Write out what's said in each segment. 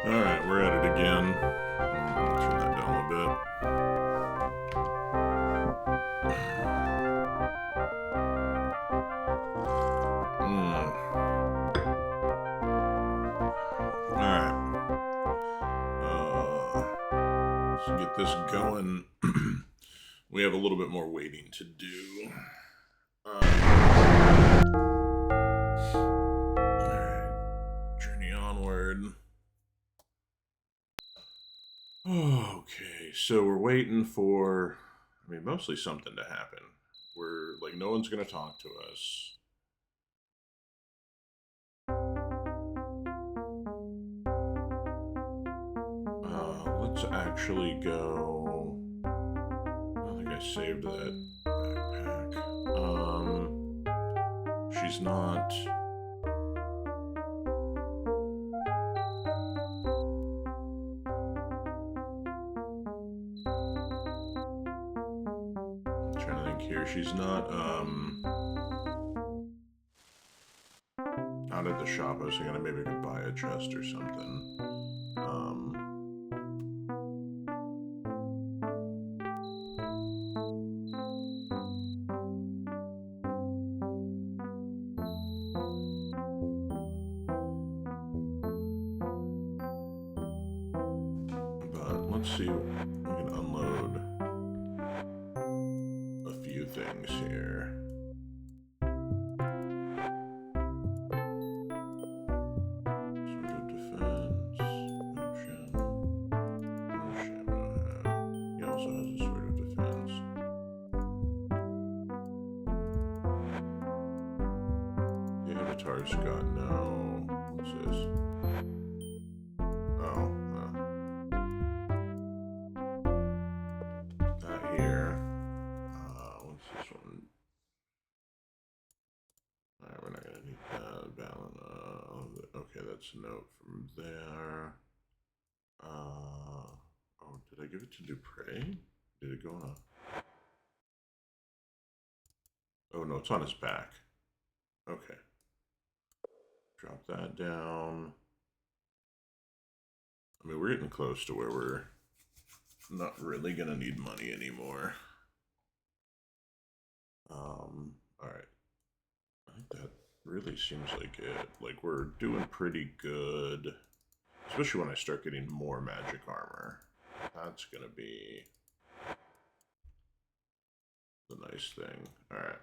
Alright, we're at it again. Turn that down a bit. Alright. Let's get this going. We have a little bit more waiting to do. Alright. Journey onward. Okay, so we're waiting for, mostly something to happen. We're, like, no one's gonna talk to us. Let's actually go. I don't think I saved that backpack. She's not. I'm trying to think here. She's not, out at the shop. I was thinking maybe I could buy a chest or something. But let's see. We can unload a few things here. Avatar's got no. What's this? Oh, not here. What's this one? Alright, we're not gonna need that. Balance. Okay, that's a note from there. Oh, did I give it to Dupre? Did it go on? Oh no, it's on his back. Okay. Drop that down. We're getting close to where we're not really gonna need money anymore. Alright. I think that really seems like it. Like, we're doing pretty good. Especially when I start getting more magic armor. That's gonna be the nice thing. Alright.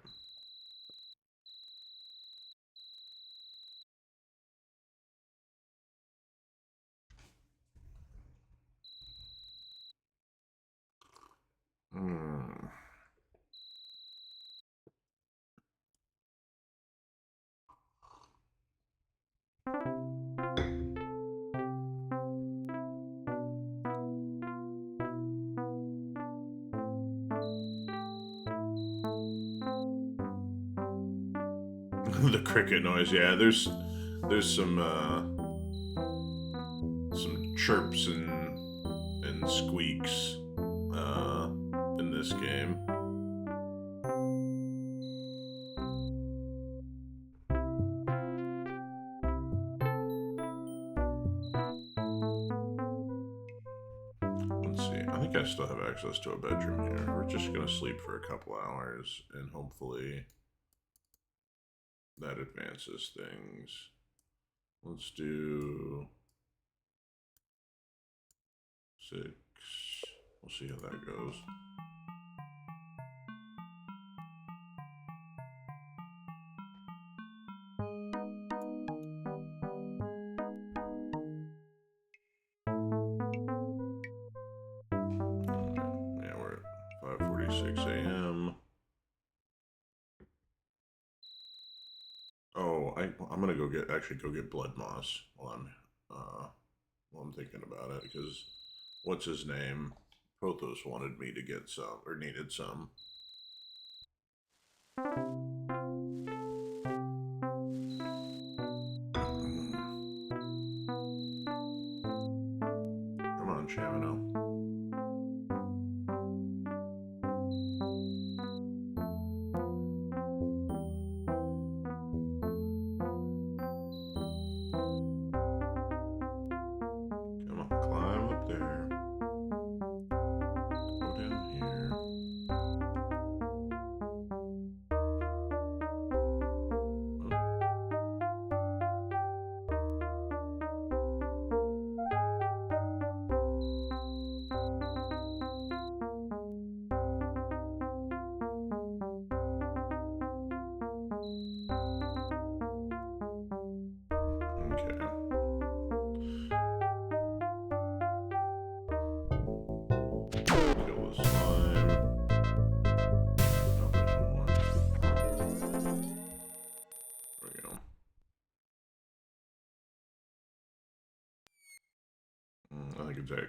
The cricket noise, yeah. There's some chirps and squeaks in this game. Let's see. I think I still have access to a bedroom here. We're just gonna sleep for a couple hours and hopefully that advances things. Let's do 6. We'll see how that goes. Yeah, we're at 5:46 a.m. Oh, I'm gonna go get blood moss while I'm I'm thinking about it, because what's his name? Pothos wanted me to get some, or needed some. Come on, Chamino. Come on, climb up there. Go down here.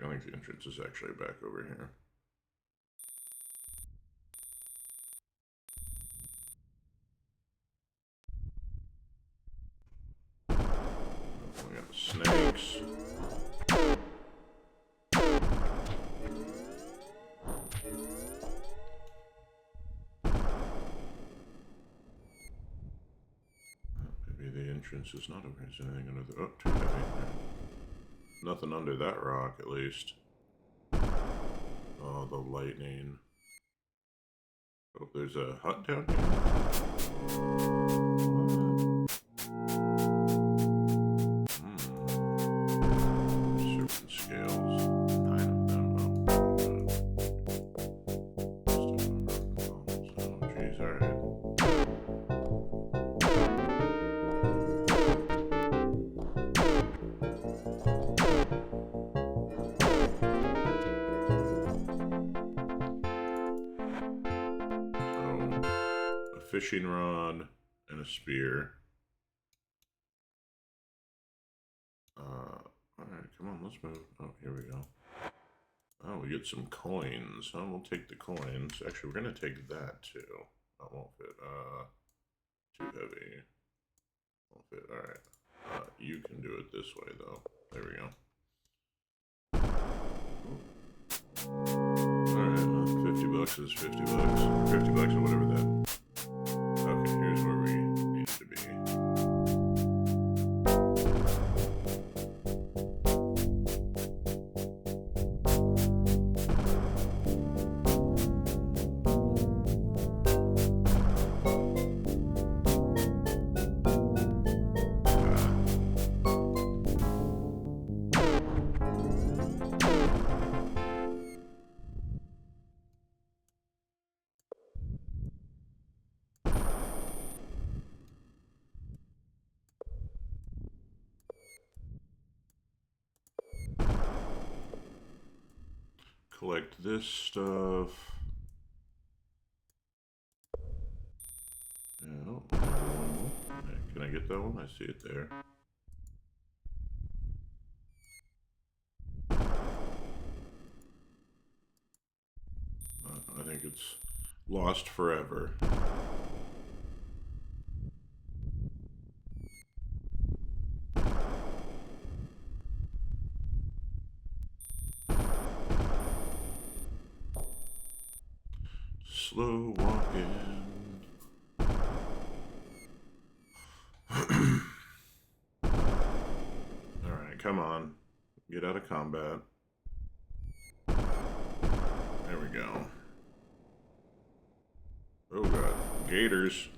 I think the entrance is actually back over here. We got the snakes. Maybe the entrance is not over here. Is there anything under the... Oh, too heavy. Nothing under that rock, at least. Oh, the lightning. Oh, there's a hut down here. Serpent scales. 9 of them. Oh, jeez, alright. Fishing rod and a spear. Alright, come on, let's move. Oh, here we go. Oh, we get some coins. Oh, we'll take the coins. Actually, we're gonna take that too. That won't fit. Too heavy. Won't fit. Alright. You can do it this way though. There we go. Alright, 50 bucks is 50 bucks. 50 bucks or whatever that. Okay, here's where we need to be. Collect this stuff. Yeah, oh, maybe one more. Can I get that one? I see it there. I think it's lost forever. Slow walking. Alright, come on. Get out of combat. There we go. Oh god. Gators.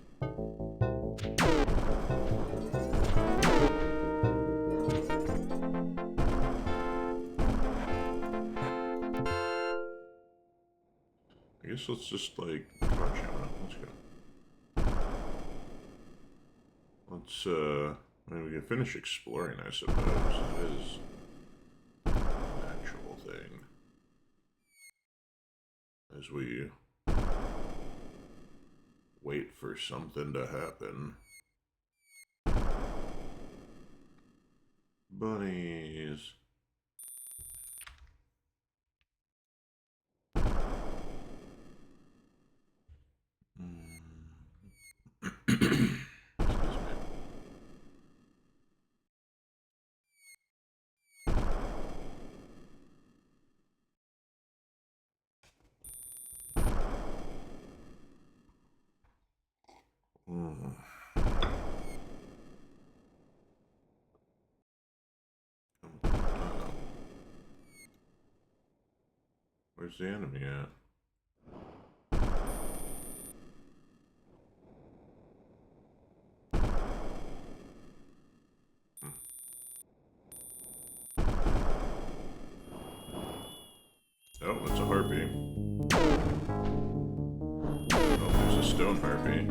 I guess let's just like... Come on, Chamino. Let's go. Let's, I mean, we can finish exploring, I suppose. That is an actual thing. As we wait for something to happen. Bunnies. Mm. Where's the enemy at? Oh, it's a harpy. Oh, it's a stone harpy.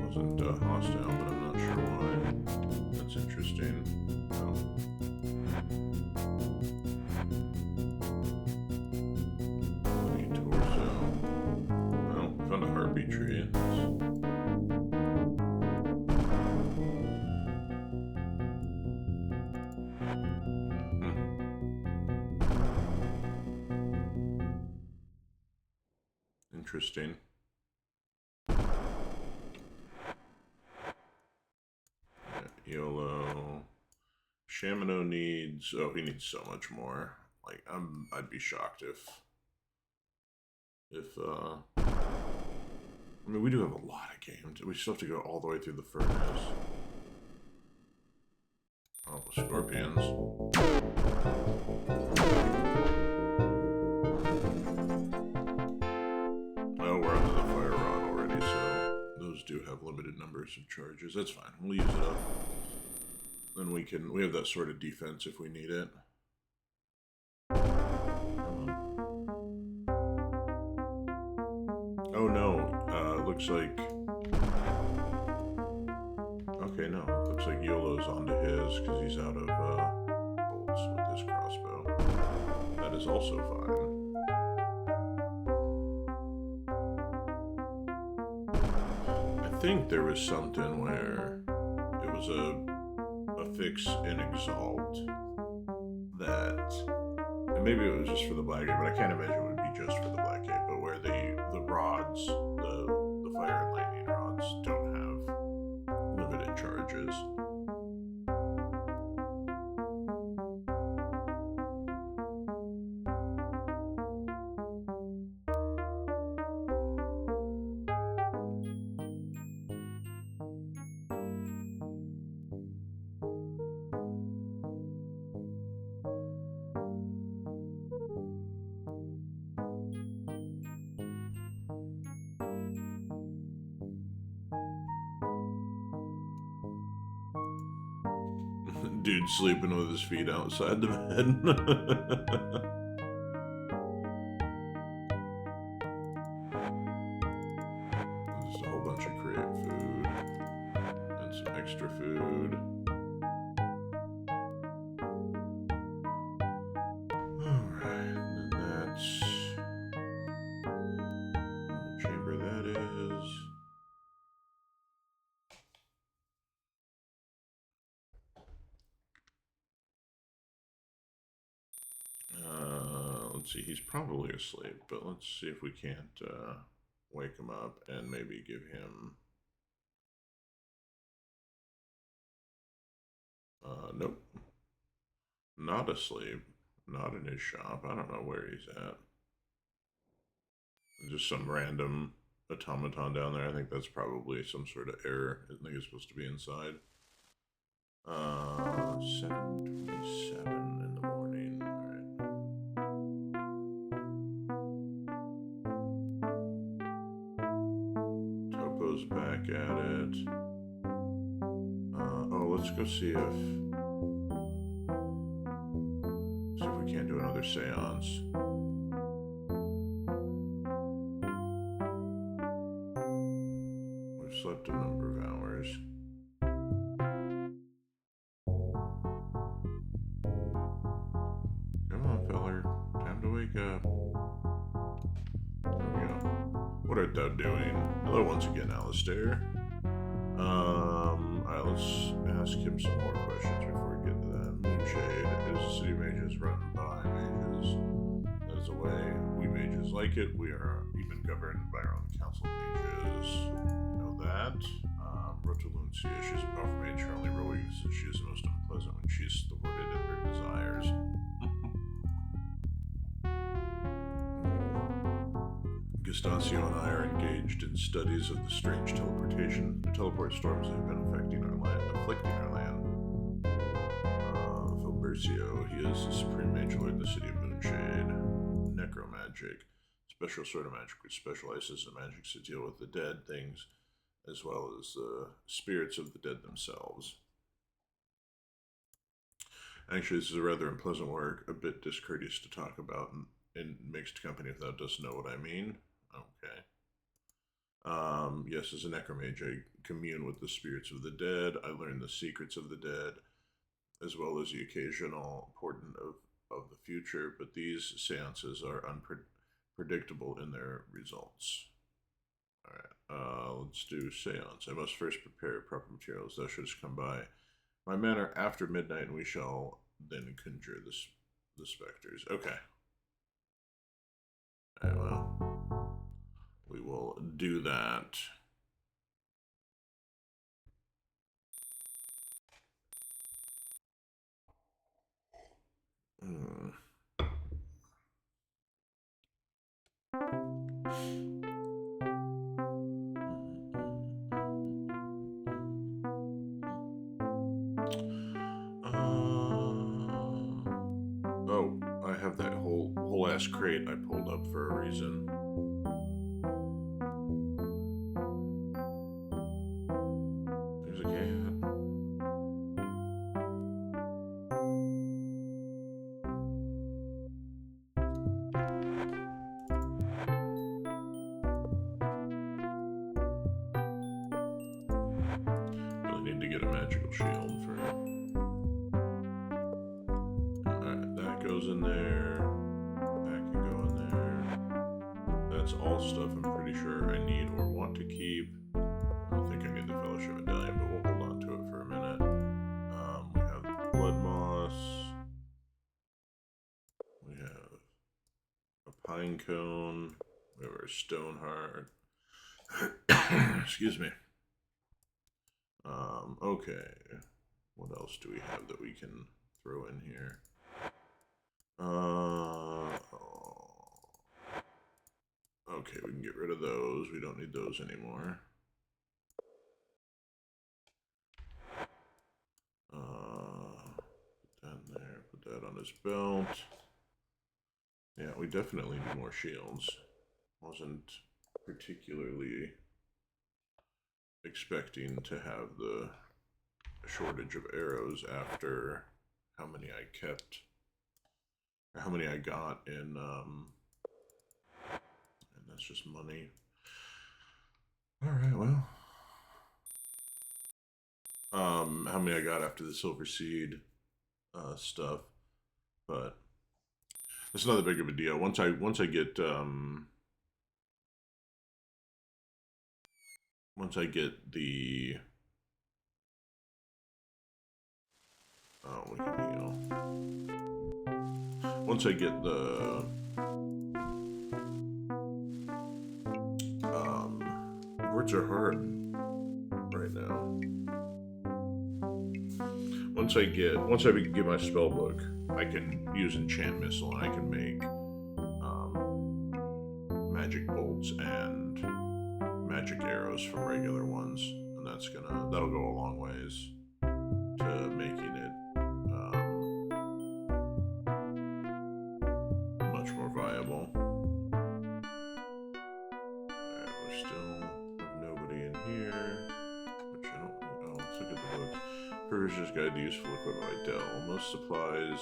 Wasn't hostile, but I'm not sure why. That's interesting. Oh. Bloody torso. Oh, found a harpy tree. Interesting. Yeah, YOLO. Shamino needs... Oh, he needs so much more. Like, I'd be shocked if... I mean, we do have a lot of games. We still have to go all the way through the furnace. Oh, scorpions. Oh, we're onto the fire rod already, so those do have limited numbers of charges. That's fine. We'll use it up. Then we have that sort of defense if we need it. Oh no, looks like... Okay, no, looks like YOLO's onto his, because he's out of bolts with his crossbow. That is also fine. I think there was something where it was a fix in Exalt that, and maybe it was just for the Black Gate, but I can't imagine it would be just for the Black Gate, but where the rods, the fire and lightning rods don't have limited charges. Dude sleeping with his feet outside the bed. Just a whole bunch of crate food and some extra food. Alright, and then that's the chamber that is. Let's see, he's probably asleep, but let's see if we can't wake him up and maybe give him... Nope. Not asleep. Not in his shop. I don't know where he's at. Just some random automaton down there. I think that's probably some sort of error. I think it's supposed to be inside. 7:27 in the morning. Alright. Topo's back at it. Oh, let's go see if we can't do another seance. We've slept a number of hours. Come on, feller. Time to wake up. There we go. What art thou doing? Hello once again, Alistair. Alright, let's ask him some more questions before we get to that. Moonshade. It is a city of mages run by mages. That is the way we mages like it. We are even governed by our own council of mages. You know that. Rotulencia. She's a powerful mage. Her only real weakness is she is the most unpleasant when she's thwarted in her desires. Gustacio and I are engaged in studies of the strange teleportation. The teleport storms that have been afflicting our land. Filbercio, he is the supreme mage lord in the city of Moonshade. Necromagic, special sort of magic which specializes in magic to deal with the dead things, as well as the spirits of the dead themselves. Actually, this is a rather unpleasant work, a bit discourteous to talk about in mixed company if thou dost know what I mean. Okay. Yes, as a necromage, I commune with the spirits of the dead. I learn the secrets of the dead, as well as the occasional portent of the future, but these seances are unpredictable in their results. Alright, let's do seance. I must first prepare proper materials. Thou shouldst come by my manor after midnight, and we shall then conjure the specters. Okay. Alright, well, we will do that. Oh, I have that whole ass crate I pulled up for a reason. There's a cat. Really need to get a magical shield for. Alright, that goes in there. That can go in there. That's all stuff I'm pretty sure I need or want to keep. I don't think I need the Fellowship Medallion, but we'll hold on to it for a minute. We have Blood Moss. We have a Pine Cone. We have our Stone Heart. Excuse me. Okay. What else do we have that we can throw in here? Okay, we can get rid of those. We don't need those anymore. Put that in there. Put that on his belt. Yeah, we definitely need more shields. Wasn't particularly expecting to have the shortage of arrows after how many I kept, or how many I got in, and that's just money. Alright, well. How many I got after the Silver Seed stuff, but it's not that big of a deal. Once I get the we can heal. Once I get the words are hard right now. Once I get my spell book, I can use enchant missile and I can make magic bolts and magic arrows from regular ones, and that'll go a long ways to making it much more viable. Alright, we still have nobody in here, which I don't know. Oh, let's look at the books. Persia's Guide to Useful Equipment by Dell. Most suppliers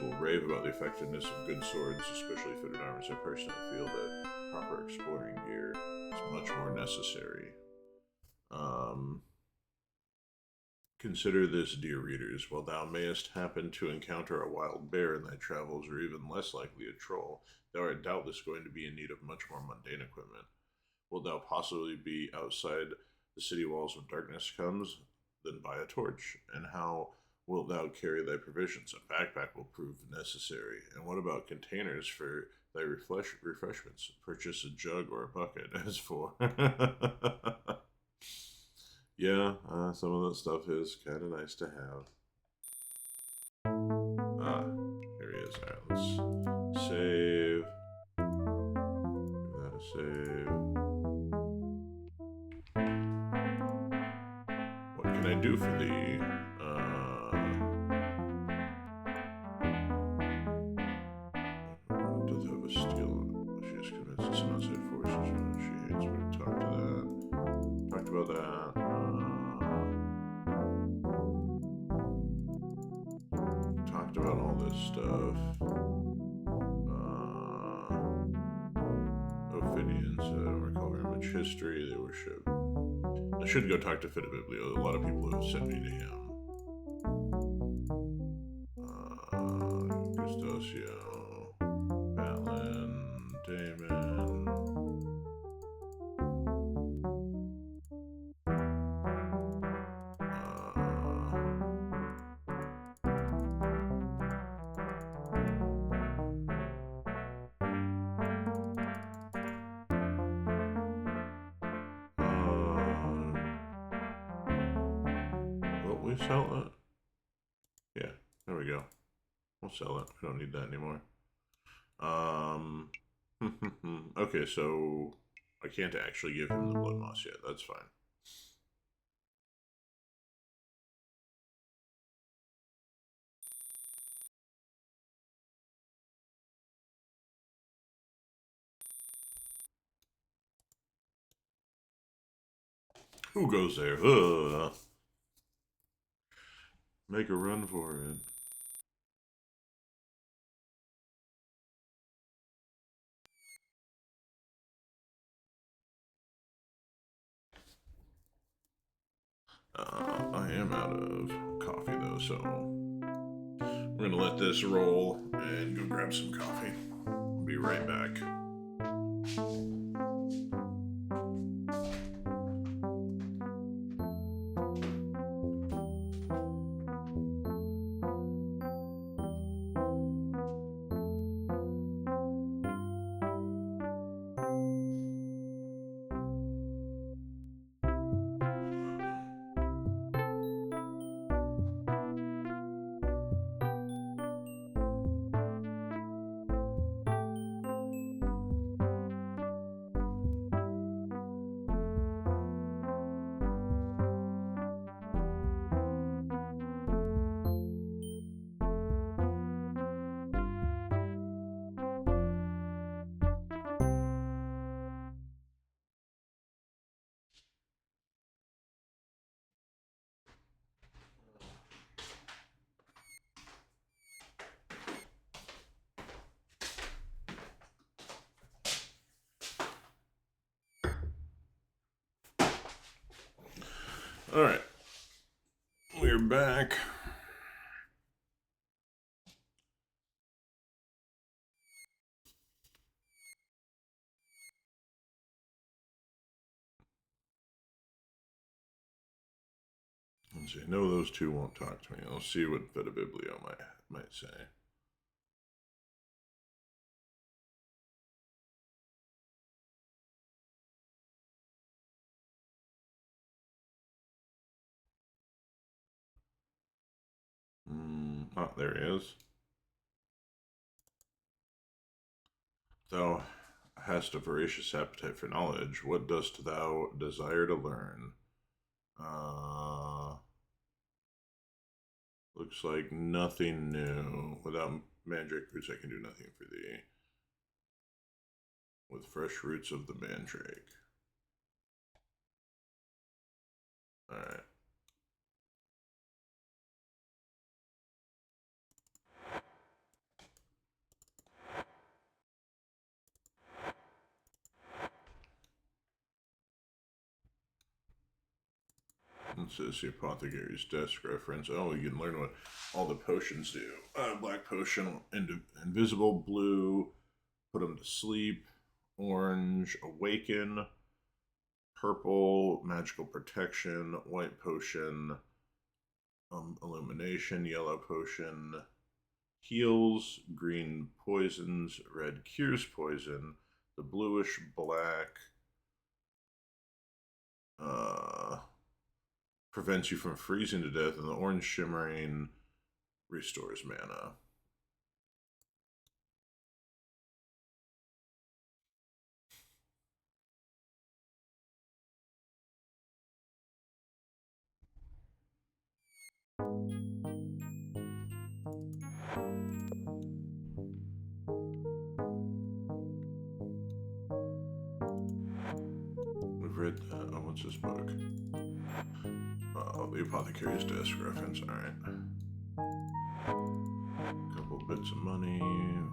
will rave about the effectiveness of good swords, especially fitted armors. I personally feel that proper exploring gear is much more necessary. Consider this, dear readers, while thou mayest happen to encounter a wild bear in thy travels, or even less likely a troll, thou art doubtless going to be in need of much more mundane equipment. Wilt thou possibly be outside the city walls when darkness comes? Then buy a torch. And how wilt thou carry thy provisions? A backpack will prove necessary. And what about containers for thy refreshments? Purchase a jug or a bucket. As for Yeah, some of that stuff is kind of nice to have. Ah, here he is. Alright, let's save. Give that a save. What can I do for thee? Does have a steel. She is convinced of some outside forces. She hates. We've talked to that. Talked about that. Talked about all this stuff. Ophidians, I don't recall very much history. They worship. I should go talk to Fitabiblio. A lot of people have sent me to him. Gustosio, Batlin, Damon. Will we sell it? Yeah, there we go. We'll sell it. We don't need that anymore. Okay, so I can't actually give him the blood moss yet. That's fine. Who goes there? Make a run for it. I am out of coffee though, so we're gonna let this roll and go grab some coffee. Be right back. All right, we're back. Let's see. No, those two won't talk to me. I'll see what Vitabiblio might say. Oh, there he is. Thou hast a voracious appetite for knowledge. What dost thou desire to learn? Looks like nothing new. Without mandrake roots, I can do nothing for thee. With fresh roots of the mandrake. Alright. This is the apothecary's desk reference. Oh, you can learn what all the potions do. Black potion, invisible, blue, put them to sleep, orange, awaken, purple, magical protection, white potion, illumination, yellow potion, heals, green poisons, red cures poison, the bluish black, prevents you from freezing to death, and the orange shimmering restores mana. We've read that. Oh, what's this book? The Apothecary's Desk reference. Alright. Couple bits of money.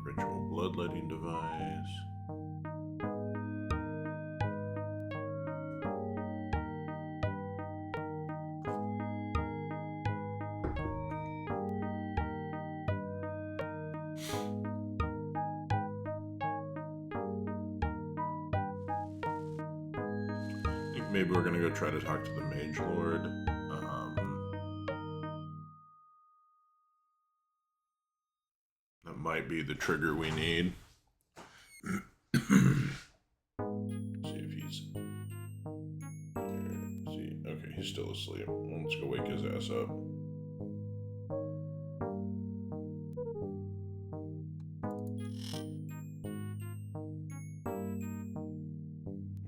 Ritual bloodletting device. I think maybe we're gonna go try to talk to the Mage Lord. That might be the trigger we need. See if he's... See, okay, he's still asleep. Well, let's go wake his ass up.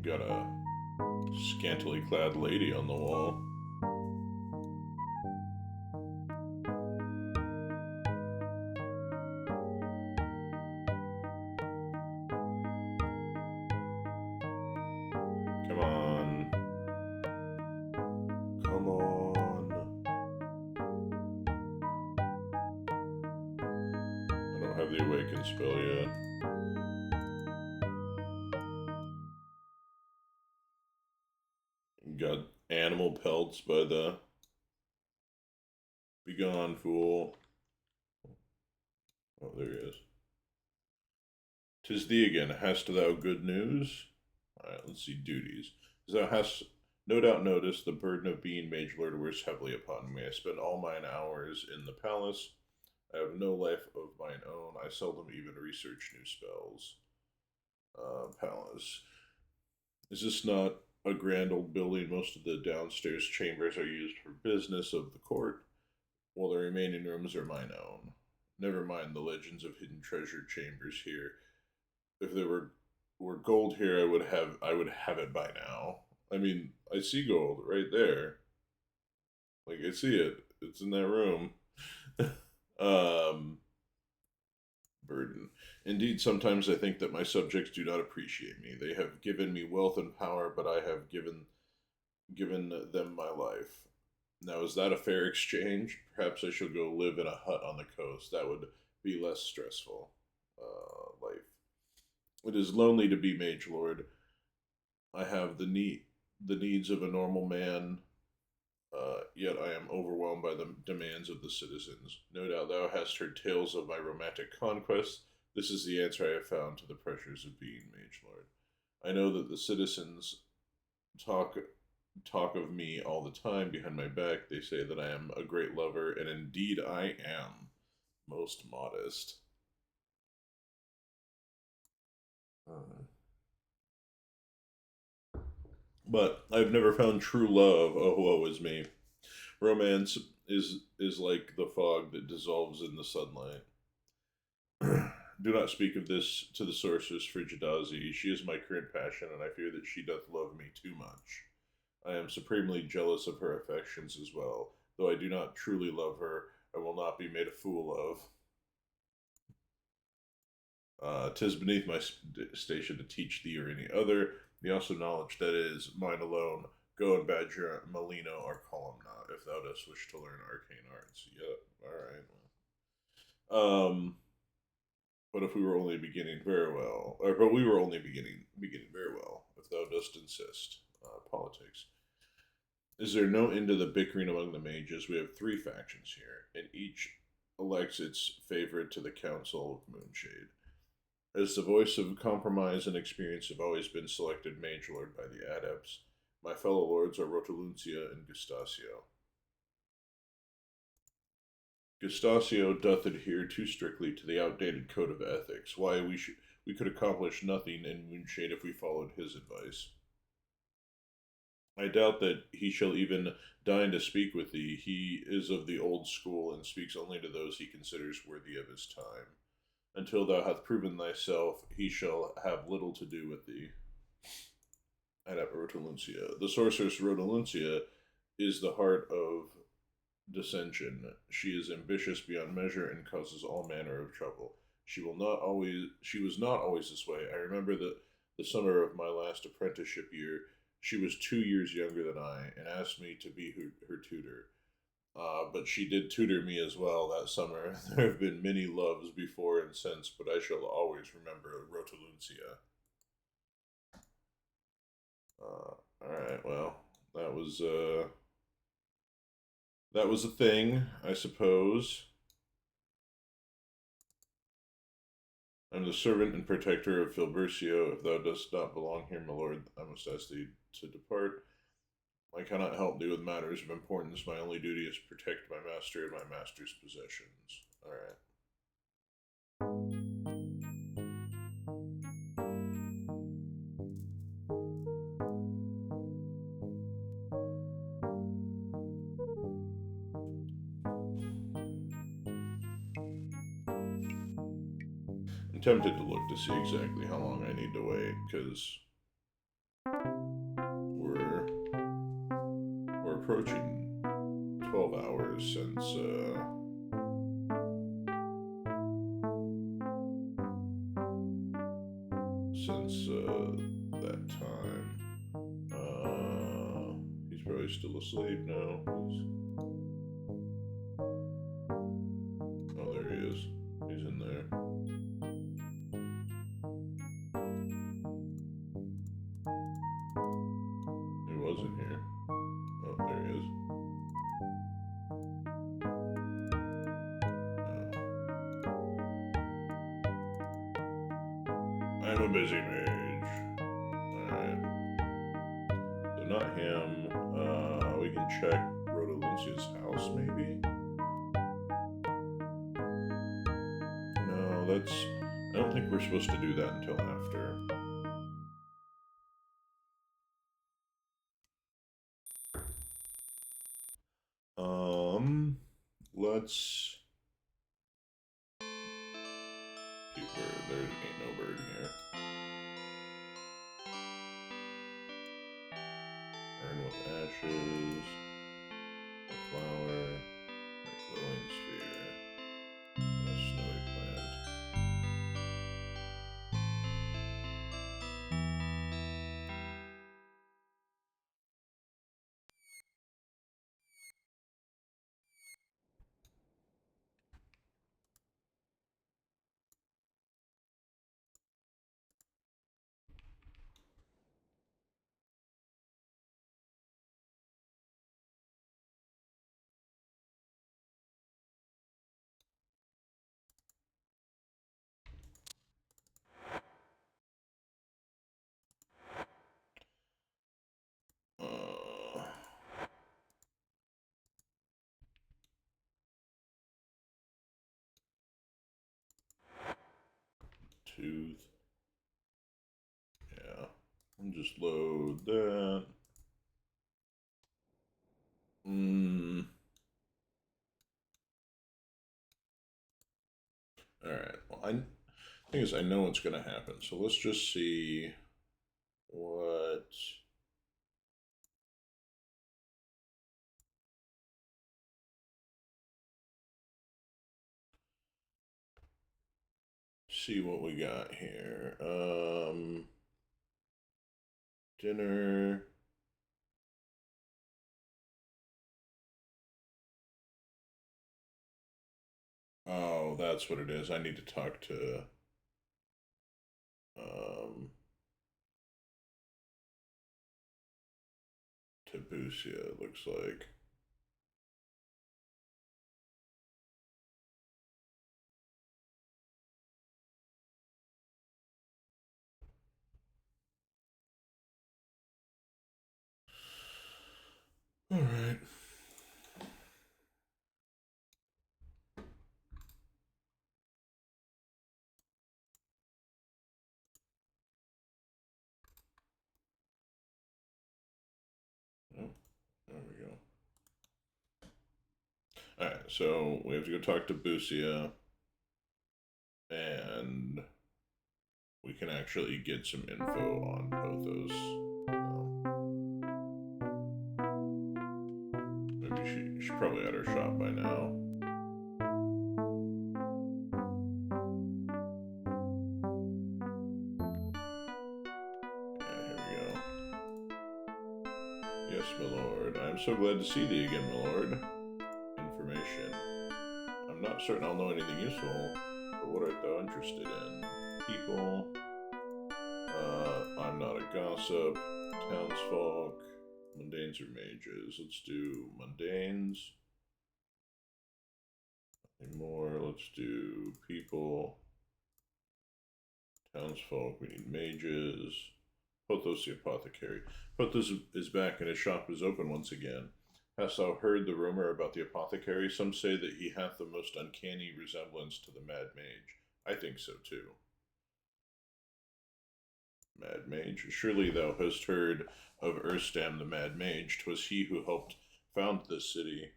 Got a scantily clad lady on the wall. Come on. Come on. I don't have the awaken spell yet. Got animal pelts by the... Begone, fool. Oh, there he is. 'Tis thee again. Hast thou good news? Alright, let's see duties. Thou hast no doubt noticed the burden of being Mage Lord wears heavily upon me. I spend all mine hours in the palace. I have no life of mine own. I seldom even research new spells. Palace. Is this not a grand old building? Most of the downstairs chambers are used for business of the court, while the remaining rooms are mine own. Never mind the legends of hidden treasure chambers here. If there were gold here, I would have it by now. I mean, I see gold right there. Like, I see it. It's in that room. Burden. Indeed, sometimes I think that my subjects do not appreciate me. They have given me wealth and power, but I have given them my life. Now, is that a fair exchange? Perhaps I shall go live in a hut on the coast. That would be less stressful. Life. It is lonely to be Mage Lord. I have the needs of a normal man, yet I am overwhelmed by the demands of the citizens. No doubt thou hast heard tales of my romantic conquests. This is the answer I have found to the pressures of being Mage Lord. I know that the citizens talk of me all the time behind my back. They say that I am a great lover, and indeed I am. Most modest. But I've never found true love. Oh, woe is me. Romance is like the fog that dissolves in the sunlight. Do not speak of this to the sorceress Frigidazi. She is my current passion, and I fear that she doth love me too much. I am supremely jealous of her affections as well. Though I do not truly love her, I will not be made a fool of. 'Tis beneath my station to teach thee or any other the awesome knowledge that is mine alone. Go and badger Melino or Columna if thou dost wish to learn arcane arts. Yep, alright. But if we were only beginning very well, but we were only beginning very well, if thou dost insist. Politics. Is there no end to the bickering among the mages? We have 3 factions here, and each elects its favorite to the Council of Moonshade. As the voice of compromise and experience have always been selected Mage Lord by the adepts, my fellow lords are Rotaluncia and Gustasio. Gustasio doth adhere too strictly to the outdated code of ethics. Why, we could accomplish nothing in Moonshade if we followed his advice. I doubt that he shall even deign to speak with thee. He is of the old school, and speaks only to those he considers worthy of his time. Until thou hast proven thyself, he shall have little to do with thee. Adept Rotaluncia. The sorceress Rotaluncia is the heart of dissension. She is ambitious beyond measure and causes all manner of trouble. She was not always this way. I remember that the summer of my last apprenticeship year, she was 2 years younger than I and asked me to be her tutor. But she did tutor me as well that summer. There have been many loves before and since, but I shall always remember Rotaluncia. All right, well, that was that was a thing, I suppose. I'm the servant and protector of Filbercio. If thou dost not belong here, my lord, I must ask thee to depart. I cannot help thee with matters of importance. My only duty is to protect my master and my master's possessions. All right. I'm tempted to look to see exactly how long I need to wait, because we're approaching 12 hours since that time. He's probably still asleep now. Oh, there he is. He's in there. He wasn't here. Oh, there he is. I'm a busy mage. Alright. So not him. We can check Rotaluncia's house, maybe? No, that's... I don't think we're supposed to do that until after. Let's... Keep bird. There ain't no bird here. Urn with ashes. A flower. A glowing sphere. And a snowy plant. Uh... Tooth. Yeah. I'll just load that. Alright. Well, thing is, I know what's going to happen. So let's just see what... See what we got here. Dinner. Oh, that's what it is. I need to talk to Busia, it looks like. All right. Alright, so we have to go talk to Busia. And we can actually get some info on Pothos. Maybe she's probably at her shop by now. Yes, my lord. I am so glad to see thee again, my lord. Information. I'm not certain I'll know anything useful, but what art thou interested in? People. I'm not a gossip. Townsfolk. Mundanes or mages? Let's do mundanes. Nothing more. Let's do people. Townsfolk. We need mages. Pothos the apothecary. Pothos is back and his shop is open once again. Hast thou heard the rumor about the apothecary? Some say that he hath the most uncanny resemblance to the Mad Mage. I think so too. Mad Mage? Surely thou hast heard of Erstam the Mad Mage. 'Twas he who helped found this city.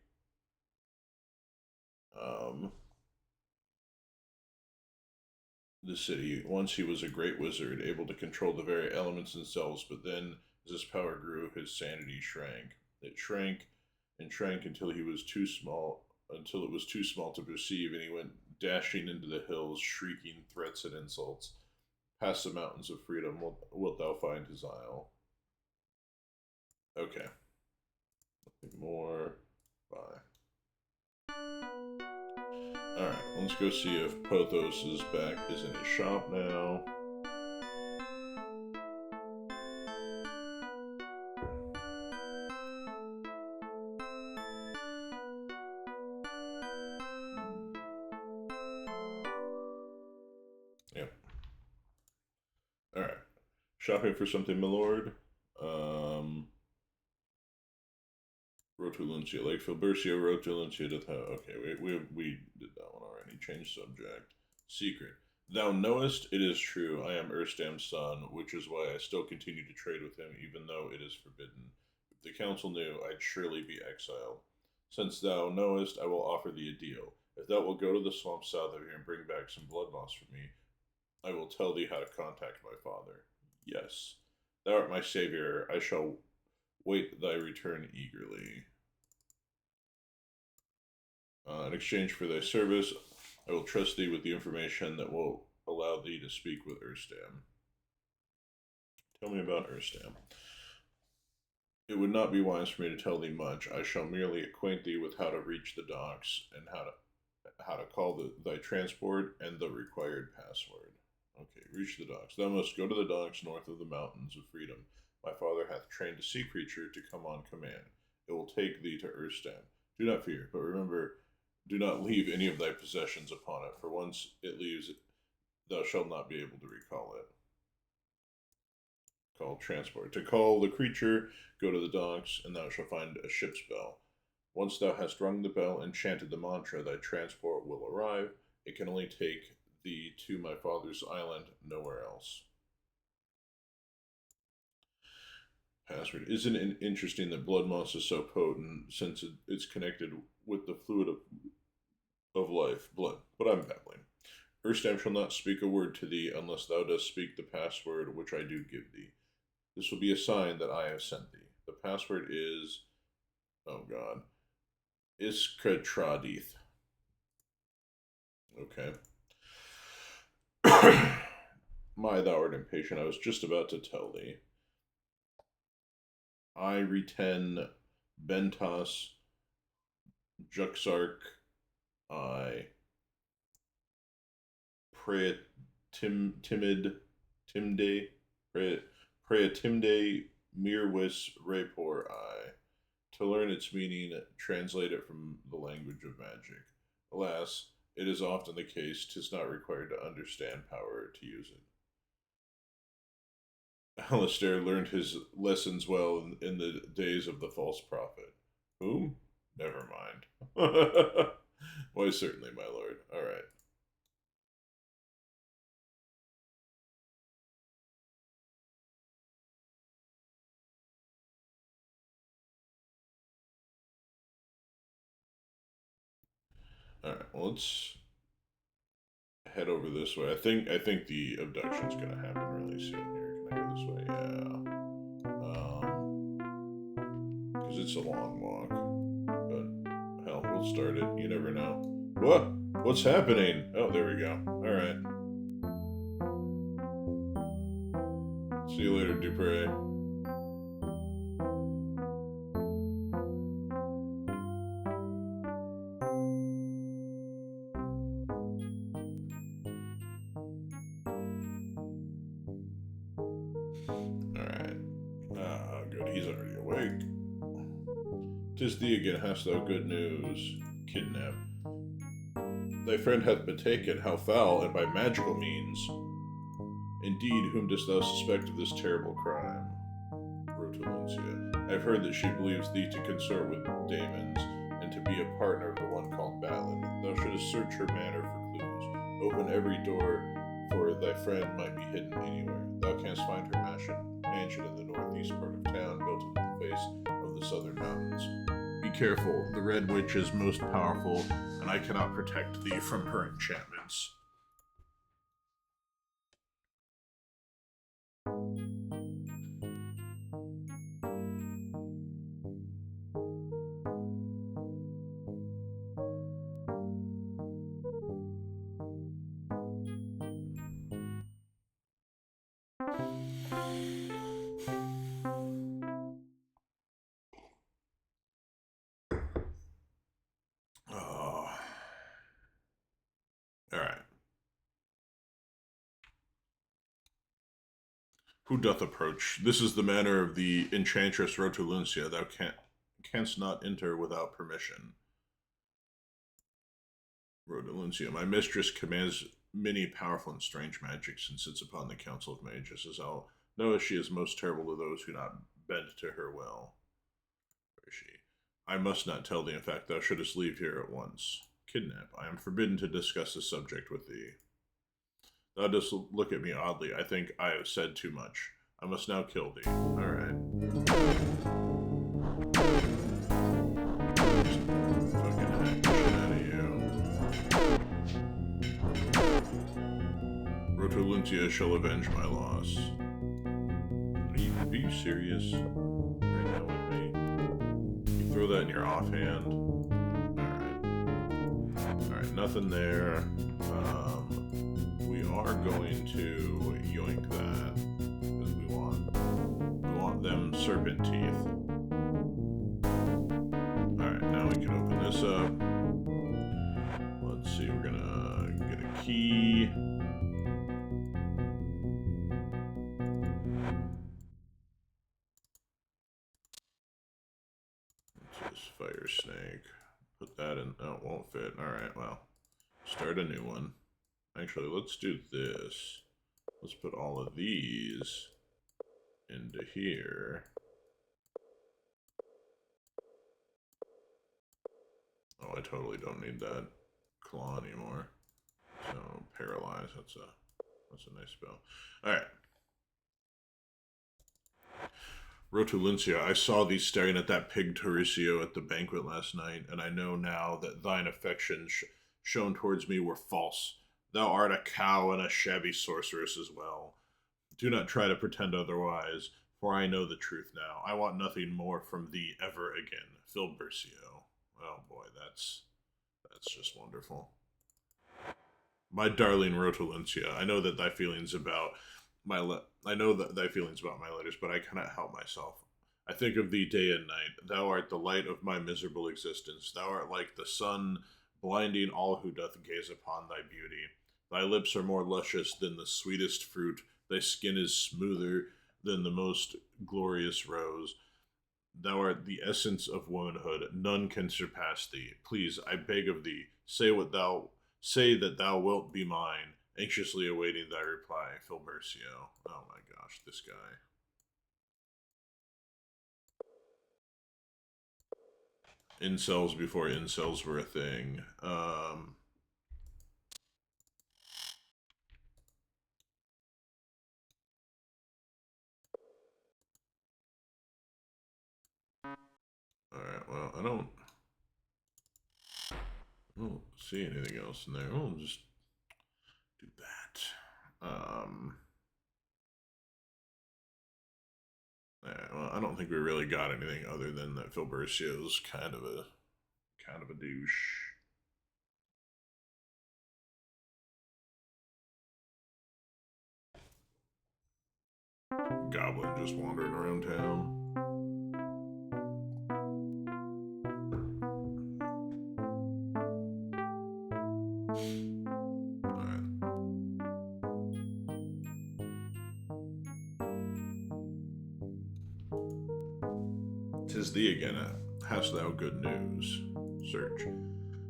The city. Once he was a great wizard, able to control the very elements themselves, but then, as his power grew, his sanity shrank. It shrank and shrank until he was too small, until it was too small to perceive, and he went dashing into the hills, shrieking threats and insults. Past the mountains of freedom wilt thou find his isle. Okay. Nothing more. Bye. Alright, let's go see if Pothos is in his shop now. Yep. Alright. Shopping for something, my lord. Rotulencia, Lakefield, Bercio, Rotulencia, okay, we did that one already. Change subject. Secret. Thou knowest it is true, I am Erstam's son, which is why I still continue to trade with him, even though it is forbidden. If the council knew, I'd surely be exiled. Since thou knowest, I will offer thee a deal. If thou wilt go to the swamp south of here and bring back some blood moss for me, I will tell thee how to contact my father. Yes. Thou art my savior. I shall wait thy return eagerly. In exchange for thy service, I will trust thee with the information that will allow thee to speak with Erstam. Tell me about Erstam. It would not be wise for me to tell thee much. I shall merely acquaint thee with how to reach the docks and how to call thy transport and the required password. Okay, reach the docks. Thou must go to the docks north of the mountains of freedom. My father hath trained a sea creature to come on command. It will take thee to Erstam. Do not fear, but remember, do not leave any of thy possessions upon it, for once it leaves, thou shalt not be able to recall it. Call transport. To call the creature, go to the docks, and thou shalt find a ship's bell. Once thou hast rung the bell and chanted the mantra, thy transport will arrive. It can only take thee to my father's island, nowhere else. Password. Isn't it interesting that blood moss is so potent since it's connected with the fluid of life, blood? But I'm babbling. Erstam shall not speak a word to thee unless thou dost speak the password which I do give thee. This will be a sign that I have sent thee. The password is, oh god, Iskratradith. Okay. My, thou art impatient. I was just about to tell thee. I reten Bentas Juxarch I Timid Timde Timde Mirwis Rapor I. To learn its meaning, translate it from the language of magic. Alas, it is often the case, 'tis not required to understand power to use it. Alistair learned his lessons well in the days of the false prophet. Whom? Never mind. Why, certainly, my lord. All right. Alright, well, let's head over this way. I think the abduction's gonna happen really soon here. Can I go this way? Yeah. Because it's a long walk. But hell, we'll start it. You never know. What? What's happening? Oh, there we go. Alright. See you later, Dupre. Alright. Ah, good. He's already awake. 'Tis thee again, hast thou good news? Kidnap. Thy friend hath been taken, how foul, and by magical means. Indeed, whom dost thou suspect of this terrible crime? Rotulencia. I have heard that she believes thee to consort with Damons, and to be a partner of the one called Balin. Thou shouldst search her manor for clues. Open every door, for thy friend might be hidden anywhere. Thou canst find her mansion in the northeast part of town, built into the face of the southern mountains. Be careful, the Red Witch is most powerful, and I cannot protect thee from her enchantments. Oh. Alright. Who doth approach? This is the manner of the enchantress Rotulencia. Thou canst not enter without permission. Rotulencia, my mistress commands many powerful and strange magics and sits upon the council of mages. As thou knowest, she is most terrible to those who not bend to her will. Where is she? I must not tell thee. In fact, thou shouldst leave here at once. Kidnap. I am forbidden to discuss the subject with thee. Thou dost look at me oddly. I think I have said too much. I must now kill thee. Alright. Fucking hack the shit out of you. Rotulencia shall avenge my loss. Are you serious right now with me? You throw that in your offhand. Alright, nothing there. We are going to yoink that because we want them serpent teeth. Alright, now we can open this up. Let's see, we're gonna get a key. What's this fire snake? Put that in. Oh, it won't fit. Alright, well. Start a new one. Actually, let's do this. Let's put all of these into here. Oh, I totally don't need that claw anymore. So, paralyze, that's a nice spell. Alright. Rotulencia, I saw thee staring at that pig Tauricio at the banquet last night, and I know now that thine affections shown towards me were false. Thou art a cow and a shabby sorceress as well. Do not try to pretend otherwise, for I know the truth now. I want nothing more from thee ever again. Filbercio. Oh boy, that's just wonderful. My darling Rotulencia, I know that thy feelings about my letters, but I cannot help myself. I think of thee day and night. Thou art the light of my miserable existence. Thou art like the sun, blinding all who doth gaze upon thy beauty. Thy lips are more luscious than the sweetest fruit. Thy skin is smoother than the most glorious rose. Thou art the essence of womanhood. None can surpass thee. Please, I beg of thee, say that thou wilt be mine. Anxiously awaiting thy reply, Filbercio. Oh my gosh, this guy. Incels before incels were a thing. Alright, well, I don't... I don't see anything else in there. I'll just do that. Well, I don't think we really got anything other than that Filbercio's kind of a douche. Goblin just wandering around town. Tis thee again, hast thou good news? Search.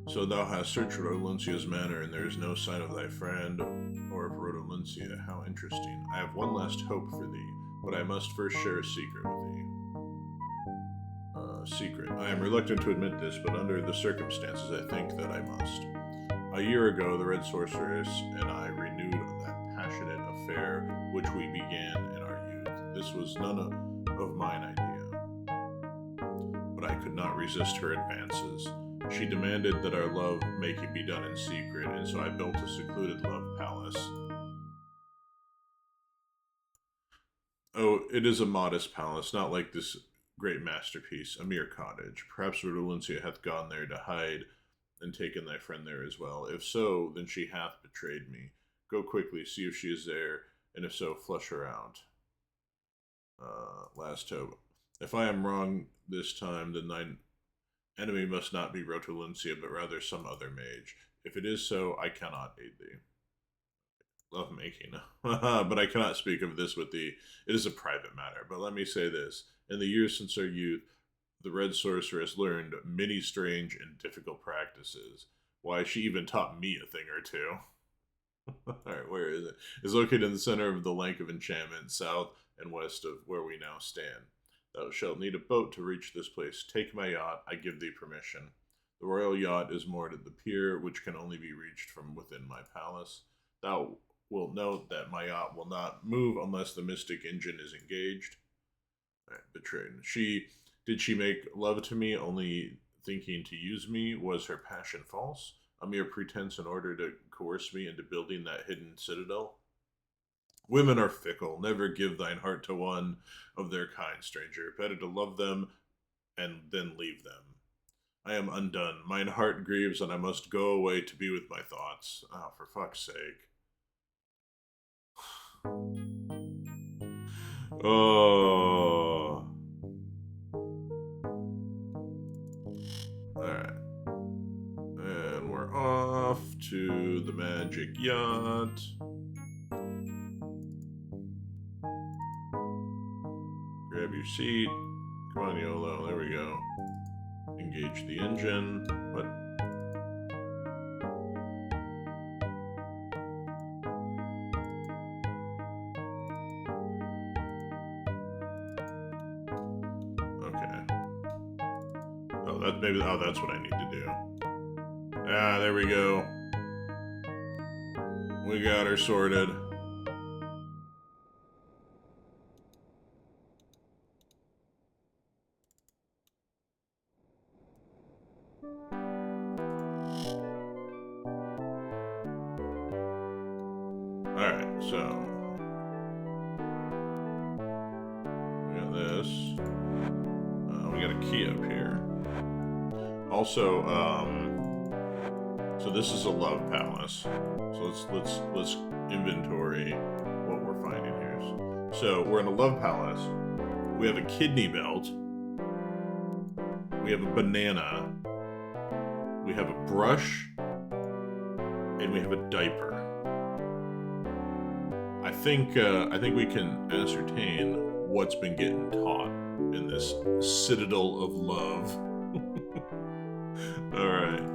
So thou hast searched Rhodolincia's manor, and there is no sign of thy friend or of Rhodolincia. How interesting. I have one last hope for thee, but I must first share a secret with thee. Secret. I am reluctant to admit this, but under the circumstances, I think that I must. A year ago, the Red Sorceress and I renewed that passionate affair which we began in our youth. This was none of mine idea, but I could not resist her advances. She demanded that our love making be done in secret, and so I built a secluded love palace. Oh, it is a modest palace, not like this great masterpiece, a mere cottage. Perhaps Rhodolincia hath gone there to hide and taken thy friend there as well. If so, then she hath betrayed me. Go quickly, see if she is there, and if so, flush her out. Last hope. If I am wrong this time, then thine enemy must not be Rhodolincia, but rather some other mage. If it is so, I cannot aid thee. Love making. But I cannot speak of this with thee. It is a private matter. But let me say this. In the years since our youth, the Red Sorceress learned many strange and difficult practices. Why, she even taught me a thing or two. Alright, where is it? It's located in the center of the Lake of Enchantment, south and west of where we now stand. Thou shalt need a boat to reach this place. Take my yacht, I give thee permission. The royal yacht is moored at the pier, which can only be reached from within my palace. Thou wilt note that my yacht will not move unless the mystic engine is engaged. Right, betrayed. Did she make love to me only thinking to use me? Was her passion false? A mere pretense in order to coerce me into building that hidden citadel? Women are fickle. Never give thine heart to one of their kind, stranger. Better to love them and then leave them. I am undone. Mine heart grieves, and I must go away to be with my thoughts. Ah, oh, for fuck's sake. Oh. Alright. And we're off to the magic yacht. Grab your seat. Come on, YOLO. There we go. Engage the engine. What? Okay. Oh, that's what I need to do. Ah, there we go. We got her sorted. Alright, so we got this. We got a key up here. Also, so this is a love palace. So let's inventory what we're finding here. So we're in a love palace. We have a kidney belt. We have a banana. We have a brush. And we have a diaper. I think we can ascertain what's been getting taught in this citadel of love. All right.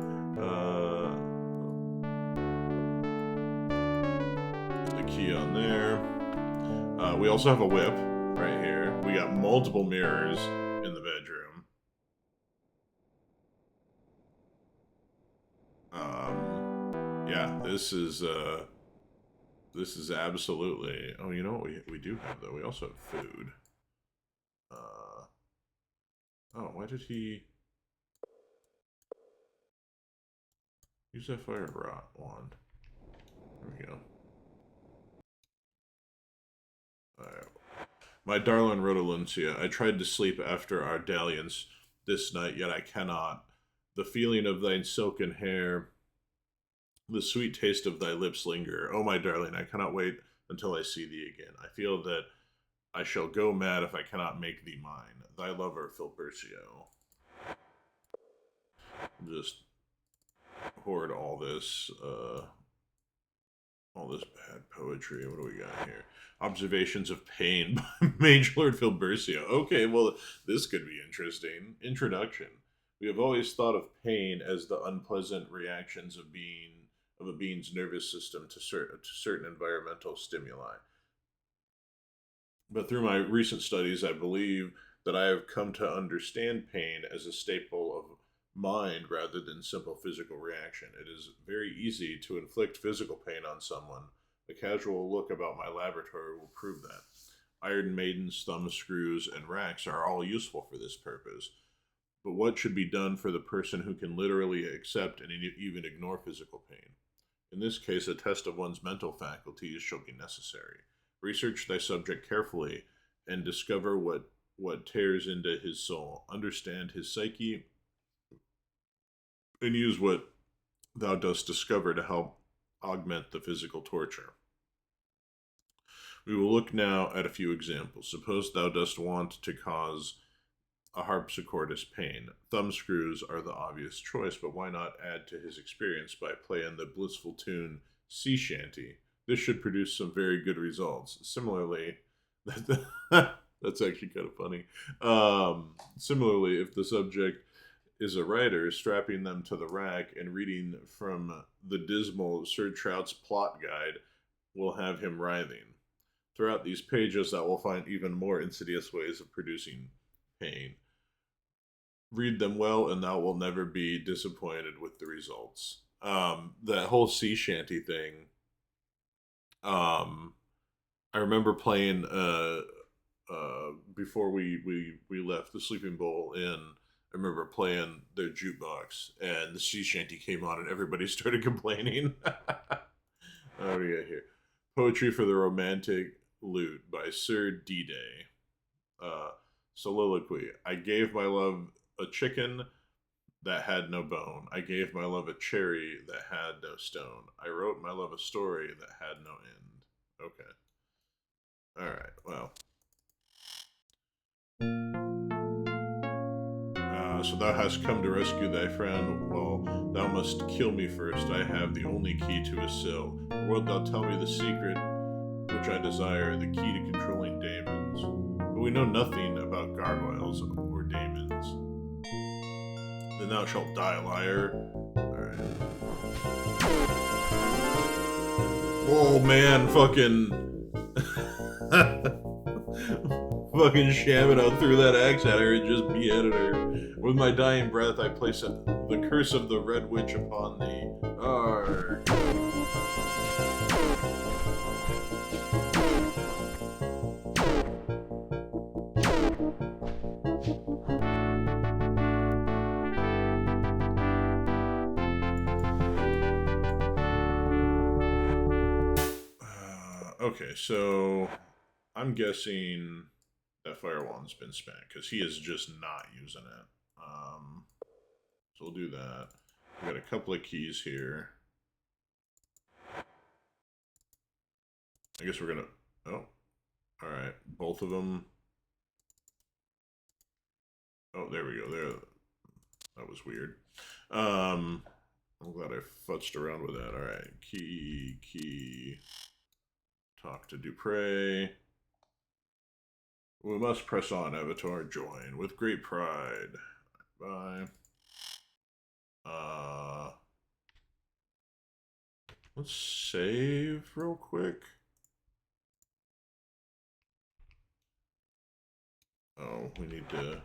The key on there. We also have a whip right here. We got multiple mirrors in the bedroom. Yeah, this is absolutely. Oh, you know what we do have though? We also have food. Oh, why did he? Use that fire rot wand. There we go. Alright. My darling Rodolencia, I tried to sleep after our dalliance this night, yet I cannot. The feeling of thine silken hair, the sweet taste of thy lips linger. Oh, my darling, I cannot wait until I see thee again. I feel that I shall go mad if I cannot make thee mine. Thy lover, Filbercio. Just hoard all this bad poetry. What do we got here? Observations of Pain by Mage Lord Filbercio. Okay, well, this could be interesting. Introduction. We have always thought of pain as the unpleasant reactions of a being's nervous system to certain environmental stimuli. But through my recent studies, I believe that I have come to understand pain as a staple of mind rather than simple physical reaction. It is very easy to inflict physical pain on someone. A casual look about my laboratory will prove that. Iron maidens, thumb screws, and racks are all useful for this purpose. But what should be done for the person who can literally accept and even ignore physical pain? In this case, a test of one's mental faculties shall be necessary. Research thy subject carefully and discover what tears into his soul. Understand his psyche and use what thou dost discover to help augment the physical torture. We will look now at a few examples. Suppose thou dost want to cause a harpsichordist pain. Thumb screws are the obvious choice, but why not add to his experience by playing the blissful tune Sea Shanty? This should produce some very good results. Similarly, that's actually kind of funny. Similarly, if the subject is a writer, strapping them to the rack and reading from the dismal Sir Trout's plot guide will have him writhing. Throughout these pages, thou will find even more insidious ways of producing pain. Read them well, and thou will never be disappointed with the results. That whole sea shanty thing. I remember playing before we left the Sleeping Bowl Inn. I remember playing their jukebox, and the sea shanty came on, and everybody started complaining. Oh yeah, here. Poetry for the Romantic Lute by Sir D-Day. Soliloquy. I gave my love a chicken that had no bone. I gave my love a cherry that had no stone. I wrote my love a story that had no end. Okay. Alright, well. So thou hast come to rescue thy friend. Well, thou must kill me first. I have the only key to his cell. Or wilt thou tell me the secret which I desire, the key to controlling daemons? But we know nothing about gargoyles or daemons. Then thou shalt die, liar. Alright. Oh man, fucking fucking Shamino threw that axe at her and just beheaded her. With my dying breath, I place the curse of the Red Witch upon thee. Arrgh. Okay, so I'm guessing that firewall's been spent because he is just not using it. So we'll do that. We got a couple of keys here. I guess we're gonna. Oh, all right, both of them. Oh, there we go. There, that was weird. I'm glad I futzed around with that. All right, key. Talk to Dupre. We must press on, Avatar. Join with great pride. Bye. Let's save real quick. Oh, we need to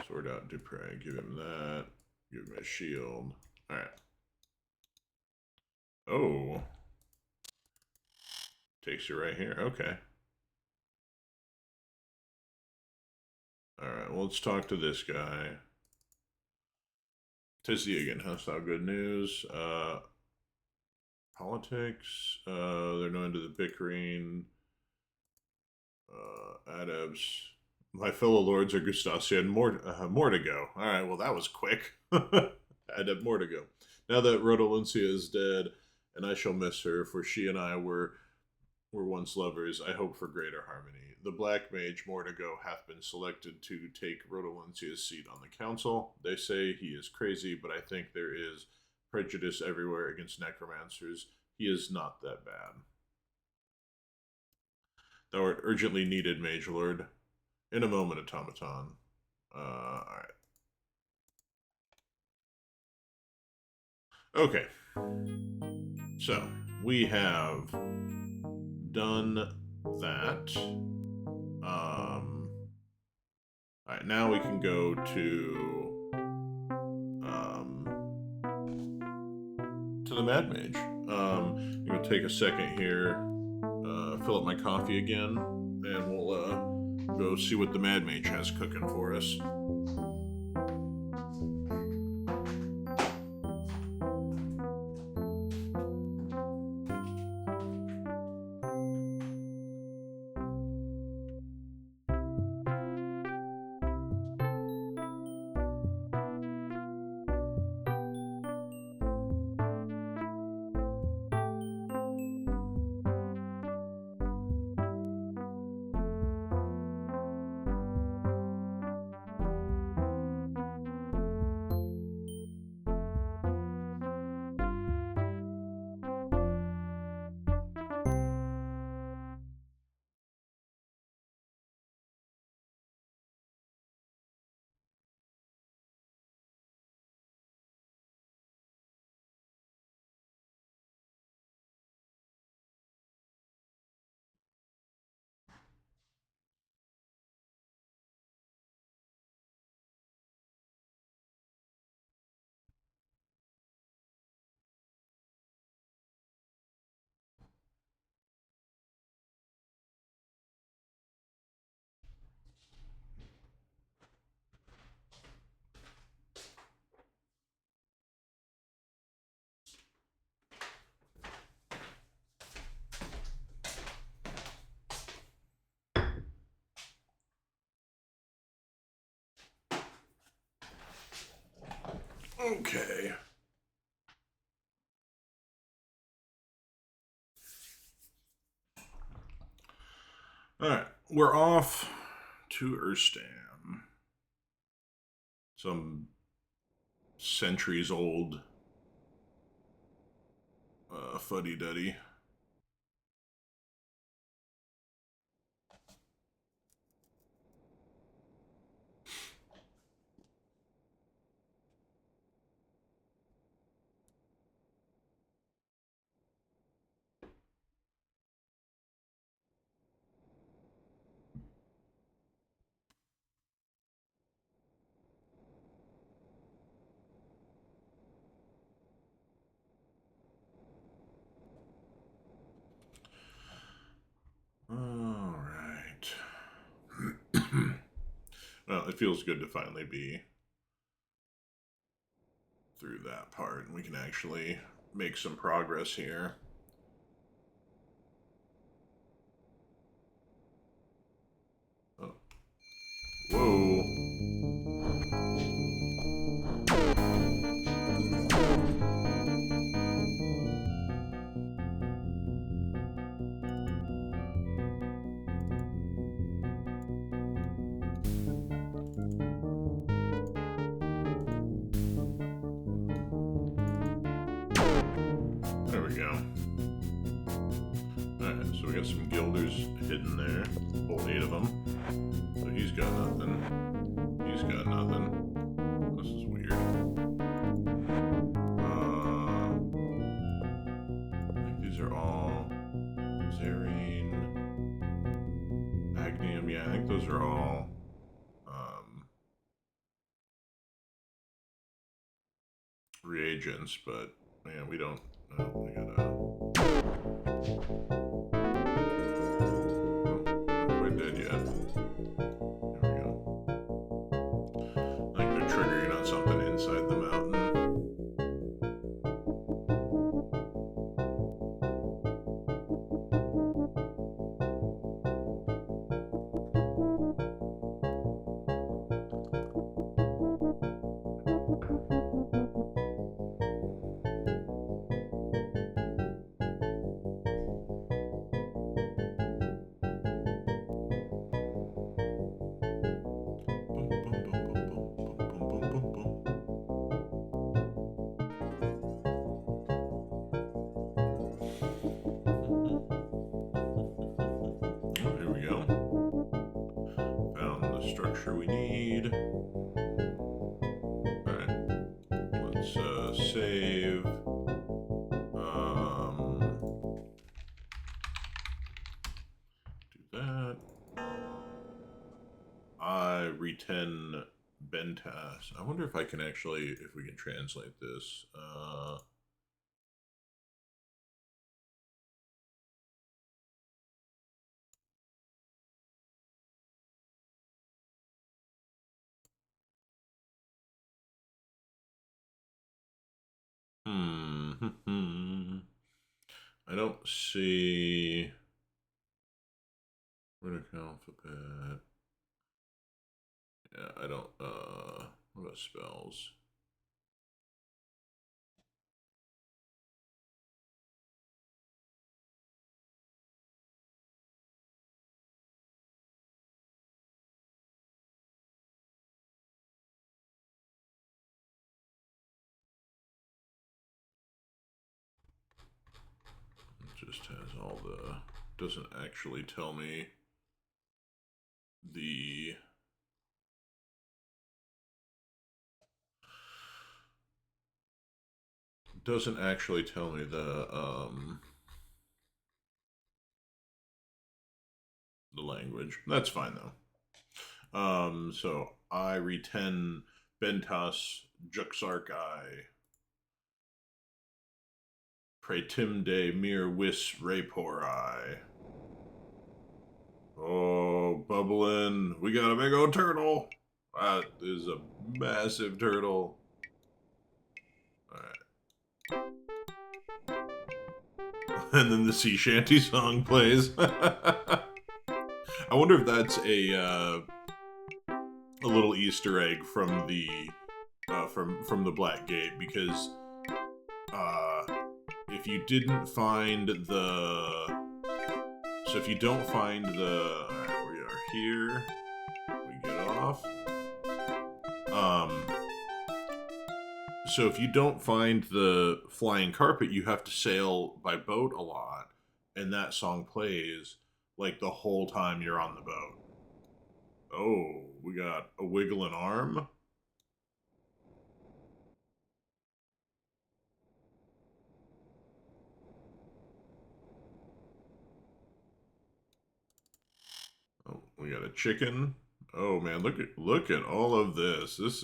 sort out Dupre. Give him that. Give him a shield. Alright. Oh. Takes you right here. Okay. Alright, well, let's talk to this guy. again, that's not good news. Politics. They're no into the bickering. Adebs. My fellow lords are Gustasia and more to go. All right, well that was quick. Adeb more to go. Now that Rodolencia is dead, and I shall miss her, for she and I were once lovers, I hope for greater harmony. The Black Mage Mortigo hath been selected to take Rodolencia's seat on the council. They say he is crazy, but I think there is prejudice everywhere against necromancers. He is not that bad. Thou art urgently needed, Mage Lord. In a moment, automaton. Alright. Okay. So, we have done that. Alright, now we can go to the Mad Mage. I'm going to take a second here, fill up my coffee again, and we'll go see what the Mad Mage has cooking for us. Okay. Alright, we're off to Urstam. Some centuries old fuddy-duddy. Alright. Well, it feels good to finally be through that part, and we can actually make some progress here. Oh. Whoa. There we go. Alright, so we got some guilders hidden there. Whole 8 of them. So he's got nothing. He's got nothing. This is weird. I think these are all Zarine, Agnium. Yeah, I think those are all reagents, but man, we don't. We gotta. Oh, not quite dead yet. There we go. I think they're triggering on something inside the mountain. Here we go. Found the structure we need. Alright. Let's save. Do that. I re-10 Bentas. I wonder if I can actually, if we can translate this. I don't see Runic alphabet. Yeah, I don't. What about spells? It just has all the. Doesn't actually tell me the. Doesn't actually tell me the language. That's fine though. So I re-10 Bentas Juxarchai. Praetim de mir wis raporai. Oh, bubbling. We got a big old turtle. That is a massive turtle. Alright. And then the sea shanty song plays. I wonder if that's a little Easter egg from the from the Black Gate, because if you didn't find the, so if you don't find the, alright, we are here. We get off. So if you don't find the flying carpet, you have to sail by boat a lot, and that song plays like the whole time you're on the boat. Oh, we got a wiggling arm. Oh, we got a chicken. Oh man, look at all of this. This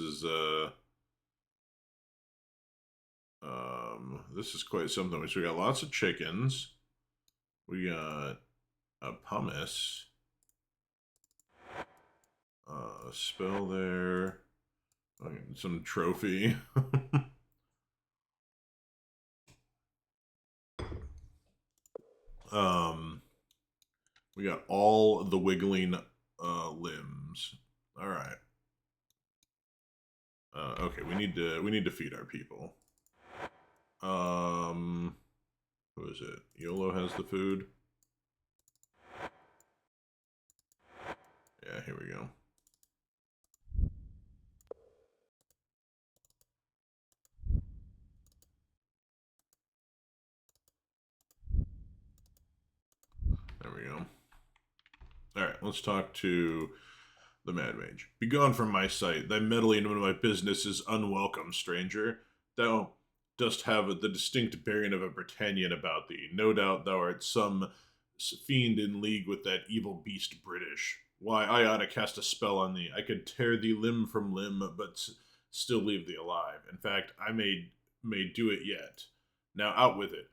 is quite something. So we got lots of chickens. We got a pumice. Spell there. Some trophy. We got all the wiggling limbs. All right. Okay, we need to feed our people. Who is it? YOLO has the food. Yeah, here we go. There we go. All right, let's talk to the Mad Mage. Begone from my sight. Thy meddling in my business is unwelcome, stranger. Thou dost have the distinct bearing of a Britannian about thee. No doubt thou art some fiend in league with that evil beast British. Why, I ought to cast a spell on thee. I could tear thee limb from limb, but still leave thee alive. In fact, I may do it yet. Now out with it.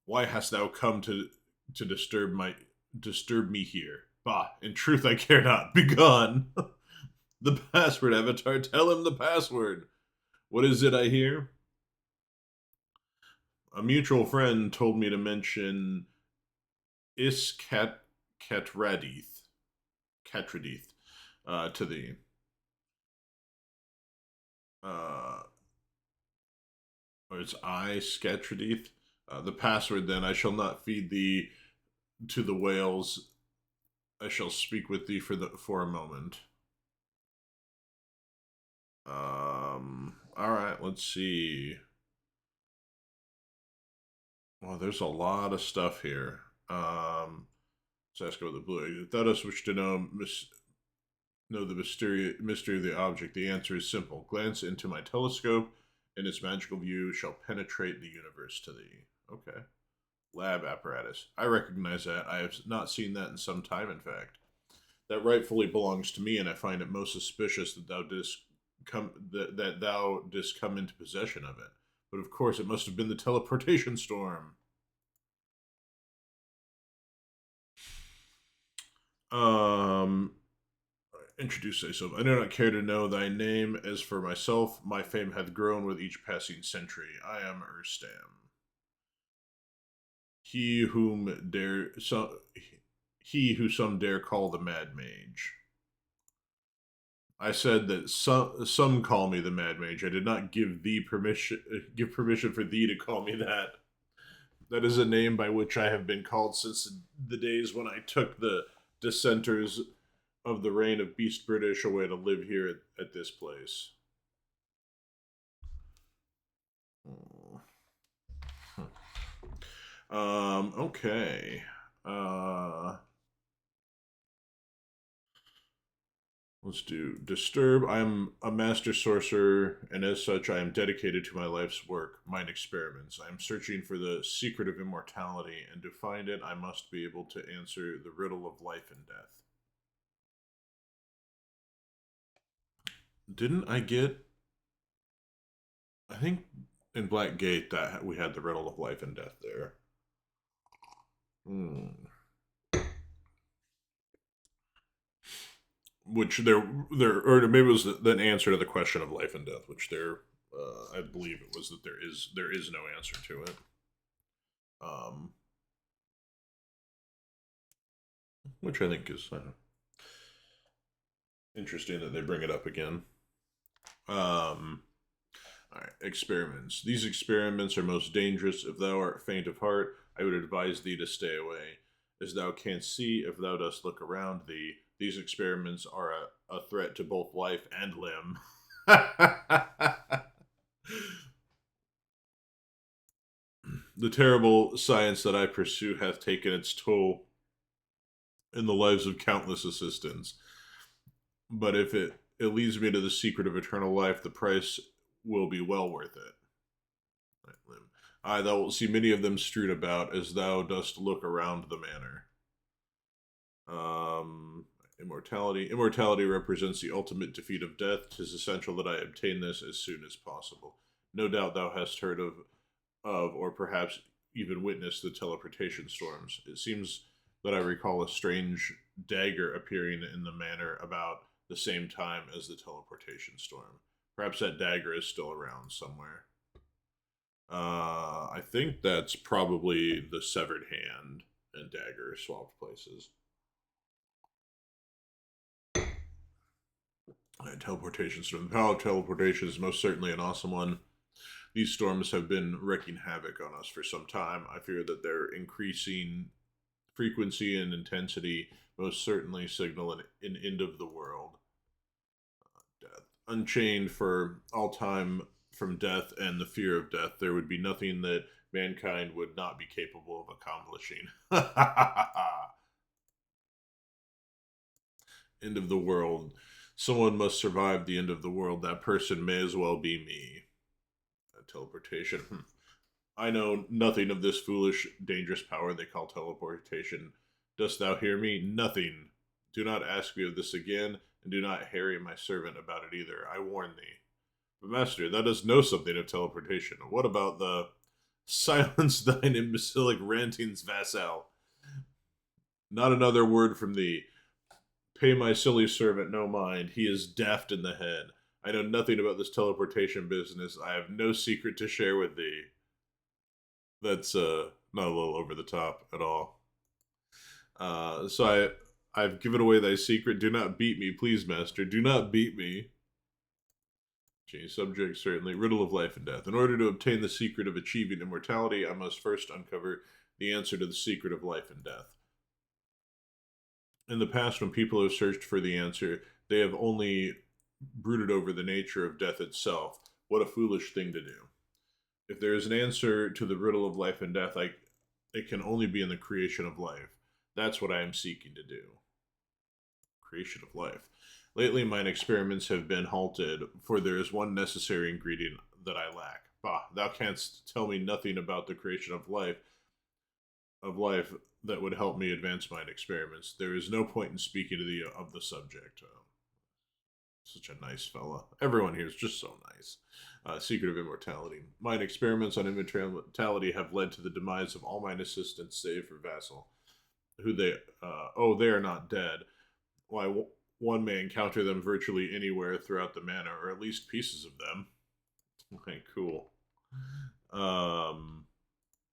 Why hast thou come to disturb me here? Bah, in truth I care not. Begone. The password, Avatar. Tell him the password. What is it I hear? A mutual friend told me to mention Catradith to thee. Or it's I Scatradith. The password, then: I shall not feed thee to the whales. I shall speak with thee for a moment. All right, let's see. Well, there's a lot of stuff here. Let's ask about the blue. If thou dost wish to know the mystery of the object, the answer is simple. Glance into my telescope, and its magical view shall penetrate the universe to thee. Okay. Lab apparatus. I recognize that. I have not seen that in some time, in fact. That rightfully belongs to me, and I find it most suspicious that thou didst come into possession of it. But of course, it must have been the teleportation storm. Introduce thyself. I do not care to know thy name. As for myself, my fame hath grown with each passing century. I am Erstam. He whom dare some he who some dare call the Mad Mage. I said that some call me the Mad Mage. I did not give permission for thee to call me that. That is a name by which I have been called since the days when I took the dissenters of the reign of Beast British away to live here at this place. Okay. Let's do Disturb. I'm a master sorcerer, and as such, I am dedicated to my life's work, mind experiments. I am searching for the secret of immortality, and to find it, I must be able to answer the riddle of life and death. Didn't I get? I think in Black Gate that we had the riddle of life and death there. Hmm. Which or maybe it was the answer to the question of life and death, which I believe it was that there is no answer to it. Which I think is interesting that they bring it up again. All right, experiments. These experiments are most dangerous. If thou art faint of heart, I would advise thee to stay away. As thou canst see, if thou dost look around thee, these experiments are a threat to both life and limb. The terrible science that I pursue hath taken its toll in the lives of countless assistants. But if it leads me to the secret of eternal life, the price will be well worth it. Aye, thou wilt see many of them strewed about as thou dost look around the manor. Immortality. Immortality represents the ultimate defeat of death. 'Tis essential that I obtain this as soon as possible. No doubt thou hast heard or perhaps even witnessed the teleportation storms. It seems that I recall a strange dagger appearing in the manor about the same time as the teleportation storm. Perhaps that dagger is still around somewhere. I think that's probably the severed hand and dagger swapped places. Teleportation storm. The power of teleportation is most certainly an awesome one. These storms have been wreaking havoc on us for some time. I fear that their increasing frequency and intensity most certainly signal an end of the world. Death. Unchained for all time from death and the fear of death, there would be nothing that mankind would not be capable of accomplishing. End of the world. Someone must survive the end of the world. That person may as well be me. Teleportation. I know nothing of this foolish, dangerous power they call teleportation. Dost thou hear me? Nothing. Do not ask me of this again, and do not harry my servant about it either. I warn thee. But master, thou dost know something of teleportation. What about the silence thine imbecilic rantings, vassal? Not another word from thee. Pay my silly servant no mind. He is daft in the head. I know nothing about this teleportation business. I have no secret to share with thee. That's not a little over the top at all. So I've given away thy secret. Do not beat me, please, master. Do not beat me. Subject, certainly. Riddle of life and death. In order to obtain the secret of achieving immortality, I must first uncover the answer to the secret of life and death. In the past, when people have searched for the answer, they have only brooded over the nature of death itself. What a foolish thing to do. If there is an answer to the riddle of life and death, it can only be in the creation of life. That's what I am seeking to do. Creation of life. Lately, mine experiments have been halted, for there is one necessary ingredient that I lack. Bah, thou canst tell me nothing about the creation of life that would help me advance mine experiments. There is no point in speaking of the subject. Such a nice fella. Everyone here is just so nice. Secret of immortality. Mine experiments on immortality have led to the demise of all mine assistants, save for Vassal. They are not dead. Why, one may encounter them virtually anywhere throughout the manor, or at least pieces of them. Okay, cool.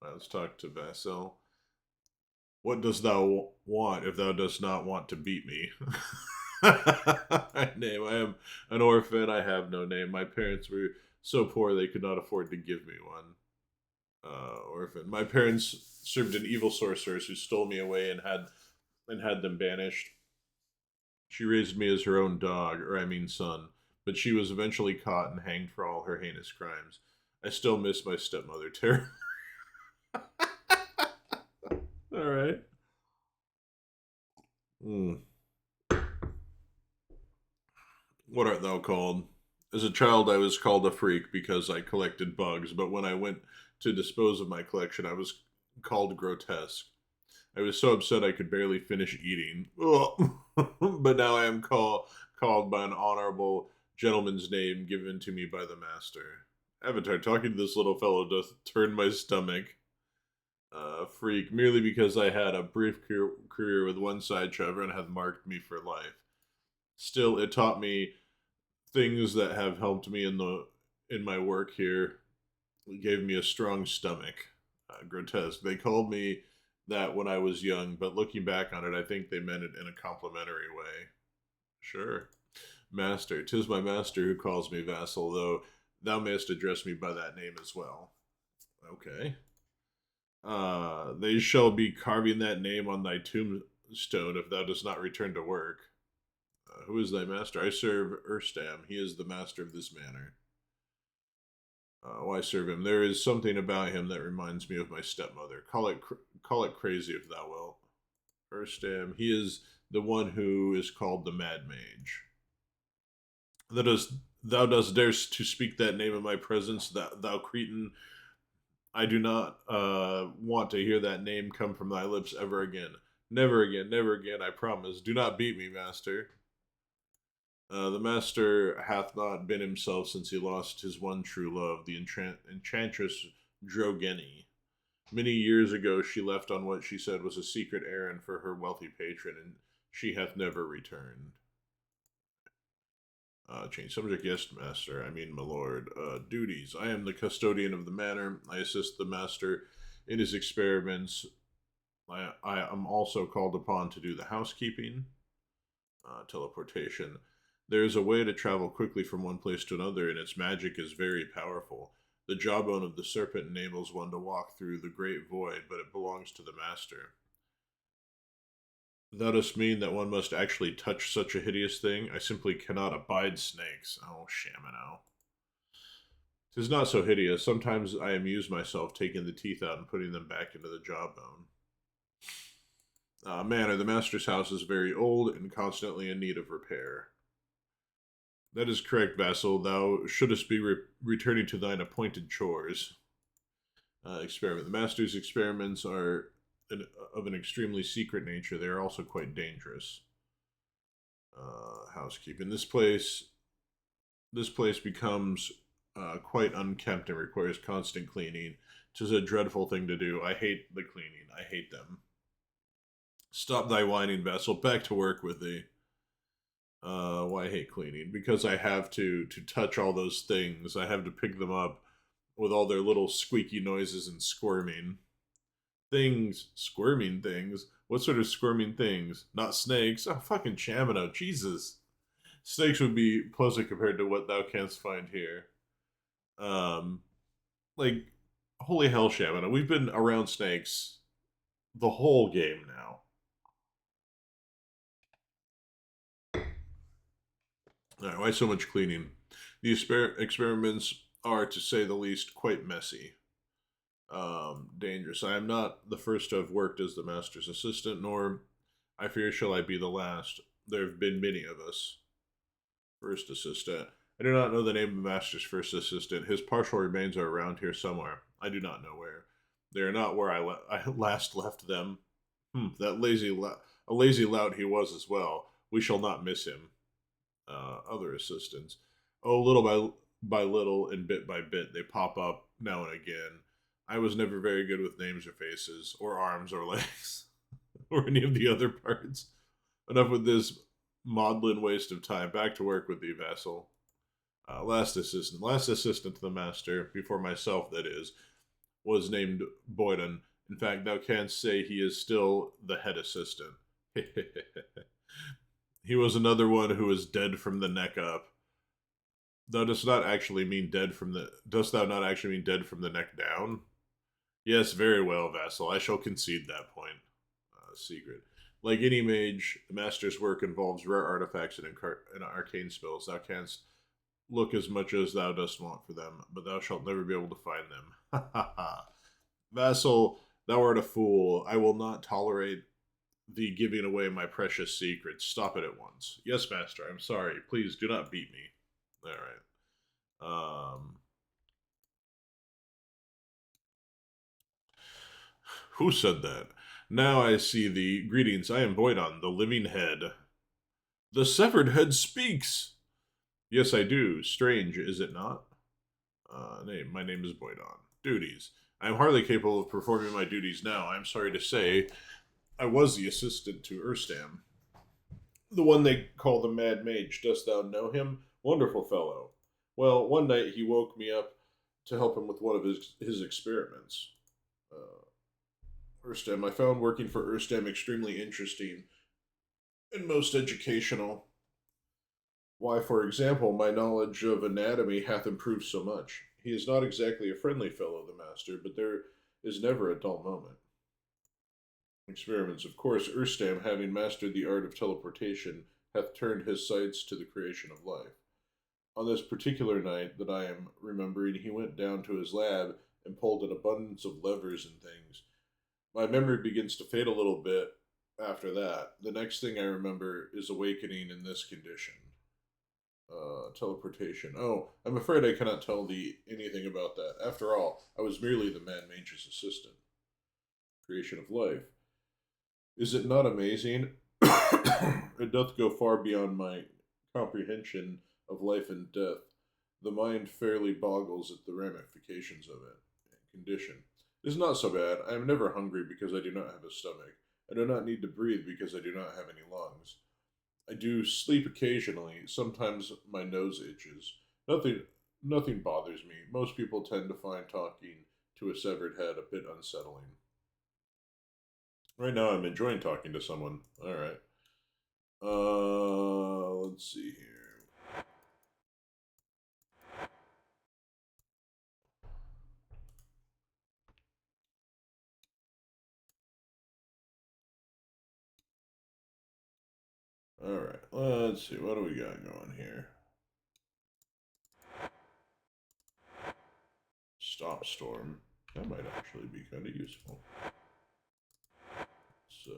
Let's talk to Vassal. What dost thou want if thou dost not want to beat me? Name. I am an orphan. I have no name. My parents were so poor they could not afford to give me one. Orphan. My parents served an evil sorceress who stole me away and had them banished. She raised me as her own dog, or I mean son, but she was eventually caught and hanged for all her heinous crimes. I still miss my stepmother terribly. All right. What art thou called? As a child, I was called a freak because I collected bugs, but when I went to dispose of my collection, I was called grotesque. I was so upset I could barely finish eating. But now I am called by an honorable gentleman's name given to me by the master. Avatar, talking to this little fellow doth turn my stomach. Freak, merely because I had a brief career with one side Trevor and have marked me for life. Still, it taught me things that have helped me in my work here. It gave me a strong stomach. Grotesque. They called me that when I was young, but looking back on it, I think they meant it in a complimentary way. Sure. Master, 'tis my master who calls me vassal, though thou mayst address me by that name as well. Okay. They shall be carving that name on thy tombstone if thou dost not return to work. Who is thy master? I serve Erstam. He is the master of this manor. Why serve him? There is something about him that reminds me of my stepmother. Call it crazy if thou wilt. Erstam. He is the one who is called the Mad Mage. Thou dost dare to speak that name in my presence, thou cretin. I do not want to hear that name come from thy lips ever again. Never again, never again, I promise. Do not beat me, master. The master hath not been himself since he lost his one true love, the enchantress Drogeni. Many years ago she left on what she said was a secret errand for her wealthy patron, and she hath never returned. Change subject, yes, master. I mean, my lord. Duties. I am the custodian of the manor. I assist the master in his experiments. I am also called upon to do the housekeeping. Teleportation. There is a way to travel quickly from one place to another, and its magic is very powerful. The jawbone of the serpent enables one to walk through the great void, but it belongs to the master. Thou dost mean that one must actually touch such a hideous thing? I simply cannot abide snakes. Oh, Shamino. 'Tis not so hideous. Sometimes I amuse myself taking the teeth out and putting them back into the jawbone. Manor, the master's house is very old and constantly in need of repair. That is correct, vassal. Thou shouldst be returning to thine appointed chores. Experiment. The master's experiments are of an extremely secret nature. They are also quite dangerous. Housekeeping. This place becomes quite unkempt and requires constant cleaning. 'Tis a dreadful thing to do. I hate the cleaning. I hate them. Stop thy whining, vassal. Back to work with thee. Why I hate cleaning? Because I have to touch all those things. I have to pick them up with all their little squeaky noises and squirming. Squirming things? What sort of squirming things? Not snakes? Oh, fucking Chamino, Jesus. Snakes would be pleasant compared to what thou canst find here. Um, like, holy hell, Shamina, we've been around snakes the whole game now. All right, why so much cleaning? The experiments are, to say the least, quite messy. Dangerous. I am not the first to have worked as the master's assistant, nor, I fear, shall I be the last. There have been many of us. First assistant. I do not know the name of the master's first assistant. His partial remains are around here somewhere. I do not know where. They are not where I last left them. That a lazy lout he was as well. We shall not miss him. Other assistants. Oh, little by little and bit by bit, they pop up now and again. I was never very good with names or faces, or arms or legs, or any of the other parts. Enough with this maudlin waste of time. Back to work with thee, vassal. Last assistant to the master, before myself, that is, was named Boyden. In fact, thou canst say he is still the head assistant. He was another one who was dead from the neck up. Thou dost not actually mean dead from the. Dost thou not actually mean dead from the neck down? Yes, very well, vassal. I shall concede that point. Secret. Like any mage, the master's work involves rare artifacts and arcane spells. Thou canst look as much as thou dost want for them, but thou shalt never be able to find them. Ha ha ha. Vassal, thou art a fool. I will not tolerate thee giving away my precious secrets. Stop it at once. Yes, master, I'm sorry. Please do not beat me. All right. Who said that? Now I see thee. Greetings, I am Boydon, the living head. The severed head speaks! Yes, I do. Strange, is it not? My name is Boydon. Duties. I am hardly capable of performing my duties now. I am sorry to say I was the assistant to Urstam. The one they call the Mad Mage. Dost thou know him? Wonderful fellow. Well, one night he woke me up to help him with one of his experiments. Urstam. I found working for Urstam extremely interesting and most educational. Why, for example, my knowledge of anatomy hath improved so much. He is not exactly a friendly fellow, the master, but there is never a dull moment. Experiments. Of course, Urstam, having mastered the art of teleportation, hath turned his sights to the creation of life. On this particular night that I am remembering, he went down to his lab and pulled an abundance of levers and things. My memory begins to fade a little bit after that. The next thing I remember is awakening in this condition. Teleportation. Oh, I'm afraid I cannot tell thee anything about that. After all, I was merely the Mad Mage's assistant. Creation of life. Is it not amazing? It doth go far beyond my comprehension of life and death. The mind fairly boggles at the ramifications of it. Condition. It is not so bad. I am never hungry because I do not have a stomach. I do not need to breathe because I do not have any lungs. I do sleep occasionally. Sometimes my nose itches. Nothing bothers me. Most people tend to find talking to a severed head a bit unsettling. Right now I'm enjoying talking to someone. All right. Let's see here. All right. Let's see. What do we got going here? Stop storm. That might actually be kind of useful. Let's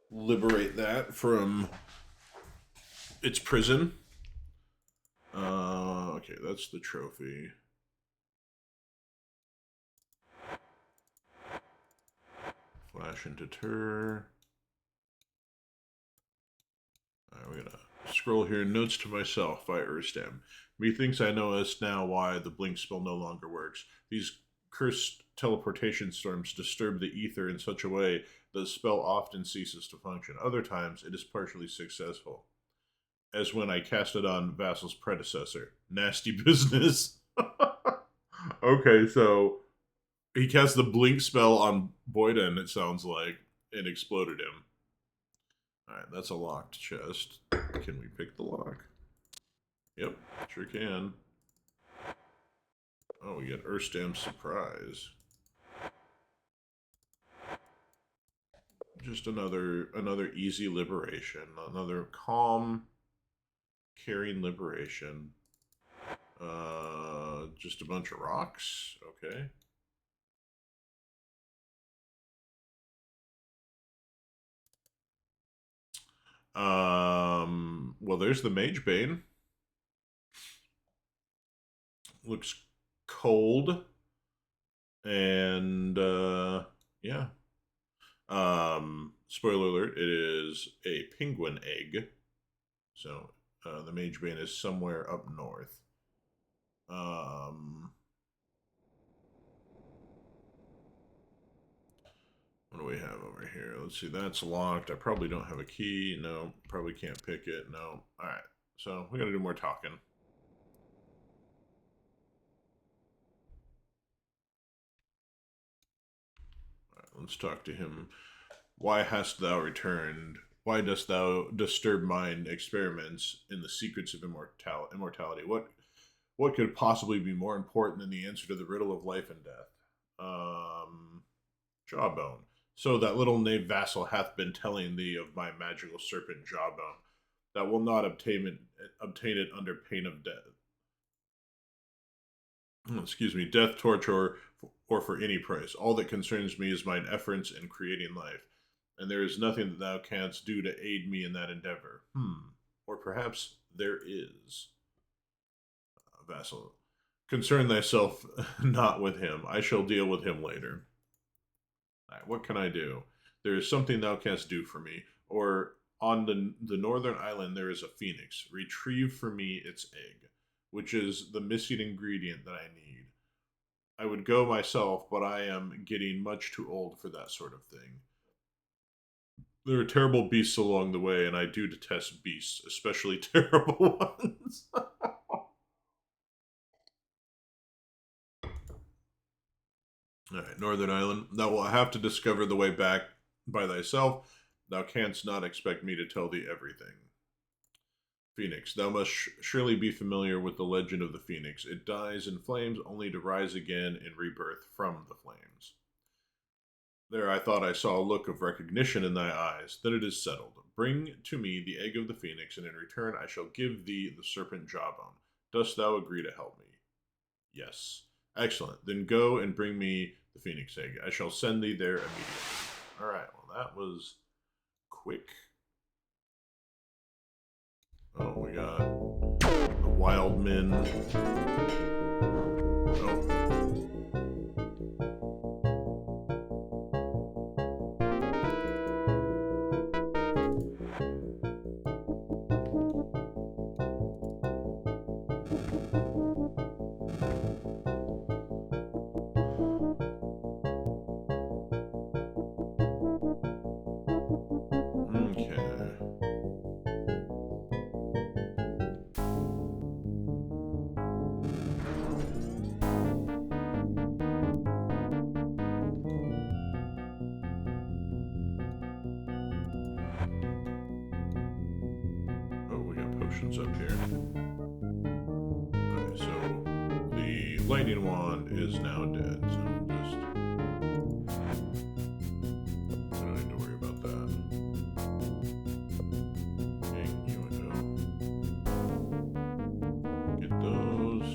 liberate that from its prison. Okay, that's the trophy. Flash and deter. Alright, we're gonna scroll here. Notes to myself by Urstam. Methinks I know as now why the blink spell no longer works. These cursed teleportation storms disturb the ether in such a way that the spell often ceases to function. Other times, it is partially successful, as when I cast it on Vassal's predecessor. Nasty business. Okay, so he cast the blink spell on Boyden, it sounds like, and exploded him. Alright, that's a locked chest. Can we pick the lock? Yep, sure can. Oh, we got Erstam's surprise. Just another easy liberation. Another calm, caring liberation. Just a bunch of rocks. Okay. Well, there's the Mage Bane. Looks cold. And, yeah. Spoiler alert, it is a penguin egg. So, the Mage Bane is somewhere up north. What do we have over here? Let's see, that's locked. I probably don't have a key. No, probably can't pick it. No. Alright, so we gotta do more talking. Alright, let's talk to him. Why hast thou returned? Why dost thou disturb mine experiments in the secrets of immortality? What could possibly be more important than the answer to the riddle of life and death? Jawbone. So that little knave vassal hath been telling thee of my magical serpent Jawbone, that will not obtain it under pain of death. Excuse me, death, torture, or for any price. All that concerns me is mine efforts in creating life, and there is nothing that thou canst do to aid me in that endeavor. Or perhaps there is. Vassal, concern thyself not with him. I shall deal with him later. Right, what can I do? There is something thou canst do for me. Or on the northern island there is a phoenix. Retrieve for me its egg, which is the missing ingredient that I need. I would go myself, but I am getting much too old for that sort of thing. There are terrible beasts along the way, and I do detest beasts, especially terrible ones. Alright, Northern Island. Thou wilt have to discover the way back by thyself. Thou canst not expect me to tell thee everything. Phoenix. Thou must surely be familiar with the legend of the Phoenix. It dies in flames only to rise again in rebirth from the flames. There I thought I saw a look of recognition in thy eyes. Then it is settled. Bring to me the egg of the Phoenix, and in return I shall give thee the serpent Jawbone. Dost thou agree to help me? Yes. Excellent. Then go and bring me the Phoenix egg. I shall send thee there immediately. Alright, well that was quick. Oh, we got the wild men. Oh. Potions up here. Okay, so the lightning wand is now dead, so just I don't need to worry about that. Okay, here we go. Get those.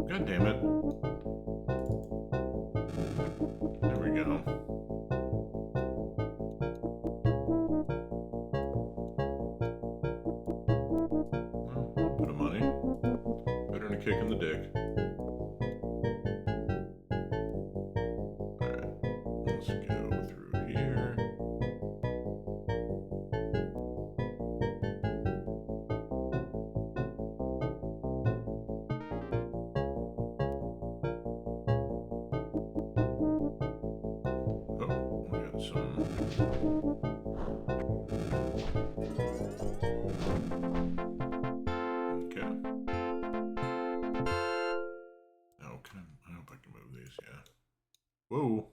God damn it. There we go. Well, a bit of money. Better than a kick in the dick. Alright. Let's go through here. some... Okay. Oh, I hope I can move these, yeah. Whoa.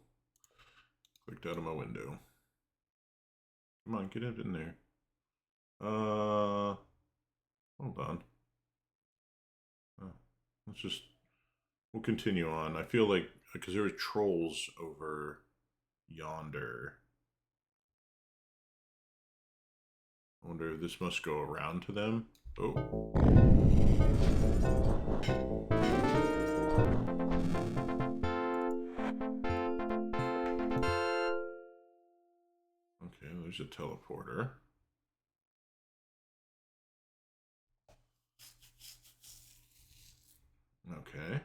Clicked out of my window. Come on, get it in there. Hold on. We'll continue on. I feel like, because there are trolls over yonder. I wonder if this must go around to them. Oh. Okay, there's a teleporter. Okay.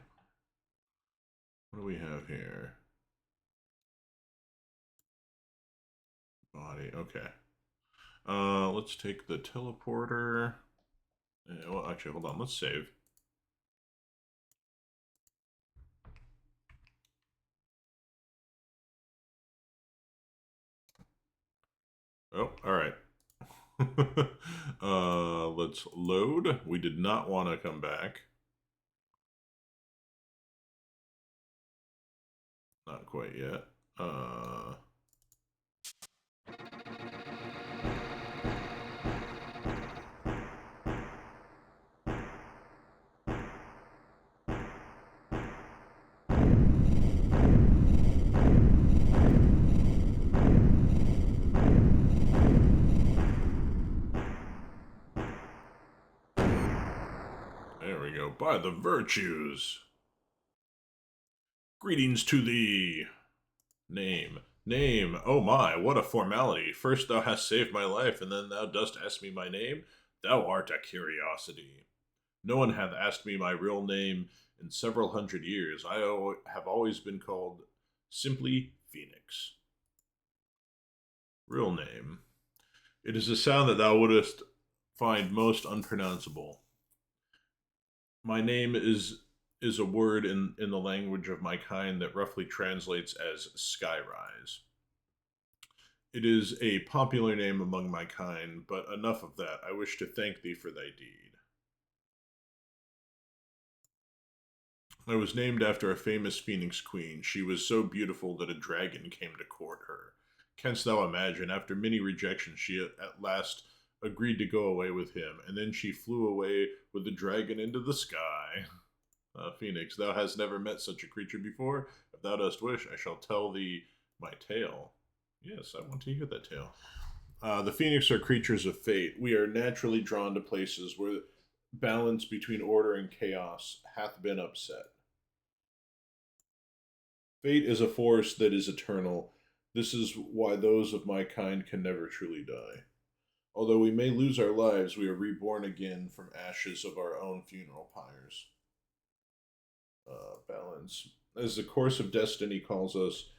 What do we have here? Body, okay. Let's take the teleporter. Well, actually, hold on. Let's save. Oh, all right. Let's load. We did not want to come back. Not quite yet. There we go. By the virtues. Greetings to thee. Name. Name. Oh my, what a formality. First thou hast saved my life, and then thou dost ask me my name? Thou art a curiosity. No one hath asked me my real name in several hundred years. I have always been called simply Phoenix. Real name. It is a sound that thou wouldst find most unpronounceable. My name is a word in the language of my kind that roughly translates as skyrise. It is a popular name among my kind, but enough of that. I wish to thank thee for thy deed. I was named after a famous phoenix queen. She was so beautiful that a dragon came to court her. Canst thou imagine? After many rejections, she at last agreed to go away with him, and then she flew away with the dragon into the sky. Phoenix, thou hast never met such a creature before. If thou dost wish, I shall tell thee my tale. Yes, I want to hear that tale. The Phoenix are creatures of fate. We are naturally drawn to places where balance between order and chaos hath been upset. Fate is a force that is eternal. This is why those of my kind can never truly die. Although we may lose our lives, we are reborn again from ashes of our own funeral pyres. Balance. As the course of destiny calls us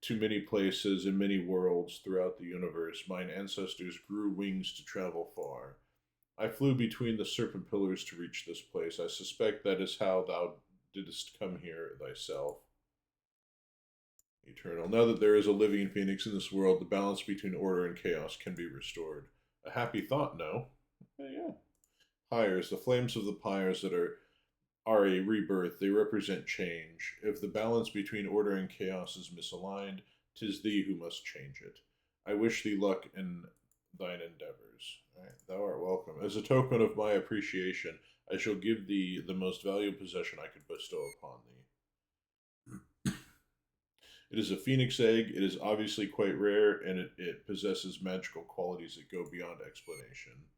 to many places in many worlds throughout the universe, mine ancestors grew wings to travel far. I flew between the serpent pillars to reach this place. I suspect that is how thou didst come here thyself. Eternal. Now that there is a living phoenix in this world, the balance between order and chaos can be restored. A happy thought, no? Yeah. Pyres, the flames of the pyres that are a rebirth. They represent change. If the balance between order and chaos is misaligned, 'tis thee who must change it. I wish thee luck in thine endeavors. All right, thou art welcome. As a token of my appreciation, I shall give thee the most valuable possession I could bestow upon thee. It is a phoenix egg. It is obviously quite rare, and it possesses magical qualities that go beyond explanation.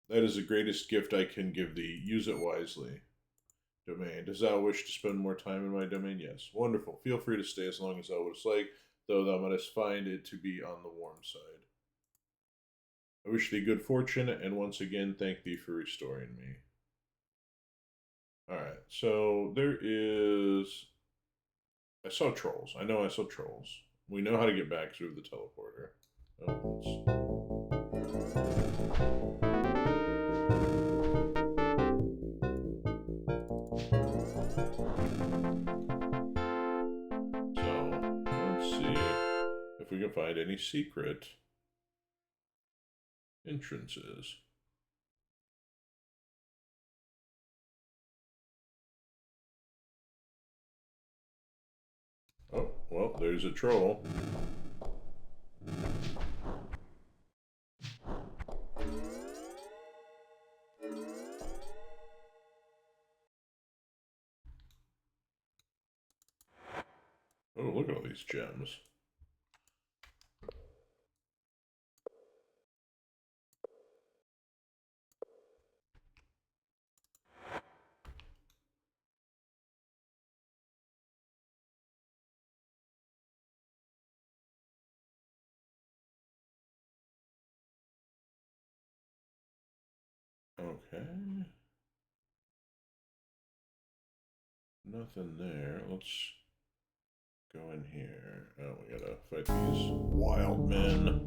That is the greatest gift I can give thee. Use it wisely. Domain. Does thou wish to spend more time in my domain? Yes. Wonderful. Feel free to stay as long as thou wouldst like, though thou mightest find it to be on the warm side. I wish thee good fortune, and once again thank thee for restoring me. Alright, so there is... I saw trolls. I know I saw trolls. We know how to get back through the teleporter. So, let's see. we can find any secret entrances. Oh, well, there's a troll. Oh, look at all these gems. Okay. Nothing there. Let's go in here. Oh, we gotta fight these wild men.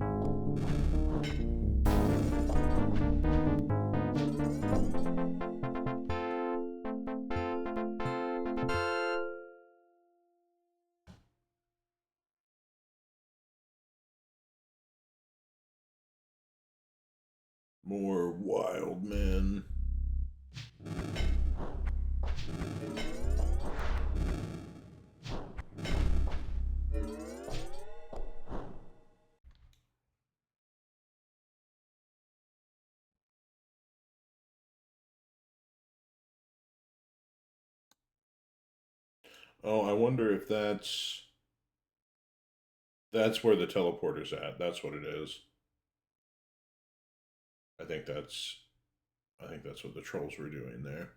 More wild men. Oh, I wonder if that's where the teleporter's at. That's what it is. I think that's what the trolls were doing there.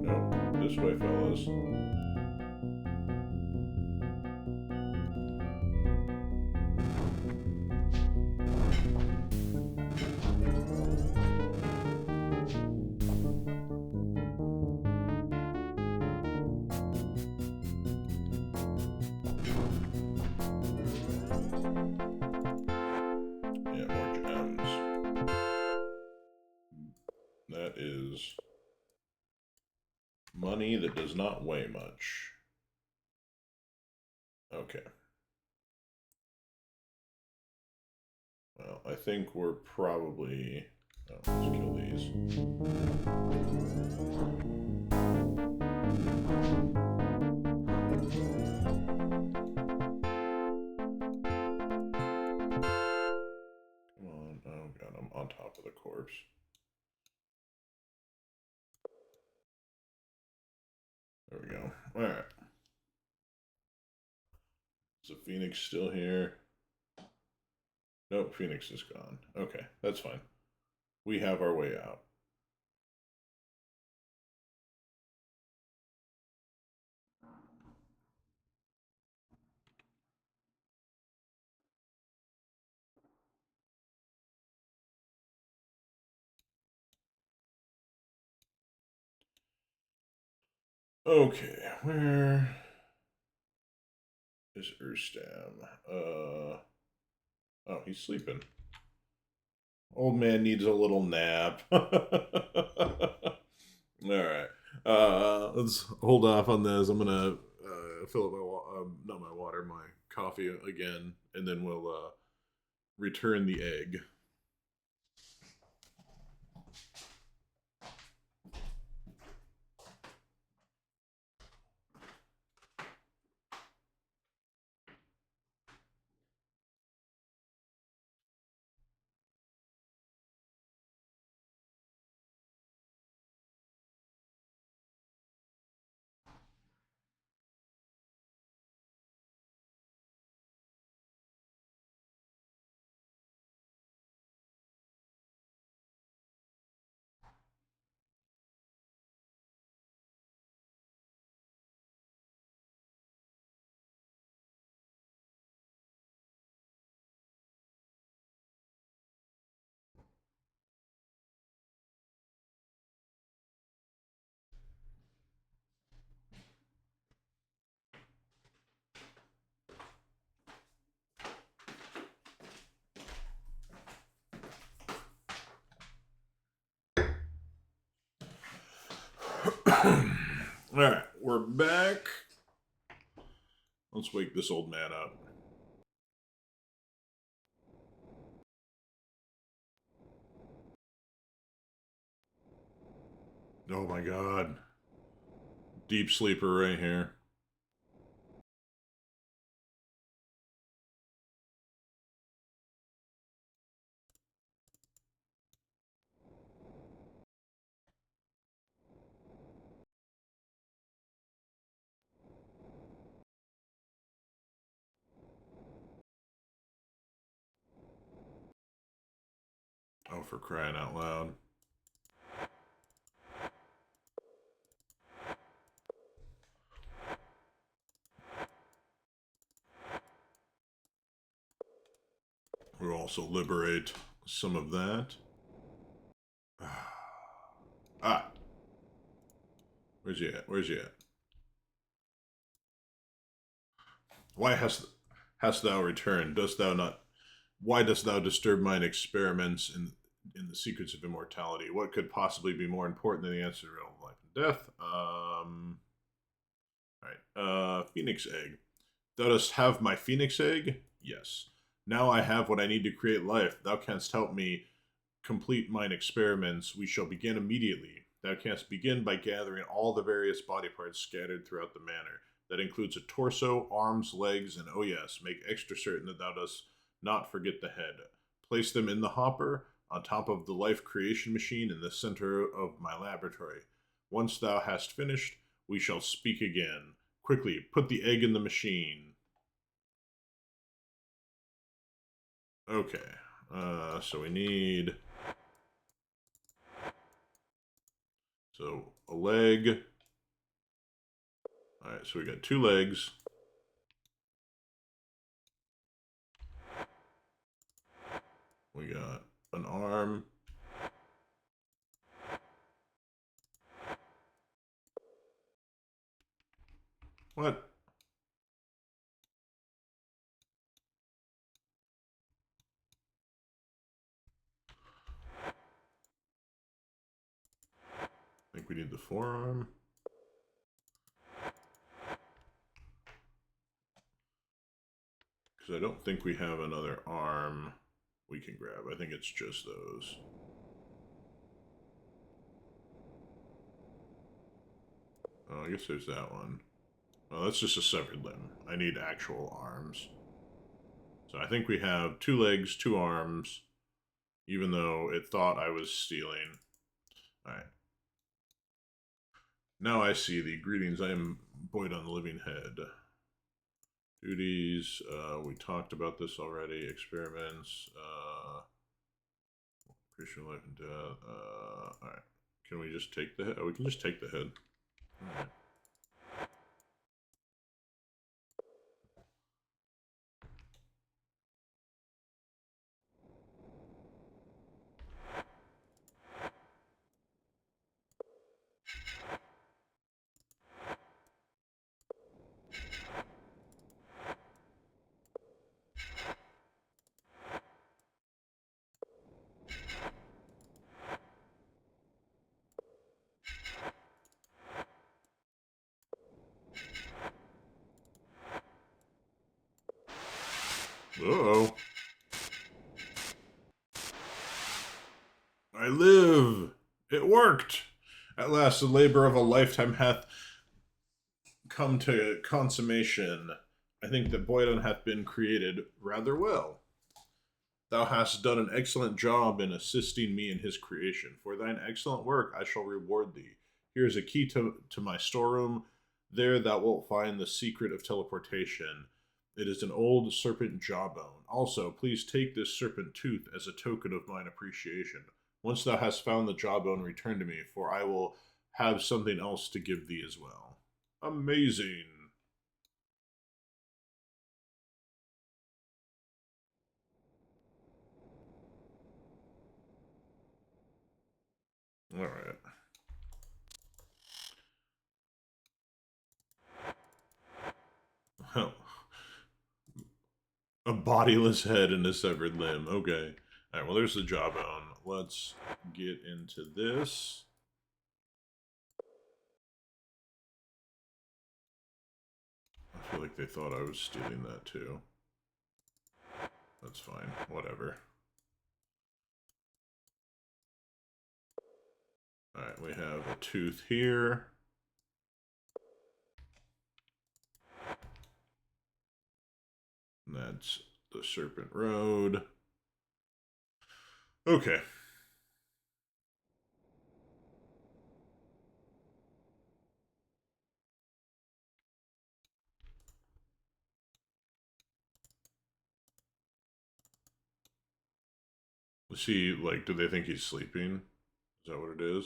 Nope, this way, fellas. Yeah, more gems. That is money that does not weigh much. Okay. Well, I think we're probably... Oh, let's kill these. Come on. Oh, God, I'm on top of the corpse. There we go. Alright. Is the Phoenix still here? Nope, Phoenix is gone. Okay, that's fine. We have our way out. Okay, where is Urstam? Oh, he's sleeping. Old man needs a little nap. Alright. Let's hold off on this. I'm gonna fill up my not my water, my coffee again, and then we'll return the egg. Alright, we're back. Let's wake this old man up. Oh my god. Deep sleeper right here. Oh, for crying out loud. We'll also liberate some of that. Ah! Where's he at? Where's he at? Why hast thou returned? Dost thou not? Why dost thou disturb mine experiments in the secrets of immortality? What could possibly be more important than the answer to riddle of life and death? Alright. Phoenix egg. Thou dost have my phoenix egg? Yes. Now I have what I need to create life. Thou canst help me complete mine experiments. We shall begin immediately. Thou canst begin by gathering all the various body parts scattered throughout the manor. That includes a torso, arms, legs, and oh yes, make extra certain that thou dost not forget the head. Place them in the hopper, on top of the life creation machine in the center of my laboratory. Once thou hast finished, we shall speak again. Quickly, put the egg in the machine. Okay. So we need... So, a leg. Alright, so we got 2 legs. We got an arm. What? I think we need the forearm. Because I don't think we have another arm we can grab. I think it's just those. Oh, I guess there's that one. Oh, that's just a severed limb. I need actual arms. So I think we have 2 legs, 2 arms, even though it thought I was stealing. Alright. Now I see the greetings. I am Boyd on the Living Head. Duties, we talked about this already. Experiments, Christian life and death. Alright. Can we just take the head? Oh, we can just take the head. Alright. Uh-oh. I live! It worked! At last the labor of a lifetime hath come to consummation. I think that Boydon hath been created rather well. Thou hast done an excellent job in assisting me in his creation. For thine excellent work I shall reward thee. Here is a key to my storeroom. There thou wilt find the secret of teleportation. It is an old serpent jawbone. Also, please take this serpent tooth as a token of mine appreciation. Once thou hast found the jawbone, return to me, for I will have something else to give thee as well. Amazing. All right. Well, a bodiless head and a severed limb. Okay. All right, well, there's the jawbone. Let's get into this. feel like they thought I was stealing that too. That's fine. Whatever. Alright, we have a tooth here. And that's the Serpent Road. Okay. Is he, like, do they think he's sleeping? Is that what it is?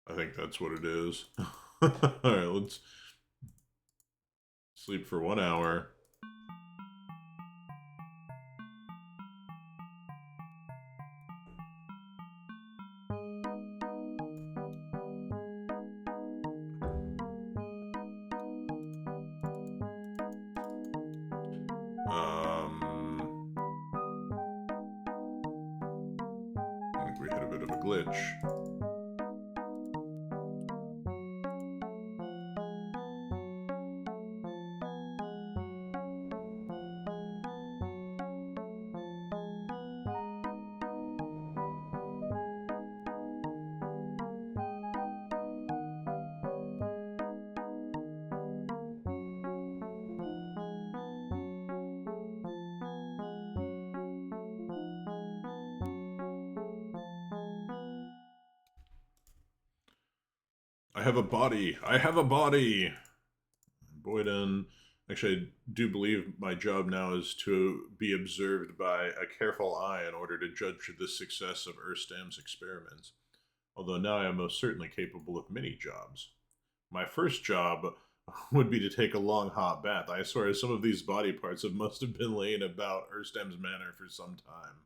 I think that's what it is. Alright, let's sleep for 1 hour. I think we hit a bit of a glitch. I have a body! I have a body! Boyden. Actually, I do believe my job now is to be observed by a careful eye in order to judge the success of Erstam's experiments. Although now I am most certainly capable of many jobs. My first job would be to take a long hot bath. I swear some of these body parts must have been laying about Erstam's manor for some time.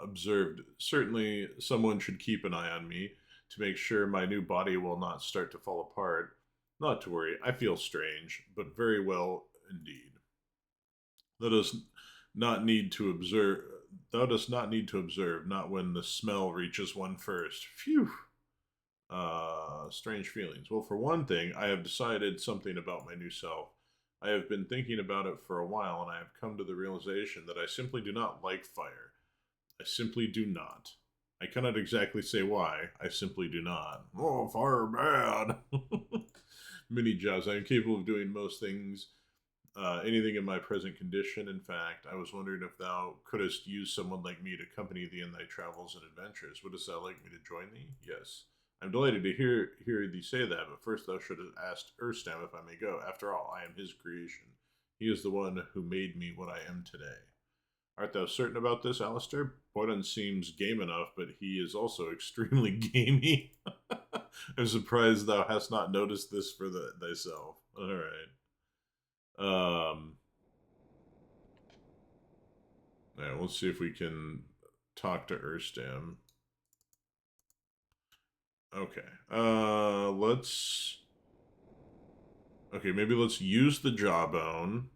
Observed. Certainly someone should keep an eye on me to make sure my new body will not start to fall apart. Not to worry, I feel strange, but very well indeed. Let us not need to observe. Thou dost not need to observe, not when the smell reaches one first. Phew. Strange feelings. Well, for one thing, I have decided something about my new self. I have been thinking about it for a while, and I have come to the realization that I simply do not like fire. I simply do not. I cannot exactly say why. I simply do not. Oh, fire bad. Many jobs. I am capable of doing most things, anything in my present condition. In fact, I was wondering if thou couldst use someone like me to accompany thee in thy travels and adventures. Wouldst thou like me to join thee? Yes. I'm delighted to hear thee say that, but first thou shouldst ask Erstam if I may go. After all, I am his creation. He is the one who made me what I am today. Art thou certain about this, Alistair? Boyden seems game enough, but he is also extremely gamey. I'm surprised thou hast not noticed this for thyself. All right. Yeah, let's see if we can talk to Erstam. Okay. Let's. Okay, maybe let's use the jawbone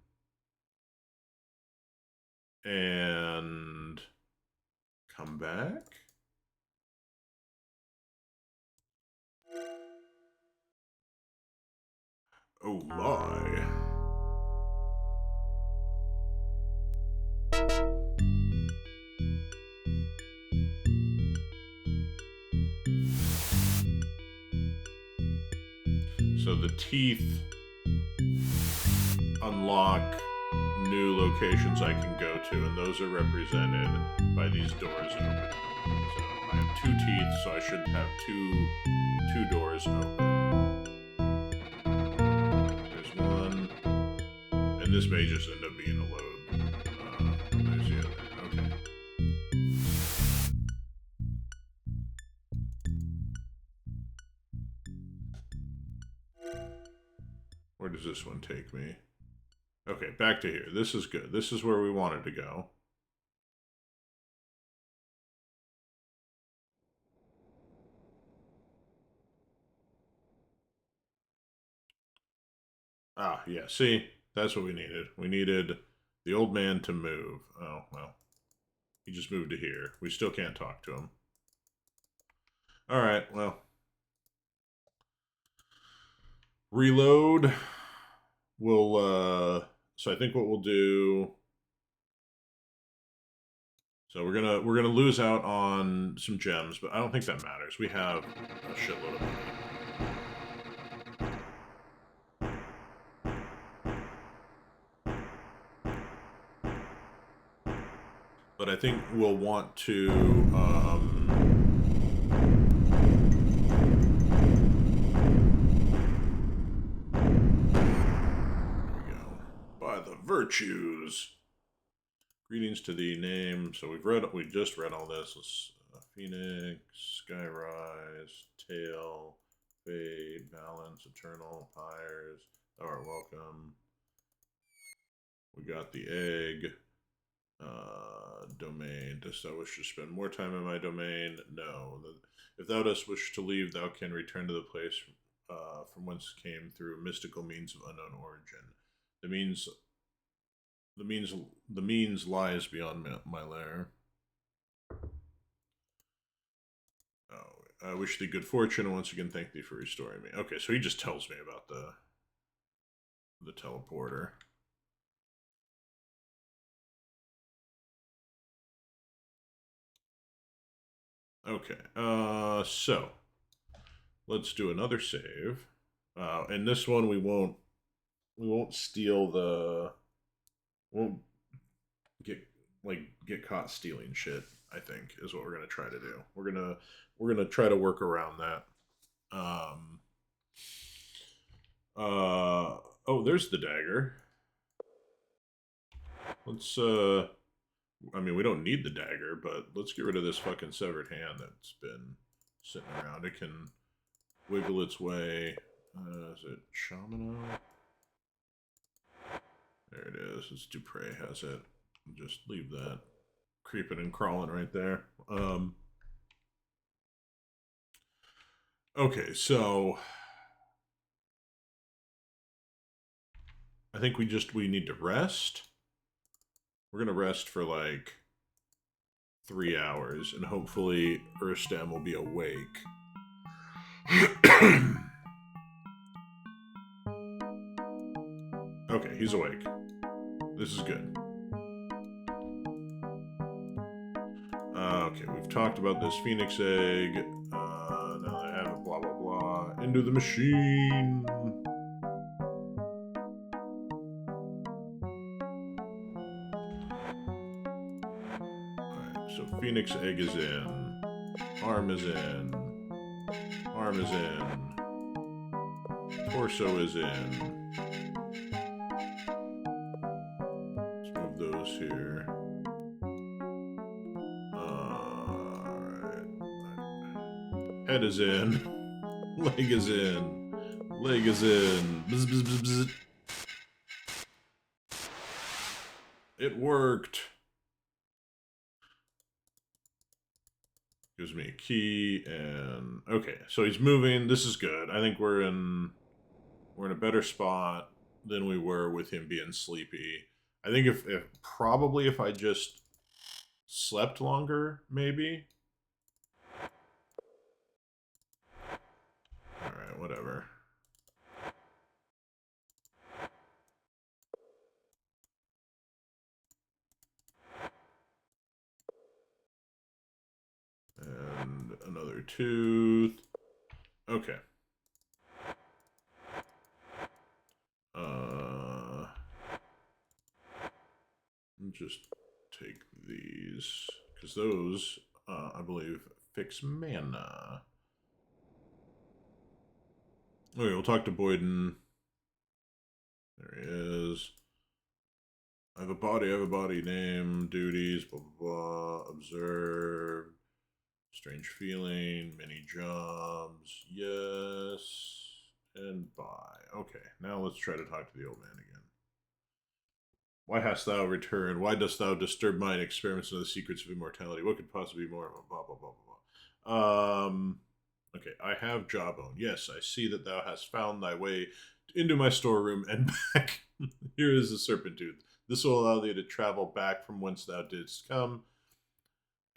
and come back. Oh my. So the teeth unlock new locations I can go to, and those are represented by these doors opening. So I have 2 teeth, so I should have two doors open. There's one, and this may just end up being a load. There's the other. Okay. Where does this one take me? Okay, back to here. This is good. This is where we wanted to go. Ah, yeah. See, that's what we needed. We needed the old man to move. Oh, well. He just moved to here. We still can't talk to him. Alright, well. Reload. We'll, so I think what we'll do... So we're gonna lose out on some gems, but I don't think that matters. We have a shitload of money. But I think we'll want to, there we go. By the virtues. Greetings to the name. So we just read all this. Phoenix, Skyrise, Tail, Fade, Balance, Eternal, Pyres. Thou art welcome. We got the egg. Domain. Dost thou wish to spend more time in my domain? No. If thou dost wish to leave, thou can return to the place from whence came through mystical means of unknown origin. The means lies beyond my lair. Oh, I wish thee good fortune, and once again thank thee for restoring me. Okay, so he just tells me about the teleporter. Okay, so let's do another save. And this one we won't steal the, won't get caught stealing shit. I think is what we're gonna try to do. We're gonna try to work around that. Oh, there's the dagger. Let's I mean, we don't need the dagger, but let's get rid of this fucking severed hand that's been sitting around. It can wiggle its way. Is it Shamano? There it is. It's Dupre has it. Just leave that creeping and crawling right there. Okay, so I think we need to rest. We're gonna rest for like 3 hours, and hopefully Urstam will be awake. Okay, he's awake. This is good. Okay, we've talked about this Phoenix egg. Now I have it, blah, blah, blah. Into the machine! Alright, so Phoenix egg is in. Arm is in. Arm is in. Torso is in. Let's move those here. Head is in. Leg is in. Leg is in. Bzz, bzz, bzz, bzz. It worked. Gives me a key and okay, so he's moving. This is good. I think we're in a better spot than we were with him being sleepy. I think if probably if I just slept longer, maybe. Alright, whatever. And another tooth. Okay. Just take these, because those, I believe, fix mana. Okay, we'll talk to Boyden. There he is. I have a body name, duties, blah, blah, blah, observe, strange feeling, many jobs, yes, and bye. Okay, now let's try to talk to the old man again. Why hast thou returned? Why dost thou disturb mine experiments into the secrets of immortality? What could possibly be more of a blah, blah, blah, blah, blah. Okay, I have jawbone. Yes, I see that thou hast found thy way into my storeroom and back. Here is the serpent tooth. This will allow thee to travel back from whence thou didst come.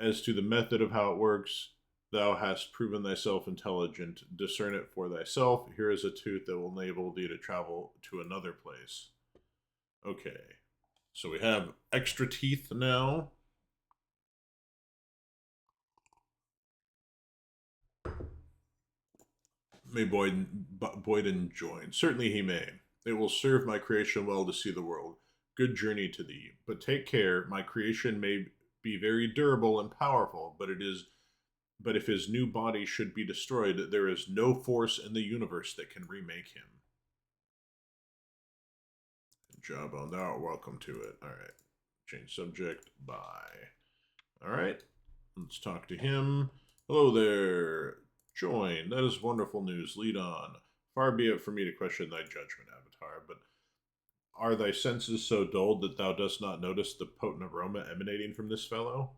As to the method of how it works, thou hast proven thyself intelligent. Discern it for thyself. Here is a tooth that will enable thee to travel to another place. Okay. So we have extra teeth now. May Boyden join? Certainly he may. It will serve my creation well to see the world. Good journey to thee. But take care, my creation may be very durable and powerful, but if his new body should be destroyed, there is no force in the universe that can remake him. Jawbone, thou art welcome to it. Alright. Change subject. Bye. Alright. Let's talk to him. Hello there. Join. That is wonderful news. Lead on. Far be it from me to question thy judgment, Avatar, but are thy senses so dulled that thou dost not notice the potent aroma emanating from this fellow?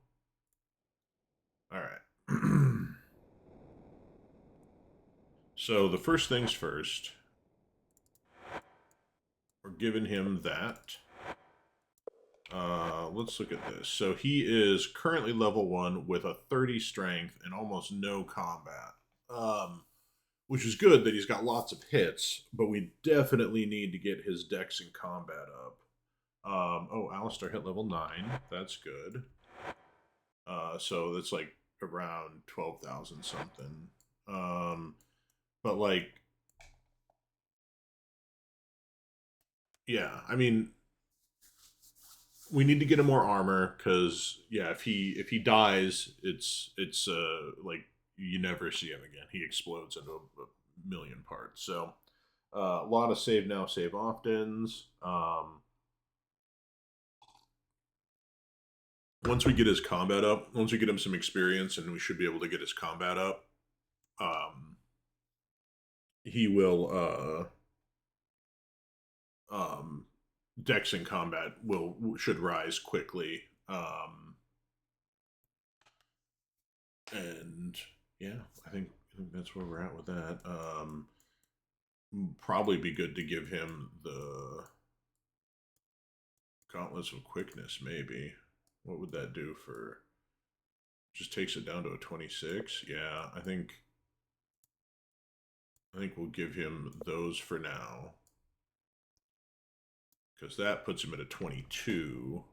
Alright. So the first things first. We're giving him that. Let's look at this. So he is currently level 1 with a 30 strength and almost no combat. Which is good that he's got lots of hits, but we definitely need to get his dex and combat up. Oh, Alistair hit level 9. That's good. So that's like around 12,000 something. But like, yeah, I mean, we need to get him more armor because yeah, if he dies, it's like you never see him again. He explodes into a million parts. So a lot of save now, save oftens. Once we get his combat up, once we get him some experience, and we should be able to get his combat up, he will dex in combat should rise quickly. And yeah, I think that's where we're at with that. Probably be good to give him the Gauntlets of Quickness, maybe. What would that do for... Just takes it down to a 26? Yeah, I think we'll give him those for now. Because that puts him at a 22.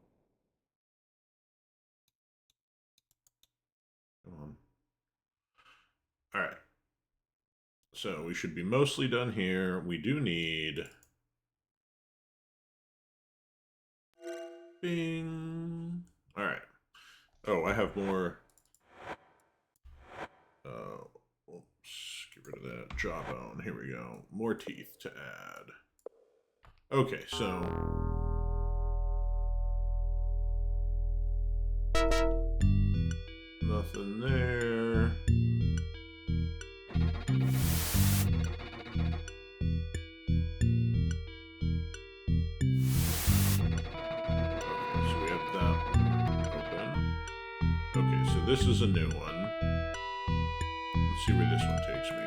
Come on. Alright. So we should be mostly done here. We do need... Bing! Alright. Oh, I have more... Oops, get rid of that. Jawbone. Here we go. More teeth to add. Okay, so... Nothing there. Okay, so we have that one open. Okay, so this is a new one. Let's see where this one takes me.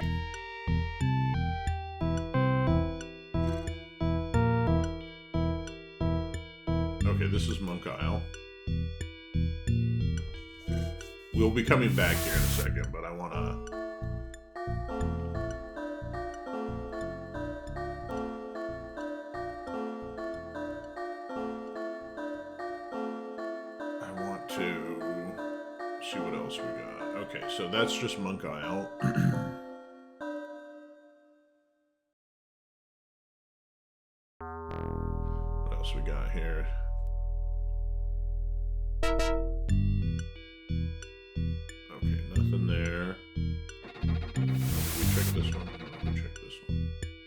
Okay, this is Monk Isle. We'll be coming back here in a second, but I want to... see what else we got. Okay, so that's just Monk Isle. What else we got here? Okay, nothing there. Did we check this one? No, we checked this one.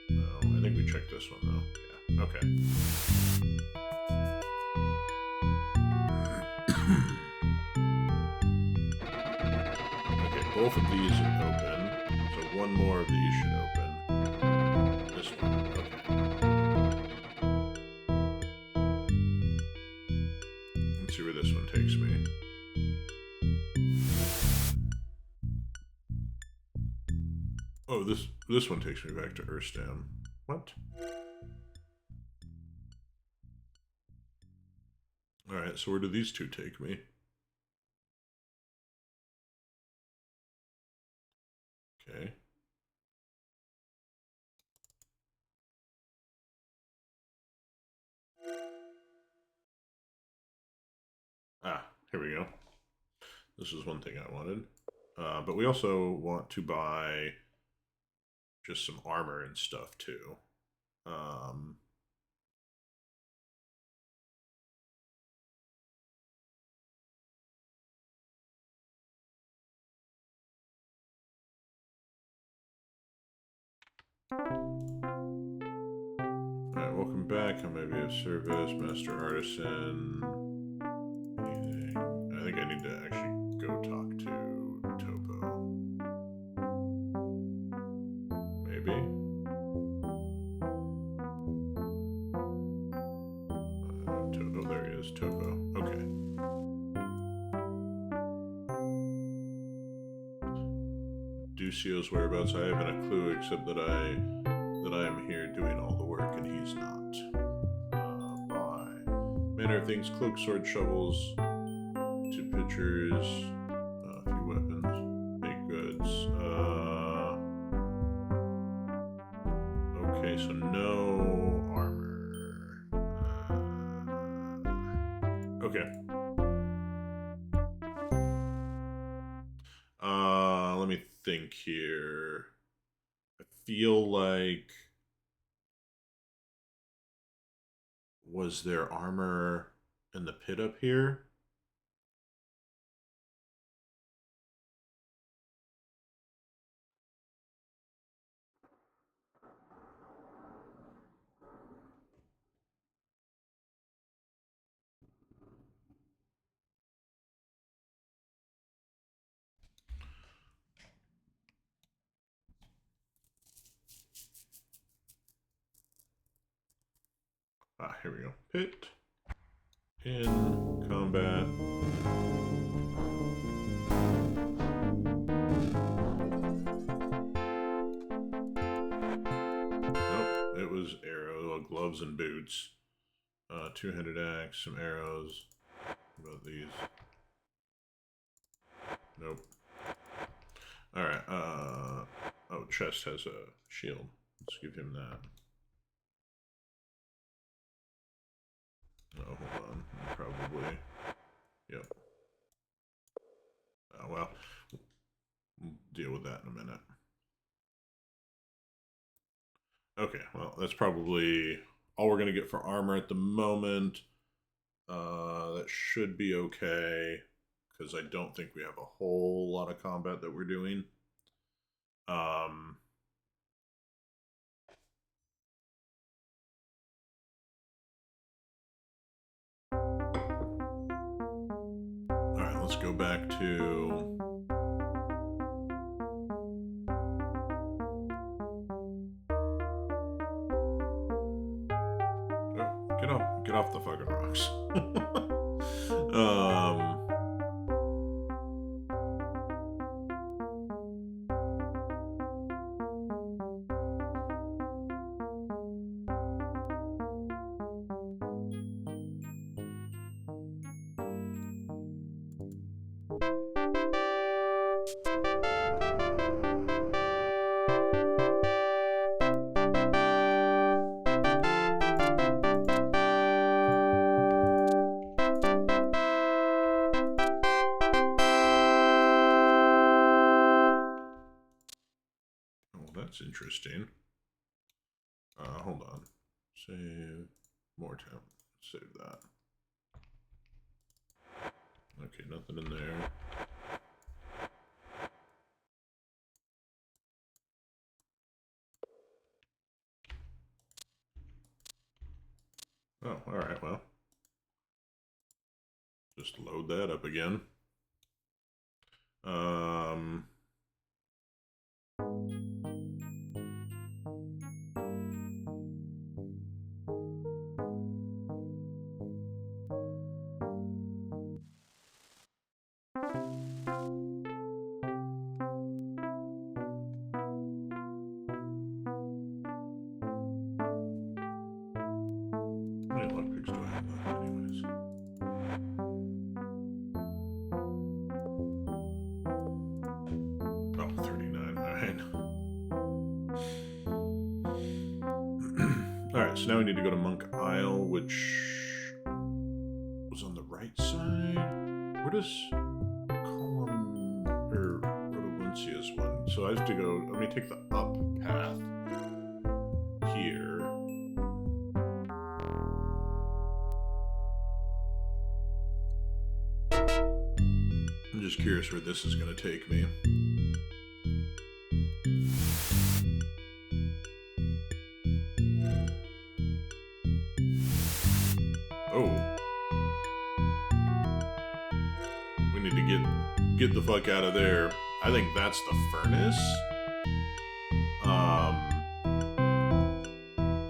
No, I think we checked this one though. Yeah, okay. Both of these are open, so one more of these should open. This one, okay. Let's see where this one takes me. Oh, this one takes me back to Urstam. What? Alright, so where do these two take me? Okay. Ah, here we go. This is one thing I wanted. But we also want to buy just some armor and stuff too. Alright, welcome back. I may be of service, Master Artisan. Anything. I think I need to actually go talk to Topo. Maybe? Oh, there he is, Topo. Okay. Ducio's whereabouts, I haven't a clue except that I am here doing all the work and he's not. Buy. Manner of things, cloak, sword, shovels, 2 pitchers, a few weapons, make goods. Okay, so no armor. Okay. Let me think here. I feel like... Was there armor in the pit up here? Ah, here we go. Pit. In combat. Nope, it was arrow, gloves and boots. 2-handed axe, some arrows. What about these? Nope. Alright, oh, chest has a shield. Let's give him that. Oh, hold on. Probably. Yep. Oh, well. We'll deal with that in a minute. Okay, well, that's probably all we're going to get for armor at the moment. That should be okay, because I don't think we have a whole lot of combat that we're doing. Alright, let's go back to... Oh, get off the fucking rocks. That's interesting. Hold on. Save. More time. Save that. Okay, nothing in there. Oh, alright, well. Just load that up again. How many lockpicks do I have left anyways? Alright, so now we need to go to Monk Isle, which was on the right side. Where does Column or Rodolencia's one? So I have to go. Let me take the up path here. I'm just curious where this is going to take me. Oh. We need to get the fuck out of there. I think that's the furnace.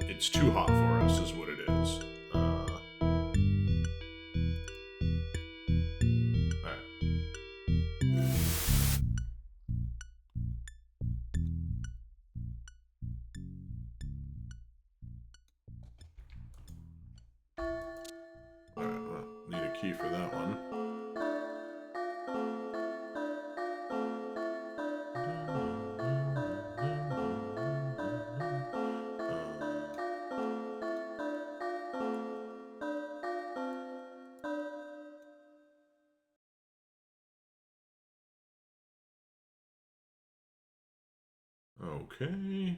It's too hot for us, is what it is. Alright, well, need a key for that one. Okay.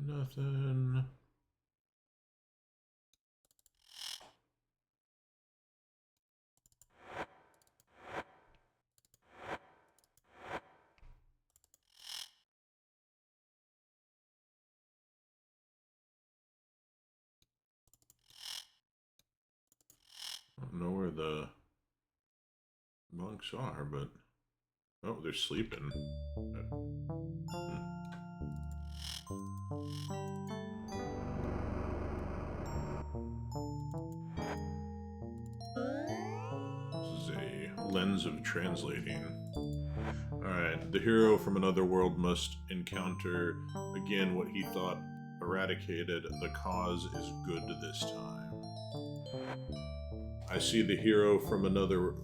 Nothing. I don't know where the monks are, but oh, they're sleeping. This is a lens of translating. Alright, the hero from another world must encounter again what he thought eradicated. The cause is good this time. I see the hero from another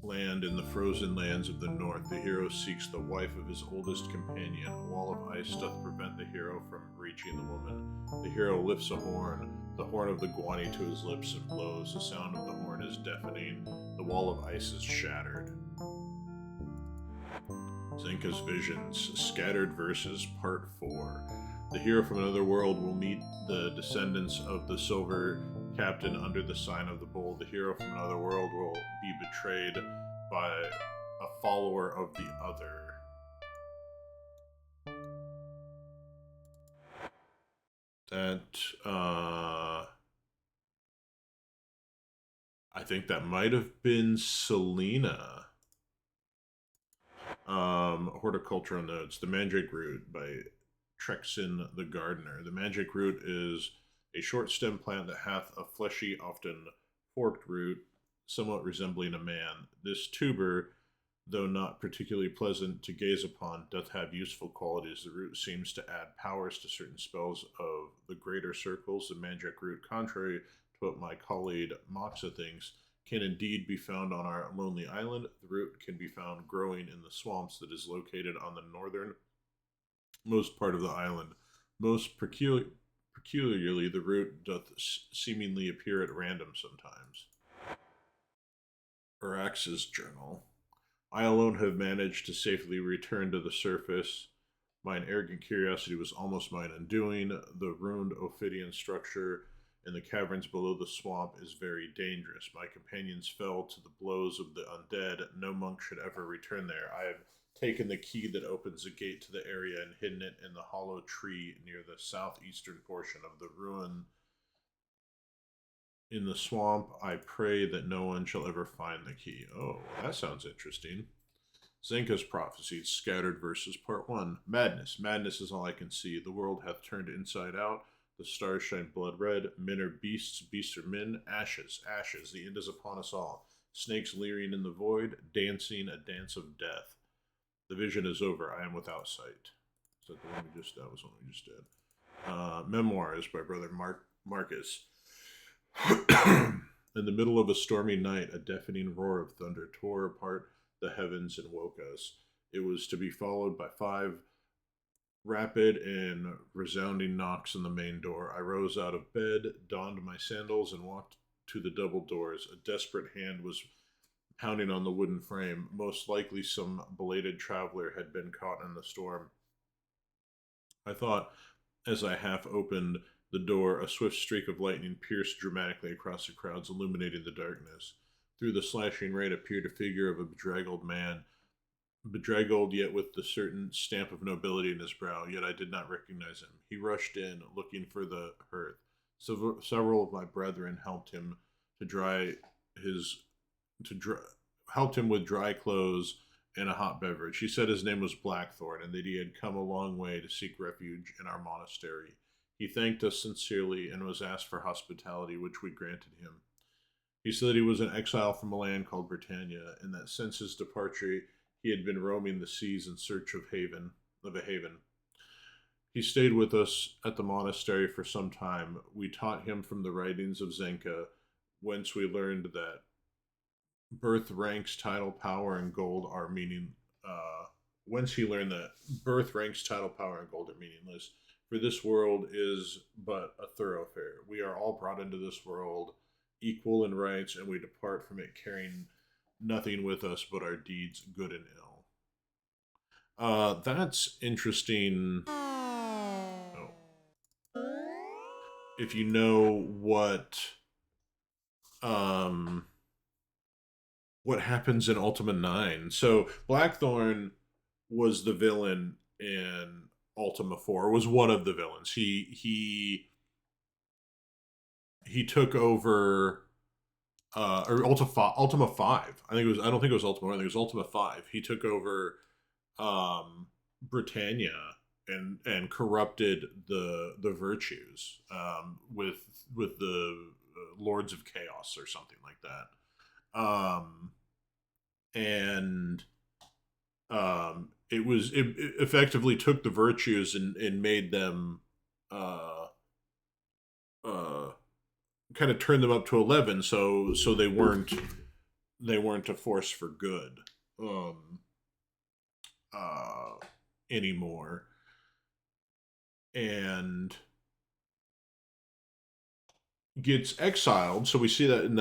land in the frozen lands of the north. The hero seeks the wife of his oldest companion. A wall of ice doth prevent the hero from reaching the woman. The hero lifts a horn, the horn of the guani, to his lips and blows. The sound of the horn is deafening. The wall of ice is shattered. Zenka's Visions, Scattered Verses, Part 4. The hero from another world will meet the descendants of the Silver Captain under the sign of the bull. The hero from another world will be betrayed by a follower of the other. That, I think that might have been Selena. Horticultural Notes. The Mandrake Root by Trexin the Gardener. The Mandrake Root is a short stem plant that hath a fleshy, often forked root, somewhat resembling a man. This tuber, though not particularly pleasant to gaze upon, doth have useful qualities. The root seems to add powers to certain spells of the greater circles. The Mandrake Root, contrary to what my colleague Moxa thinks, can indeed be found on our lonely island. The root can be found growing in the swamps that is located on the northernmost part of the island. Most peculiarly, the root doth seemingly appear at random sometimes. Arax's journal. I alone have managed to safely return to the surface. Mine arrogant curiosity was almost mine undoing. The ruined Ophidian structure in the caverns below the swamp is very dangerous. My companions fell to the blows of the undead. No monk should ever return there. I have taken the key that opens the gate to the area and hidden it in the hollow tree near the southeastern portion of the ruin. In the swamp, I pray that no one shall ever find the key. Oh, that sounds interesting. Zenka's prophecies, scattered verses, part 1. Madness. Madness is all I can see. The world hath turned inside out. The stars shine blood red. Men are beasts, beasts are men. Ashes, ashes. The end is upon us all. Snakes leering in the void, dancing a dance of death. The vision is over. I am without sight. So the one we just that was one we just did. Memoirs by Brother Marcus. In the middle of a stormy night, a deafening roar of thunder tore apart the heavens and woke us. It was to be followed by 5 rapid and resounding knocks on the main door. I rose out of bed, donned my sandals, and walked to the double doors. A desperate hand was pounding on the wooden frame. Most likely some belated traveler had been caught in the storm. I thought, as I half opened the door, a swift streak of lightning pierced dramatically across the crowds, illuminating the darkness. Through the slashing rain appeared a figure of a bedraggled man, bedraggled yet with the certain stamp of nobility in his brow, yet I did not recognize him. He rushed in, looking for the hearth. Several of my brethren helped him to dry his to dry, helped him with dry clothes and a hot beverage. He said his name was Blackthorn, and that he had come a long way to seek refuge in our monastery. He thanked us sincerely and was asked for hospitality, which we granted him. He said he was an exile from a land called Britannia, and that since his departure he had been roaming the seas in search of a haven. He stayed with us at the monastery for some time. We taught him from the writings of Zenka, whence we learned that birth, ranks, title, power, and gold are meaning. Whence he learned that birth, ranks, title, power, and gold are meaningless. For this world is but a thoroughfare. We are all brought into this world equal in rights, and we depart from it carrying nothing with us but our deeds, good and ill. That's interesting. Oh. If you know what happens in Ultima 9. So Blackthorn was the villain in Ultima 4, was one of the villains. He took over or Ultima 5. I don't think it was Ultima 1, I think it was Ultima 5. He took over Britannia and corrupted the virtues with the Lords of Chaos or something like that. And it effectively took the virtues and made them kind of turned them up to 11, so they weren't a force for good anymore. And gets exiled. So we see that in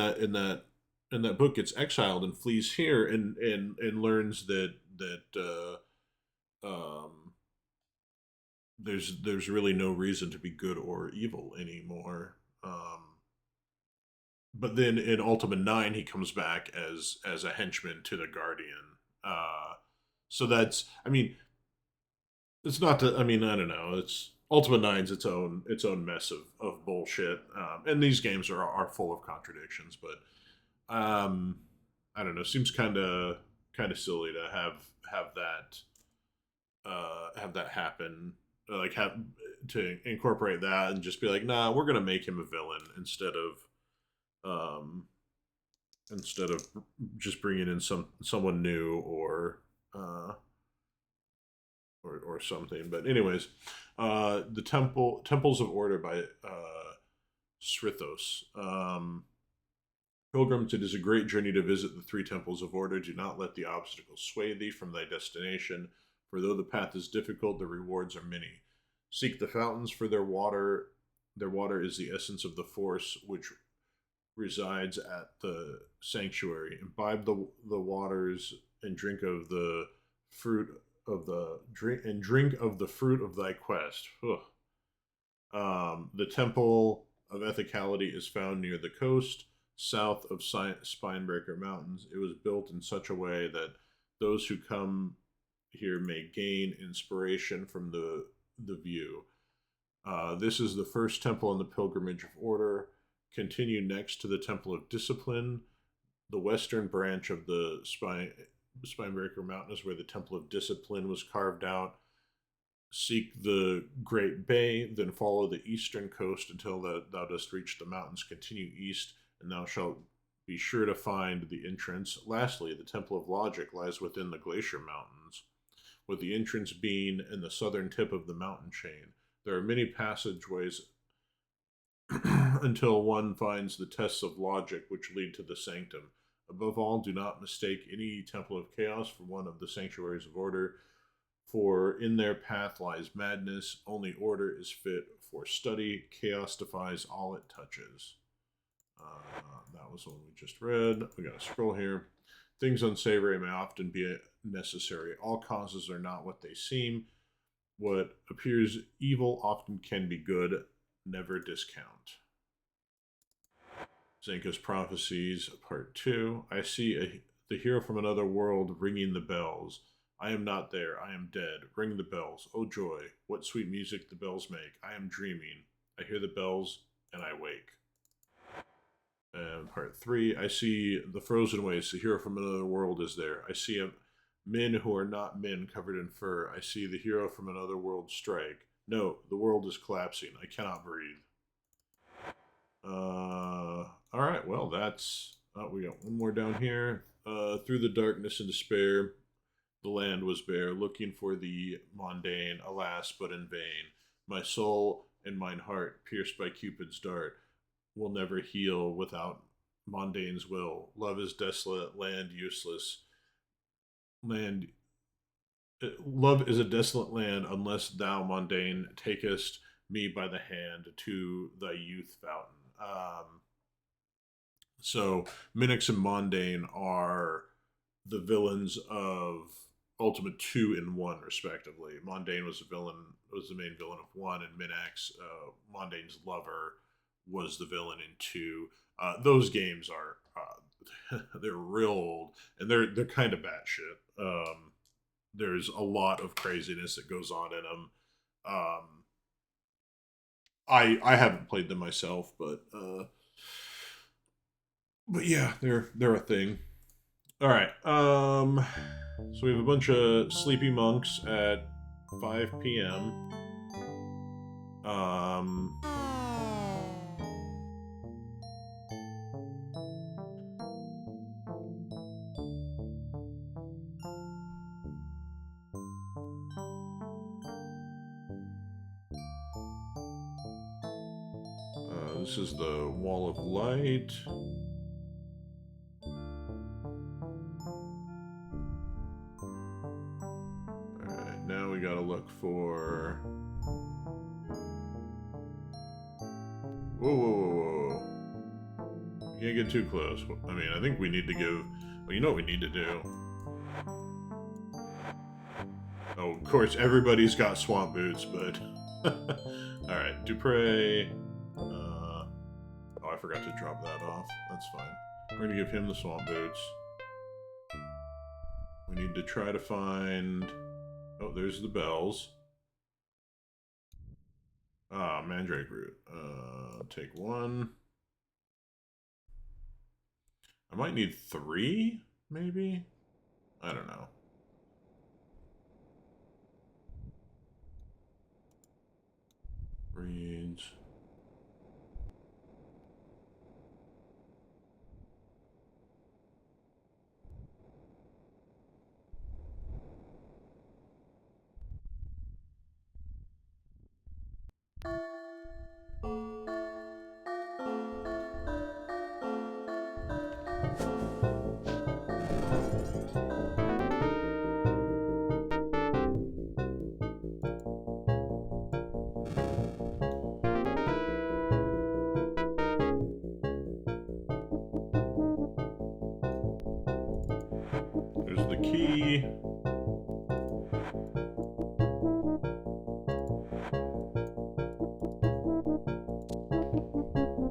that book, gets exiled and flees here and learns that there's really no reason to be good or evil anymore. But then in Ultima 9, he comes back as a henchman to the Guardian. So that's, I mean, it's not that, I mean, I don't know. It's Ultima 9's its own mess of bullshit. And these games are full of contradictions, but I don't know. Seems kind of silly to have that happen. Like have to incorporate that and just be like, nah, we're gonna make him a villain instead of just bringing in someone new or something. But anyways, the Temples of Order by Srithos. Pilgrims, it is a great journey to visit the 3 temples of order. Do not let the obstacles sway thee from thy destination, for though the path is difficult, the rewards are many. Seek the fountains for their water. Their water is the essence of the force which resides at the sanctuary. Imbibe the waters and drink of the fruit of the fruit of thy quest. The temple of ethicality is found near the coast, south of Spinebreaker Mountains. It was built in such a way that those who come here may gain inspiration from the view. This is the first temple in the pilgrimage of order. Continue next to the Temple of Discipline, the western branch of the Spinebreaker Mountain is where the Temple of Discipline was carved out. Seek the Great Bay, then follow the eastern coast until thou dost reach the mountains. Continue east, and thou shalt be sure to find the entrance. Lastly, the Temple of Logic lies within the Glacier Mountains, with the entrance being in the southern tip of the mountain chain. There are many passageways until one finds the tests of logic which lead to the sanctum. Above all, do not mistake any temple of chaos for one of the sanctuaries of order, for in their path lies madness. Only order is fit for study. Chaos defies all it touches. That was one we just read. We got a scroll here. Things unsavory may often be necessary. All causes are not what they seem. What appears evil often can be good. Never discount. Zenka's Prophecies, Part 2. I see the hero from another world ringing the bells. I am not there. I am dead. Ring the bells. Oh joy, what sweet music the bells make. I am dreaming. I hear the bells, and I wake. And Part 3. I see the frozen ways. The hero from another world is there. I see men who are not men covered in fur. I see the hero from another world strike. No, the world is collapsing. I cannot breathe. All right, well, that's... we got one more down here. Through the darkness and despair, the land was bare, looking for the mundane, alas, but in vain. My soul and mine heart, pierced by Cupid's dart, will never heal without mundane's will. Love is desolate, land useless. Love is a desolate land unless thou, mundane, takest me by the hand to thy youth fountain. So Minix and Mondane are the villains of Ultima 2 and 1, respectively. Mondane was the main villain of 1, and Minix, Mondane's lover, was the villain in 2. Those games are they're real old, and they're kind of batshit. There's a lot of craziness that goes on in them. I haven't played them myself, but yeah, they're a thing. All right. So we have a bunch of sleepy monks at 5 p.m. This is the Wall of Light. Alright, now we gotta look for... Whoa, whoa, whoa, whoa. You can't get too close. I mean, I think we need to give... Well, you know what we need to do. Oh, of course, everybody's got swamp boots, but... Alright, Dupre... I forgot to drop that off. That's fine. We're gonna give him the swamp boots. We need to try to find... Oh, there's the bells. Ah, Mandrake root. Take 1. I might need 3, maybe? I don't know. Reads... There's the key.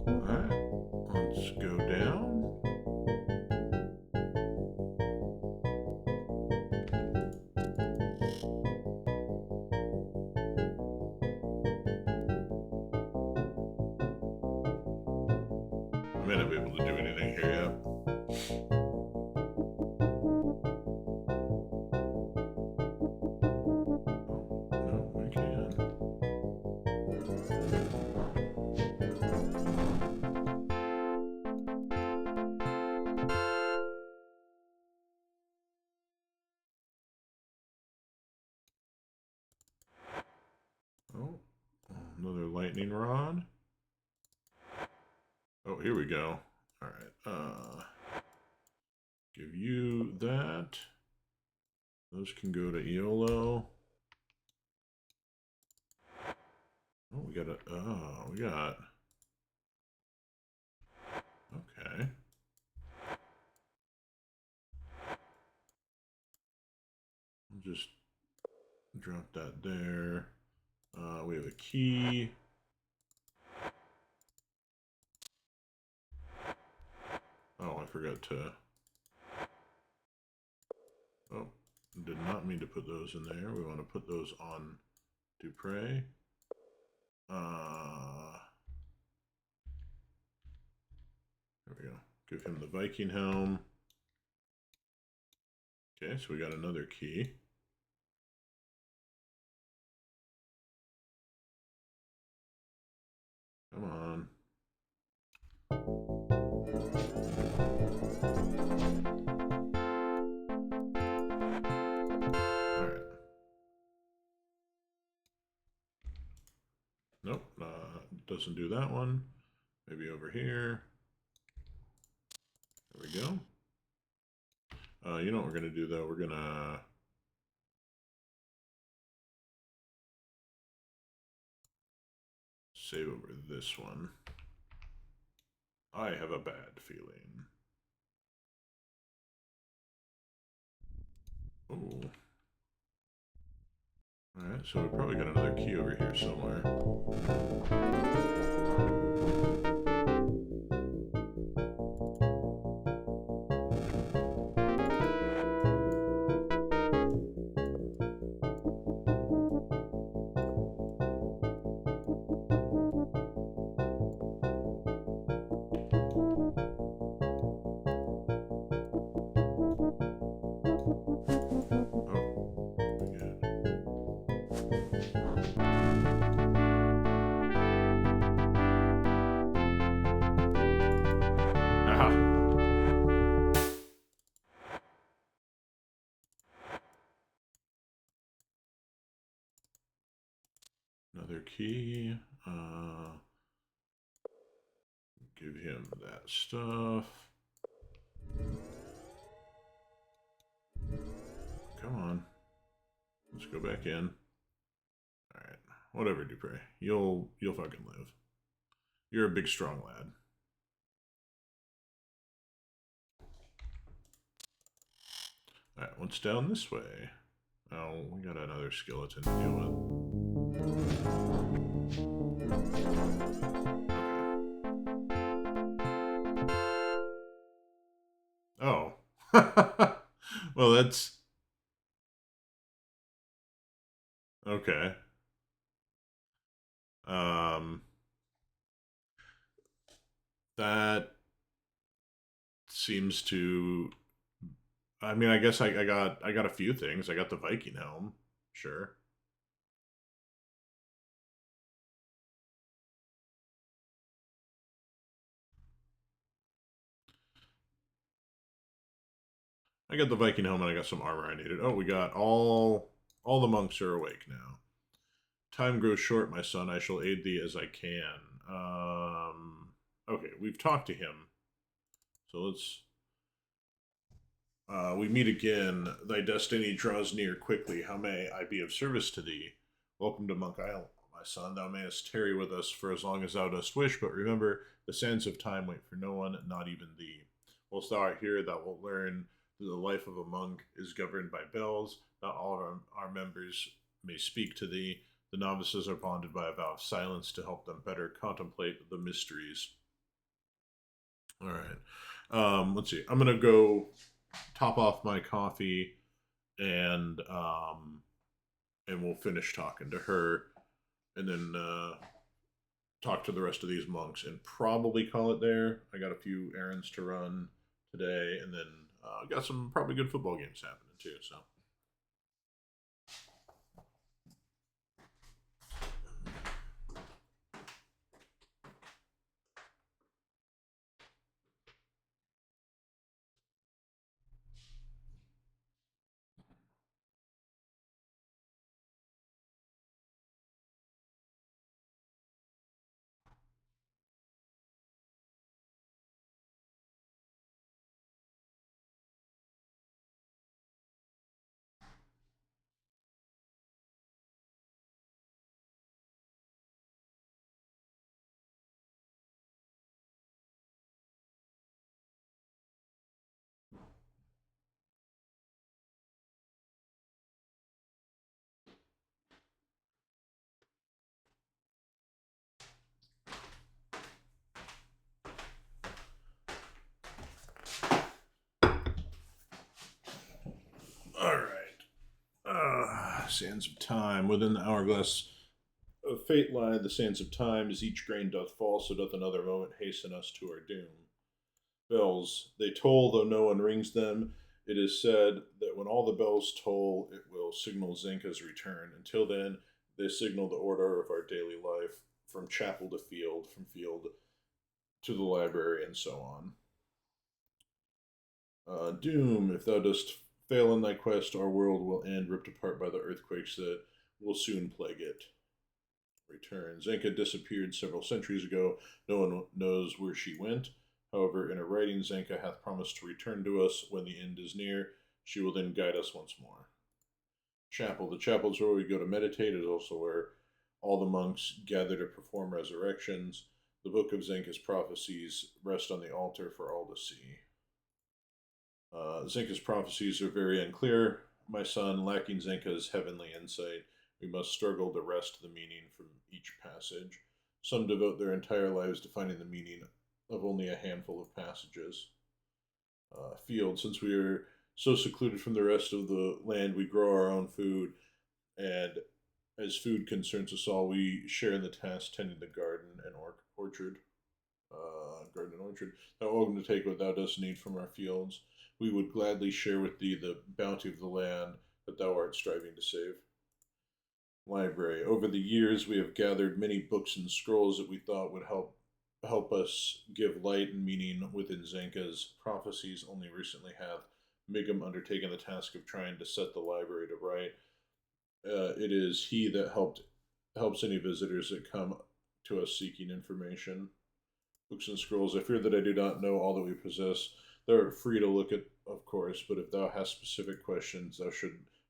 Alright, let's go down. I may not be able to do anything here yet. Oh, another lightning rod. Oh, here we go. All right. Give you that. Those can go to Iolo. Oh, we got a. Oh, we got. Okay. I'll just drop that there. We have a key. Oh, I forgot to. Oh, did not mean to put those in there. We want to put those on Dupre. There we go. Give him the Viking helm. Okay, so we got another key. Come on. Alright. Nope, doesn't do that one. Maybe over here. There we go. You know what we're going to do, though? We're going to... save over this one. I have a bad feeling. Oh. Alright, so we probably got another key over here somewhere. Another key. Give him that stuff. Come on. Let's go back in. Alright. Whatever, Dupre. You'll fucking live. You're a big, strong lad. Alright, what's down this way? Oh, we got another skeleton to deal with. Oh. Well, that's... okay. That seems to... I mean, I guess I got a few things. I got the Viking helm. Sure. I got the Viking helm and I got some armor I needed. Oh, we got all the monks are awake now. Time grows short, my son. I shall aid thee as I can. Okay, we've talked to him. So let's... we meet again. Thy destiny draws near quickly. How may I be of service to thee? Welcome to Monk Isle, my son. Thou mayest tarry with us for as long as thou dost wish, but remember, the sands of time wait for no one, not even thee. Whilst thou art here, thou wilt learn that the life of a monk is governed by bells. Not all of our members may speak to thee. The novices are bonded by a vow of silence to help them better contemplate the mysteries. All right. Let's see. I'm going to go top off my coffee and we'll finish talking to her and then talk to the rest of these monks and probably call it there. I got a few errands to run today, and then got some probably good football games happening too, so. Sands of time. Within the hourglass of fate lie the sands of time. As each grain doth fall, so doth another moment hasten us to our doom. Bells, they toll, though no one rings them. It is said that when all the bells toll, it will signal Zenka's return. Until then, they signal the order of our daily life, from chapel to field, from field to the library, and so on. Doom, if thou dost fail in thy quest, our world will end, ripped apart by the earthquakes that will soon plague it. Return. Zenka disappeared several centuries ago. No one knows where she went. However, in her writing, Zenka hath promised to return to us when the end is near. She will then guide us once more. Chapel. The chapel is where we go to meditate. It is also where all the monks gather to perform resurrections. The book of Zenka's prophecies rest on the altar for all to see. Zenka's prophecies are very unclear. My son, lacking Zenka's heavenly insight, we must struggle to wrest the meaning from each passage. Some devote their entire lives to finding the meaning of only a handful of passages. Field. Since we are so secluded from the rest of the land, we grow our own food, and as food concerns us all, we share in the task tending the garden and orchard. Garden and orchard. Thou welcome to take what thou dost need from our fields. We would gladly share with thee the bounty of the land that thou art striving to save. Library. Over the years, we have gathered many books and scrolls that we thought would help us give light and meaning within Zenka's prophecies. Only recently hath Migum undertaken the task of trying to set the library to right. It is he that helps any visitors that come to us seeking information. Books and scrolls. I fear that I do not know all that we possess. Thou art free to look at, of course, but if thou hast specific questions, thou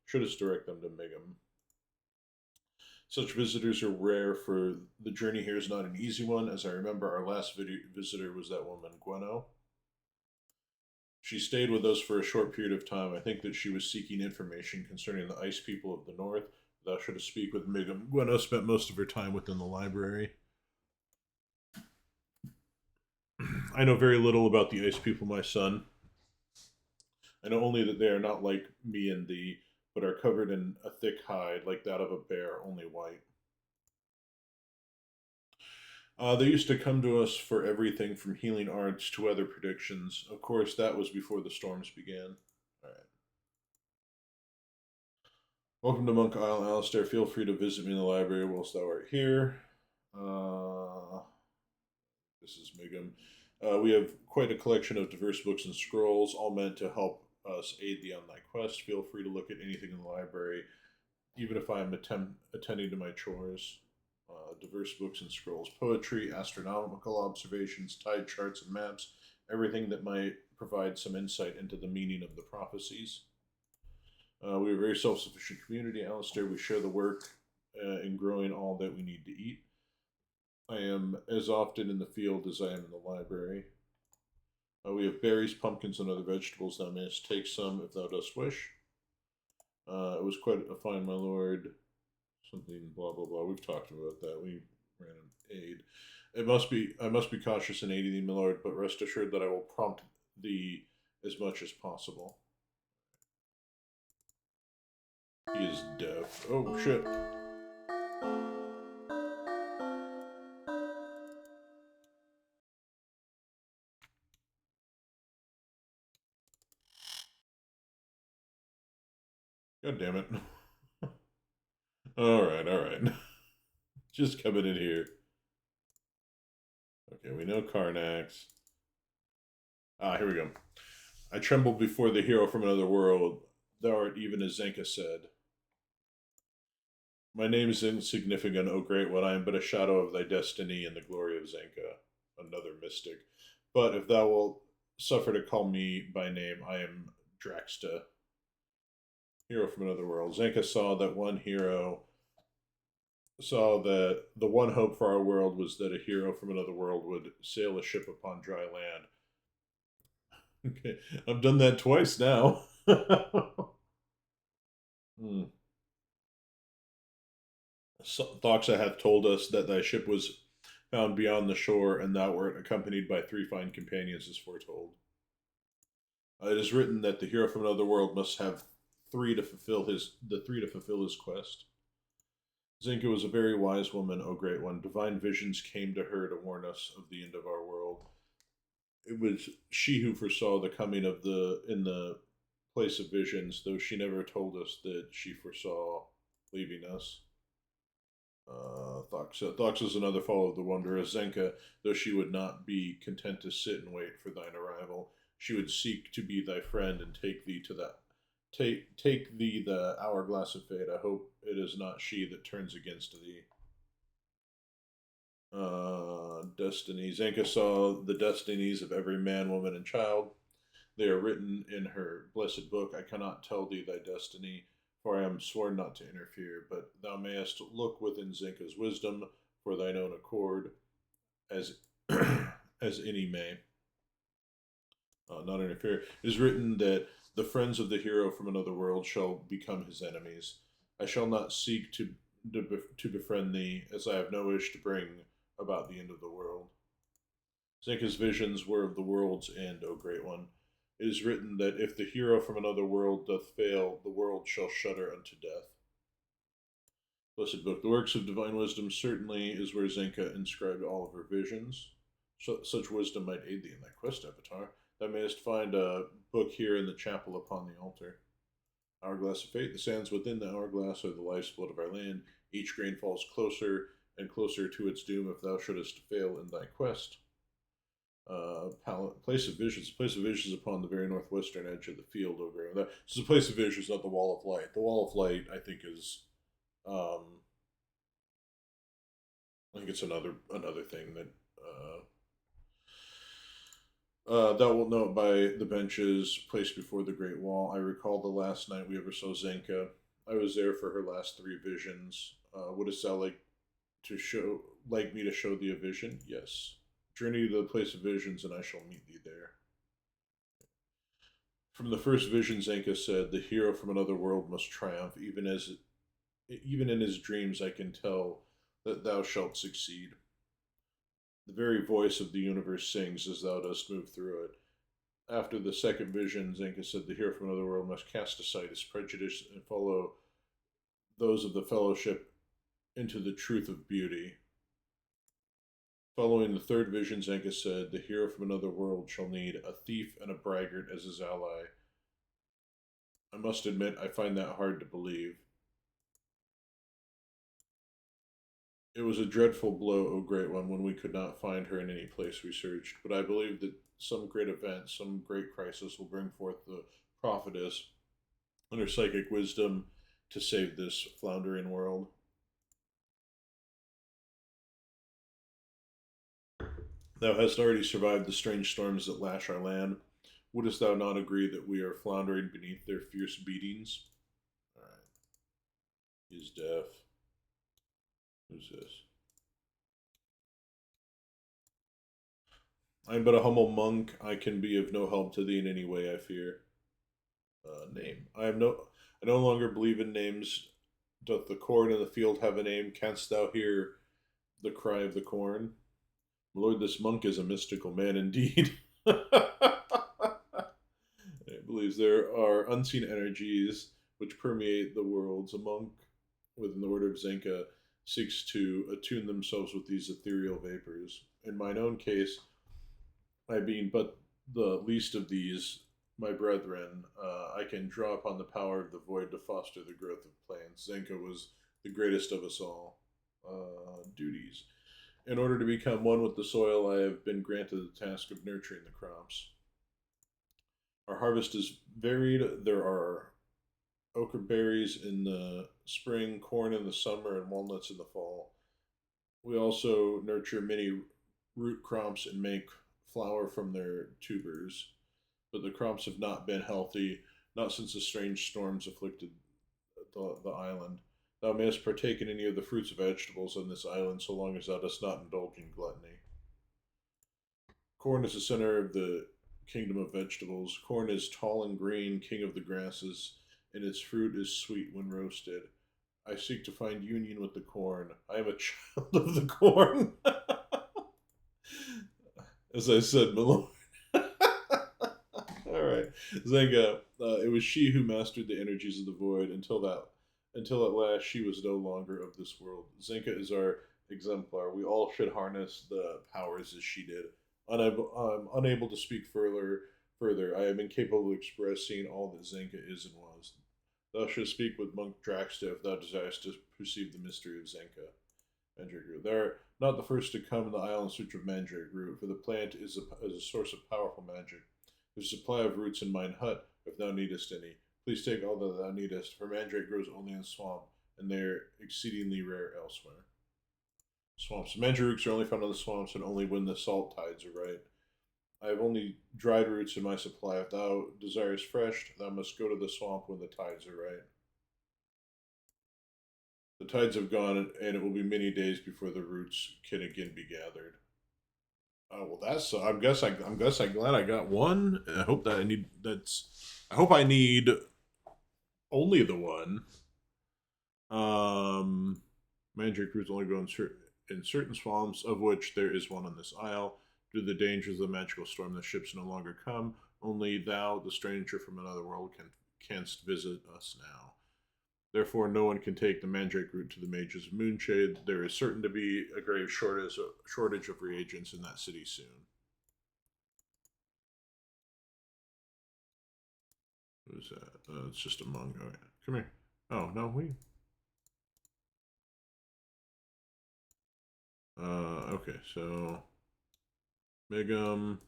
shouldst direct them to Migum. Such visitors are rare, for the journey here is not an easy one. As I remember, our last visitor was that woman, Gweno. She stayed with us for a short period of time. I think that she was seeking information concerning the ice people of the north. Thou shouldst speak with Migum. Gweno spent most of her time within the library. I know very little about the ice people, my son. I know only that they are not like me and thee, but are covered in a thick hide, like that of a bear, only white. They used to come to us for everything from healing arts to weather predictions. Of course, that was before the storms began. All right. Welcome to Monk Isle, Alistair. Feel free to visit me in the library whilst thou art here. This is Migum. We have quite a collection of diverse books and scrolls, all meant to help us aid thee on thy quest. Feel free to look at anything in the library, even if I am attending to my chores. Diverse books and scrolls, poetry, astronomical observations, tide charts and maps, everything that might provide some insight into the meaning of the prophecies. We are a very self-sufficient community, Alistair. We share the work in growing all that we need to eat. I am as often in the field as I am in the library. We have berries, pumpkins, and other vegetables. Thou mayest take some if thou dost wish. It was quite a fine, my lord. Something blah blah blah. We've talked about that. We ran an aid. I must be cautious in aiding thee, my lord, but rest assured that I will prompt thee as much as possible. He is deaf. Oh shit. God damn it. Alright, alright. Just coming in here. Okay, we know Karnax. Here we go. I trembled before the hero from another world. Thou art even as Zenka said. My name is insignificant, O great one. I am but a shadow of thy destiny and the glory of Zenka, another mystic. But if thou wilt suffer to call me by name, I am Draxta, hero from another world. Zenka saw that the one hope for our world was that a hero from another world would sail a ship upon dry land. Okay, I've done that twice now. Thoxa hath told us that thy ship was found beyond the shore, and thou wert accompanied by 3 fine companions, as foretold. It is written that the hero from another world must have three to fulfill his quest. Zinka was a very wise woman, O Great One. Divine visions came to her to warn us of the end of our world. It was she who foresaw the coming of the in the place of visions, though she never told us that she foresaw leaving us. Thox is another follower of the Wanderer. Zenka, though she would not be content to sit and wait for thine arrival, she would seek to be thy friend and take thee to that take thee the hourglass of fate. I hope it is not she that turns against thee. Destiny. Zenka saw the destinies of every man, woman, and child. They are written in her blessed book. I cannot tell thee thy destiny, for I am sworn not to interfere, but thou mayest look within Zenka's wisdom for thine own accord, as as any may. Not interfere. It is written that the friends of the hero from another world shall become his enemies. I shall not seek to befriend thee, as I have no wish to bring about the end of the world. Zenka's visions were of the world's end, O Great One. It is written that if the hero from another world doth fail, the world shall shudder unto death. Blessed Book. The works of divine wisdom certainly is where Zenka inscribed all of her visions. Such wisdom might aid thee in thy quest, Avatar. Thou mayest find a book here in the chapel upon the altar. Hourglass of fate. The sands within the hourglass are the life's blood of our land. Each grain falls closer and closer to its doom if thou shouldest fail in thy quest. Place of visions. Place of visions upon the very northwestern edge of the field over there. This is a place of visions, not the wall of light. The wall of light, I think, is, I think it's another thing that, thou wilt know it by the benches placed before the great wall. I recall the last night we ever saw Zenka. I was there for her last three visions. Wouldst thou like me to show thee a vision? Yes. Journey to the place of visions, and I shall meet thee there. From the first vision, Zenka said, the hero from another world must triumph. Even in his dreams, I can tell that thou shalt succeed. The very voice of the universe sings as thou dost move through it. After the second vision, Zenka said, the hero from another world must cast aside his prejudice and follow those of the fellowship into the truth of beauty. Following the third vision, Zenka said, the hero from another world shall need a thief and a braggart as his ally. I must admit, I find that hard to believe. It was a dreadful blow, O Great One, when we could not find her in any place we searched, but I believe that some great event, some great crisis will bring forth the prophetess and her psychic wisdom to save this floundering world. Thou hast already survived the strange storms that lash our land. Wouldst thou not agree that we are floundering beneath their fierce beatings? Alright. He's deaf. Who's this? I am but a humble monk. I can be of no help to thee in any way, I fear. Name. I no longer believe in names. Doth the corn in the field have a name? Canst thou hear the cry of the corn? Lord, this monk is a mystical man indeed. It believes there are unseen energies which permeate the worlds. A monk within the order of Zenka seeks to attune themselves with these ethereal vapors. In mine own case, I being but the least of these, my brethren, I can draw upon the power of the void to foster the growth of plants. Zenka was the greatest of us all. Duties. In order to become one with the soil, I have been granted the task of nurturing the crops. Our harvest is varied. There are ochre berries in the spring, corn in the summer, and walnuts in the fall. We also nurture many root crops and make flour from their tubers. But the crops have not been healthy, not since the strange storms afflicted the island. Thou mayest partake in any of the fruits of vegetables on this island, so long as thou dost not indulge in gluttony. Corn is the center of the kingdom of vegetables. Corn is tall and green, king of the grasses, and its fruit is sweet when roasted. I seek to find union with the corn. I am a child of the corn. As I said, my lord. All right. Zenga, it was she who mastered the energies of the void until at last she was no longer of this world. Zenka is our exemplar. We all should harness the powers as she did. I'm unable to speak further. I am incapable of expressing all that Zenka is and was. Thou shouldst speak with Monk Draxta if thou desirest to perceive the mystery of Zenka. Mandrake root. They are not the first to come in the isle in search of Mandrake root, for the plant is a source of powerful magic. There's a supply of roots in mine hut, if thou needest any. Please take all that thou needest, for Mandrake grows only in the swamp, and they are exceedingly rare elsewhere. Swamps. Mandrake roots are only found in the swamps, and only when the salt tides are right. I have only dried roots in my supply. If thou desirest fresh, thou must go to the swamp when the tides are right. The tides have gone, and it will be many days before the roots can again be gathered. Oh well, that's. I'm glad I got one. I hope that I need. I hope I need only the one. Mandrake roots only grow in certain swamps, of which there is one on this isle. Due to the dangers of the magical storm, the ships no longer come. Only thou, the stranger from another world, canst visit us now. Therefore, no one can take the Mandrake route to the Mages of Moonshade. There is certain to be a grave shortage of reagents in that city soon. Who's that? It's just a monk. Okay. Come here. Oh, no, we... okay, so... Megum...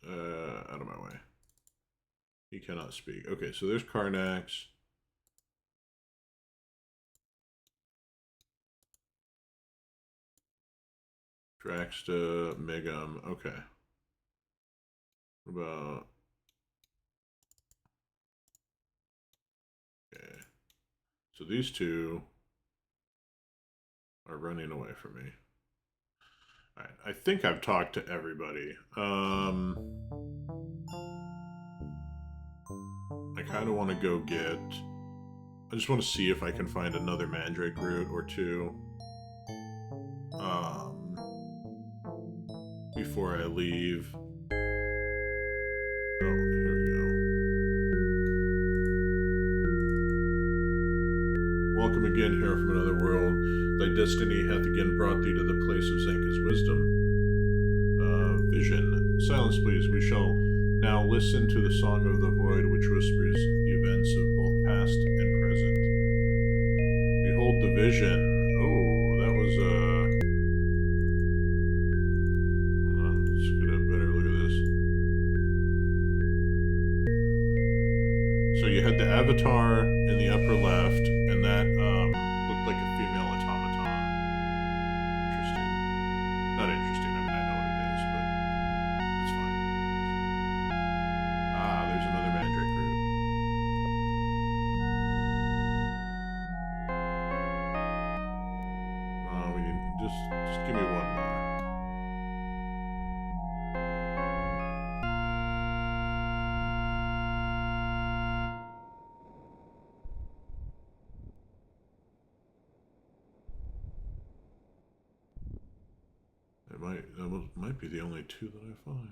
out of my way. He cannot speak. Okay, so there's Karnax. Draxta, Megum. Okay. What about... Okay. So these two are running away from me. Alright, I think I've talked to everybody. I kind of want to go get... I just want to see if I can find another Mandrake root or two. Before I leave. Oh, here we go. Welcome again, hero from another world. Thy destiny hath again brought thee to the place of Zenka's wisdom. Vision. Silence, please. We shall now listen to the song of the void, which whispers the events of both past and present. Behold the vision. Oh, that was hold on, let's get a better look at this. So you had the avatar in the upper left, and that looked like a female automaton. Interesting. Not interesting. I mean, I know what it is, but it's fine. Ah, there's another Mandrake root. We need just give me one more. That might be the only two that I find.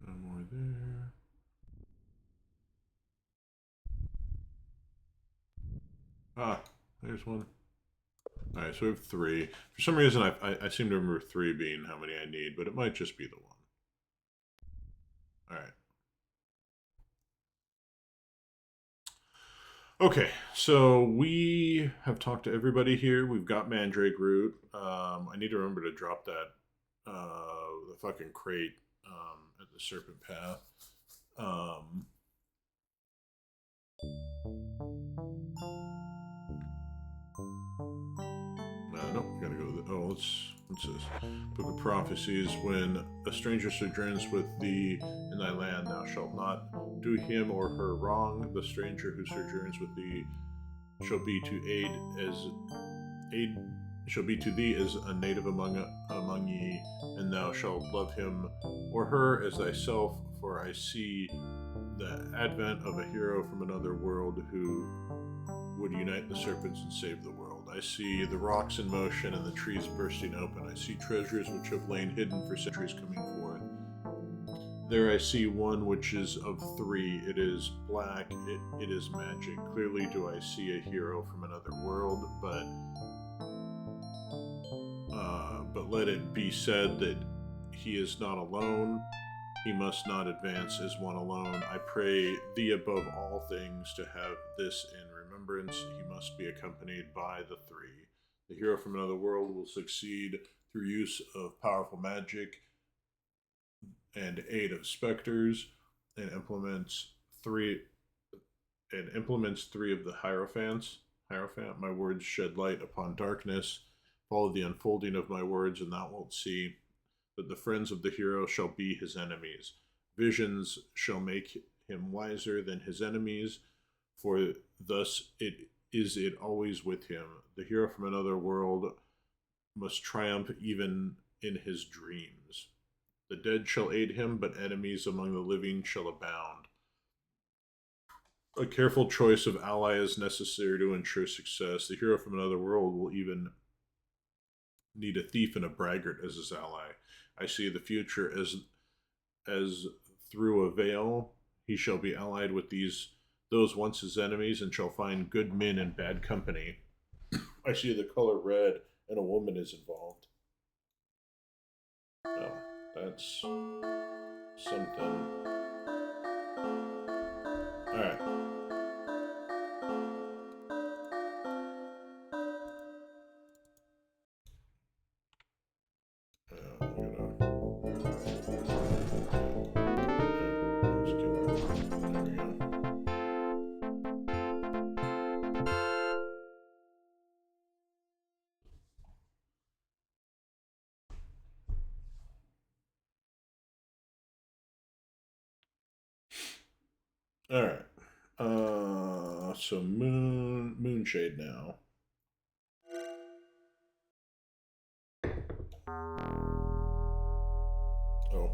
No more there. Ah, there's one. Alright, so we have three. For some reason, I seem to remember three being how many I need, but it might just be the one. Alright. Okay, so we have talked to everybody here. We've got Mandrake root. I need to remember to drop that, the fucking crate at the Serpent Path. Nope, we gotta go with it. Oh, what's this? Book of Prophecies. When a stranger sojourns with thee in thy land, thou shalt not do him or her wrong. The stranger who sojourns with thee shall be to aid shall be to thee as a native among ye, and thou shalt love him or her as thyself. For I see the advent of a hero from another world who would unite the serpents and save the world. I see the rocks in motion and the trees bursting open. I see treasures which have lain hidden for centuries coming forth. There I see one which is of three. It is black. It is magic. Clearly do I see a hero from another world, but let it be said that he is not alone. He must not advance as one alone. I pray thee above all things to have this in remembrance. He must be accompanied by the three. The hero from another world will succeed through use of powerful magic and aid of specters, and implements three of the hierophants. Hierophant, my words shed light upon darkness. Follow the unfolding of my words, and thou wilt see that the friends of the hero shall be his enemies. Visions shall make him wiser than his enemies, for thus it always with him. The hero from another world must triumph even in his dreams. The dead shall aid him, but enemies among the living shall abound. A careful choice of ally is necessary to ensure success. The hero from another world will even need a thief and a braggart as his ally. I see the future as through a veil. He shall be allied with those once his enemies, and shall find good men in bad company. I see the color red, and a woman is involved. Oh, that's something. Alright. All right. So Moonshade now. Oh.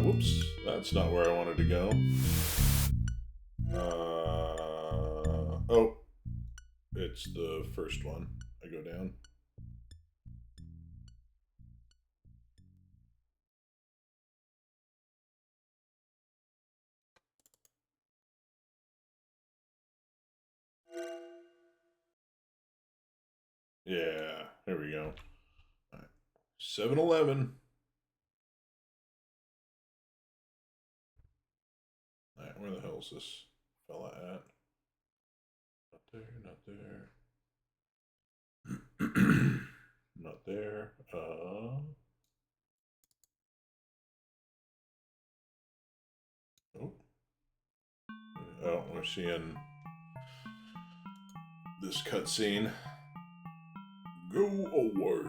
Whoops, that's not where I wanted to go. Oh, it's the first one. I go down. Yeah, here we go. All right. 7-Eleven. All right, where the hell is this fella at? Not there, not there. Not there. Oh, oh, we're seeing this cutscene. Go away.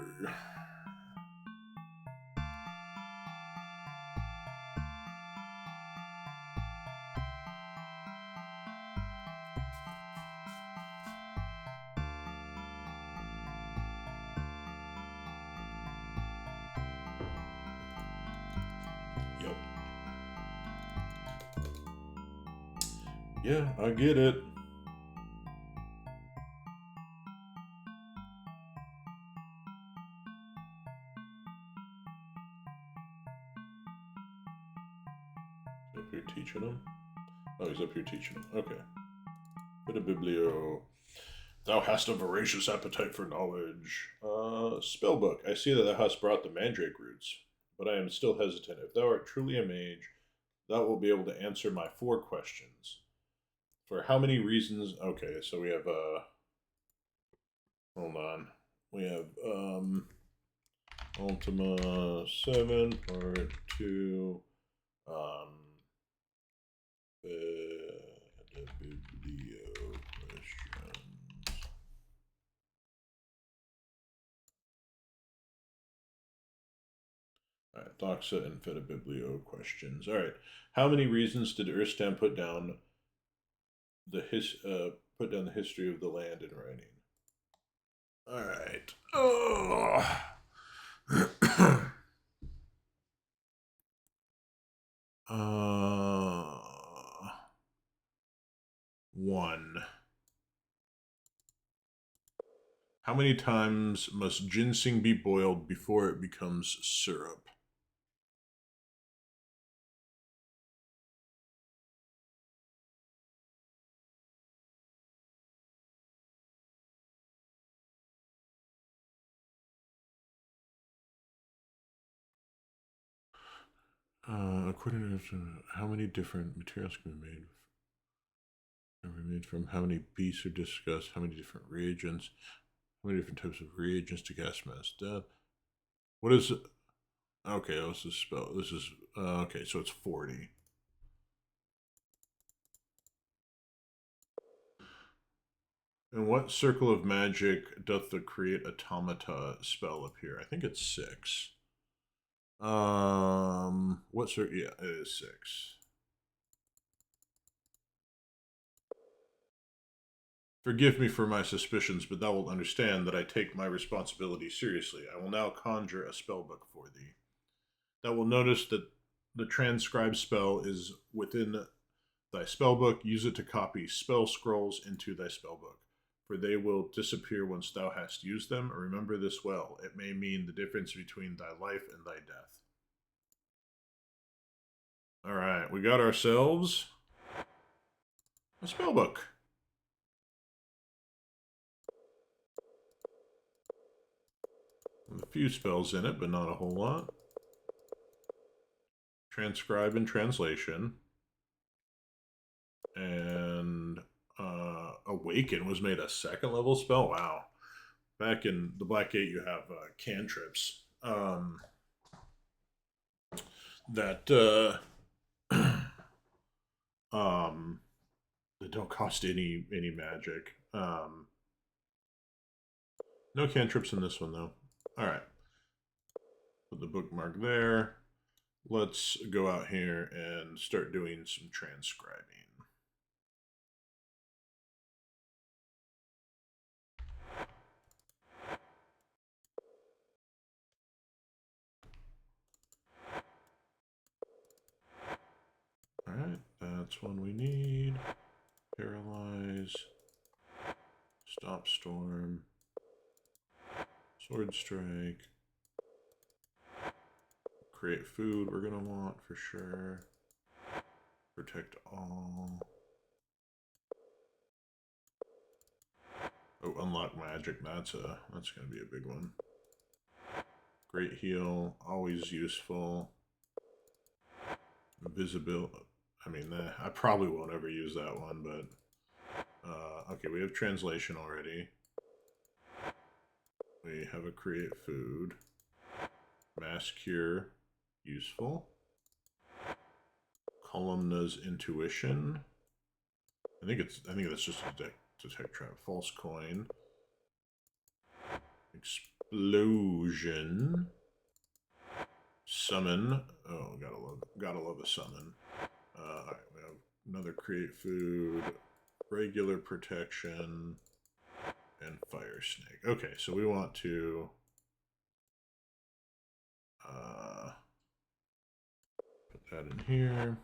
Yep. Yeah, I get it. Up here teaching him? Oh, he's up here teaching him. Okay. Bit of biblio. Thou hast a voracious appetite for knowledge. Spellbook. I see that thou hast brought the mandrake roots, but I am still hesitant. If thou art truly a mage, thou wilt be able to answer my 4 questions. For how many reasons? Okay, so we have Hold on. We have Ultima 7 Part 2. The biblio questions. Alright, Doxa and Fedibiblio questions. Alright. How many reasons did Erstam put down the history of the land in writing? Alright. Oh. 1. How many times must ginseng be boiled before it becomes syrup? According to how many different materials can be made from, how many beasts are discussed, how many different reagents, how many different types of reagents to gas mass death. What is it? Okay, what's this spell? This is okay, so it's 40. In what circle of magic doth the create automata spell appear? I think it's 6. What circle? Yeah, it is 6. Forgive me for my suspicions, but thou wilt understand that I take my responsibility seriously. I will now conjure a spellbook for thee. Thou will notice that the transcribe spell is within thy spellbook. Use it to copy spell scrolls into thy spellbook, for they will disappear once thou hast used them. Remember this well. It may mean the difference between thy life and thy death. All right, we got ourselves a spellbook. With a few spells in it, but not a whole lot. Transcribe and translation. And Awaken was made a 2nd level spell. Wow. Back in the Black Gate, you have cantrips that that don't cost any magic. No cantrips in this one though. All right. Put the bookmark there. Let's go out here and start doing some transcribing. All right, that's one we need. Paralyze. Stop storm. Sword strike. Create food we're gonna want for sure. Protect all. Oh, unlock magic. That's gonna be a big one. Great heal, always useful. Invisibility. I mean, I probably won't ever use that one, but okay, we have translation already. We have a create food. Mass cure, useful. Columna's intuition. I think that's just a detect trap. False coin. Explosion. Summon. Oh, gotta love a summon. Alright, we have another create food, regular protection, and fire snake. Okay, so we want to put that in here.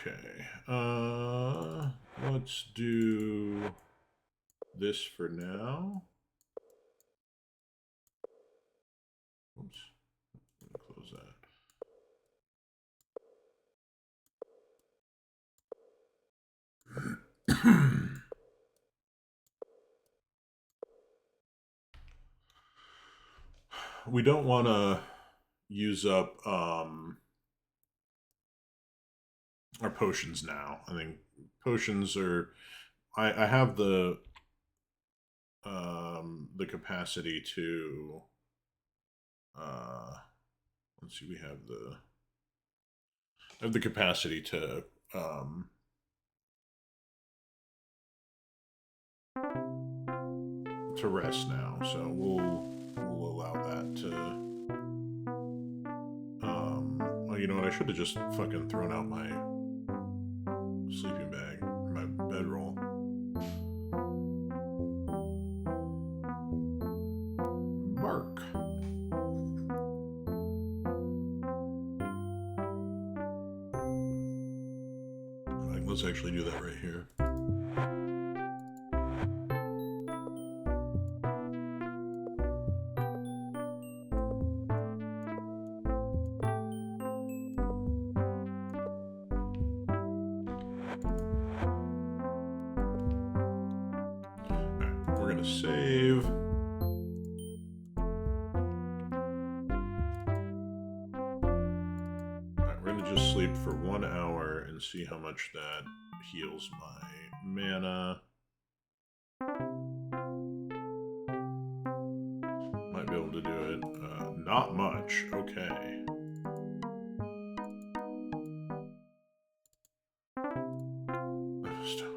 Okay. Let's do this for now. Oops. Close that. We don't want to use up our potions now. I think potions are... I have the capacity to... let's see, we have the capacity to rest now, so we'll allow that to... oh, you know what? I should have just fucking thrown out my sleeping bag, my bedroll. Bark. Right, let's actually do that right here. Save. Alright, we're gonna just sleep for 1 hour and see how much that heals my mana. Might be able to do it. Not much. Okay.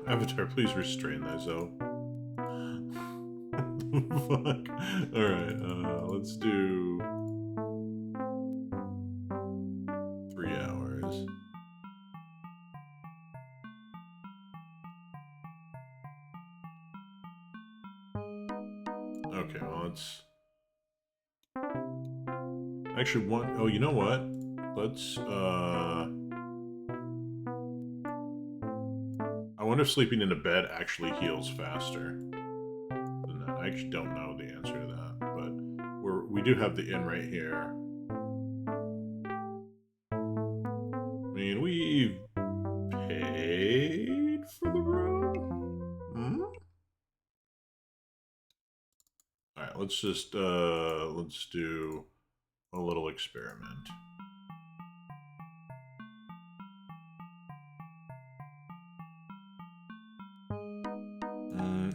Avatar, please restrain thyself. Fuck. Alright, let's do 3 hours. Okay, well, let's... Actually, oh, you know what? Let's, I wonder if sleeping in a bed actually heals faster. I actually don't know the answer to that, but we do have the inn right here. I mean, we've paid for the room? Hmm? Alright, let's just, let's do a little experiment.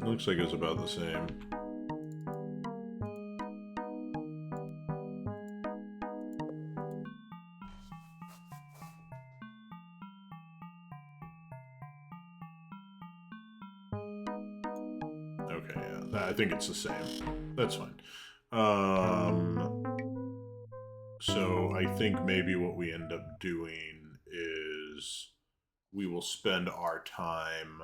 Looks like it's about the same. Okay, yeah, I think it's the same. That's fine. So I think maybe what we end up doing is we will spend our time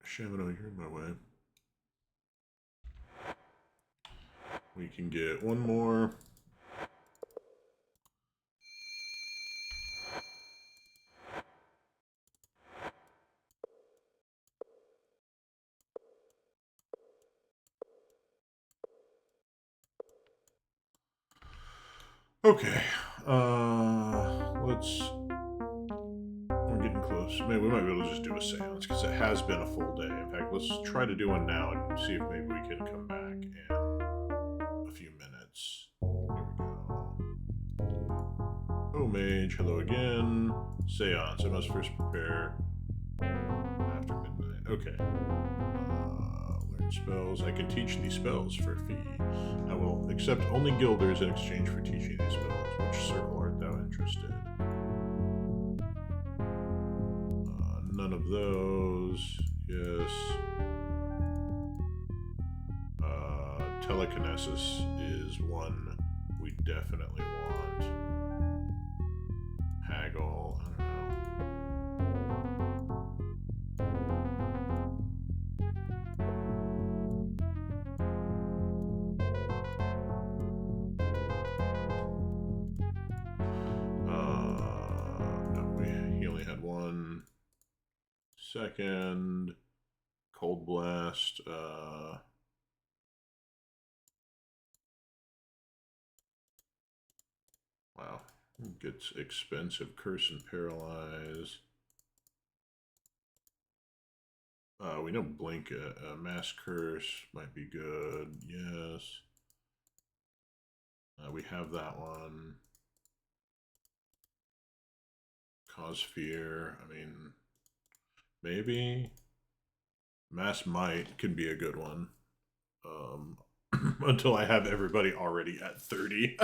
Shamino, you're in my way. We can get one more. Okay, let's... We're getting close. Maybe we might be able to just do a seance, because it has been a full day. In fact, let's try to do one now and see if maybe we can come back in a few minutes. Here we go. Oh, mage, hello again. Seance, I must first prepare after midnight. Okay. Learn spells. I can teach these spells for a fee. I will accept only guilders in exchange for teaching these spells. Which circle art thou interested? None of those. Yes. Telekinesis is one we definitely want. Haggle, I don't know. 22nd. Cold Blast. Wow. It gets expensive. Curse and Paralyze. We know Blink. Mass Curse might be good. Yes. We have that one. Cause Fear. I mean, maybe. Mass Might can be a good one. Until I have everybody already at 30.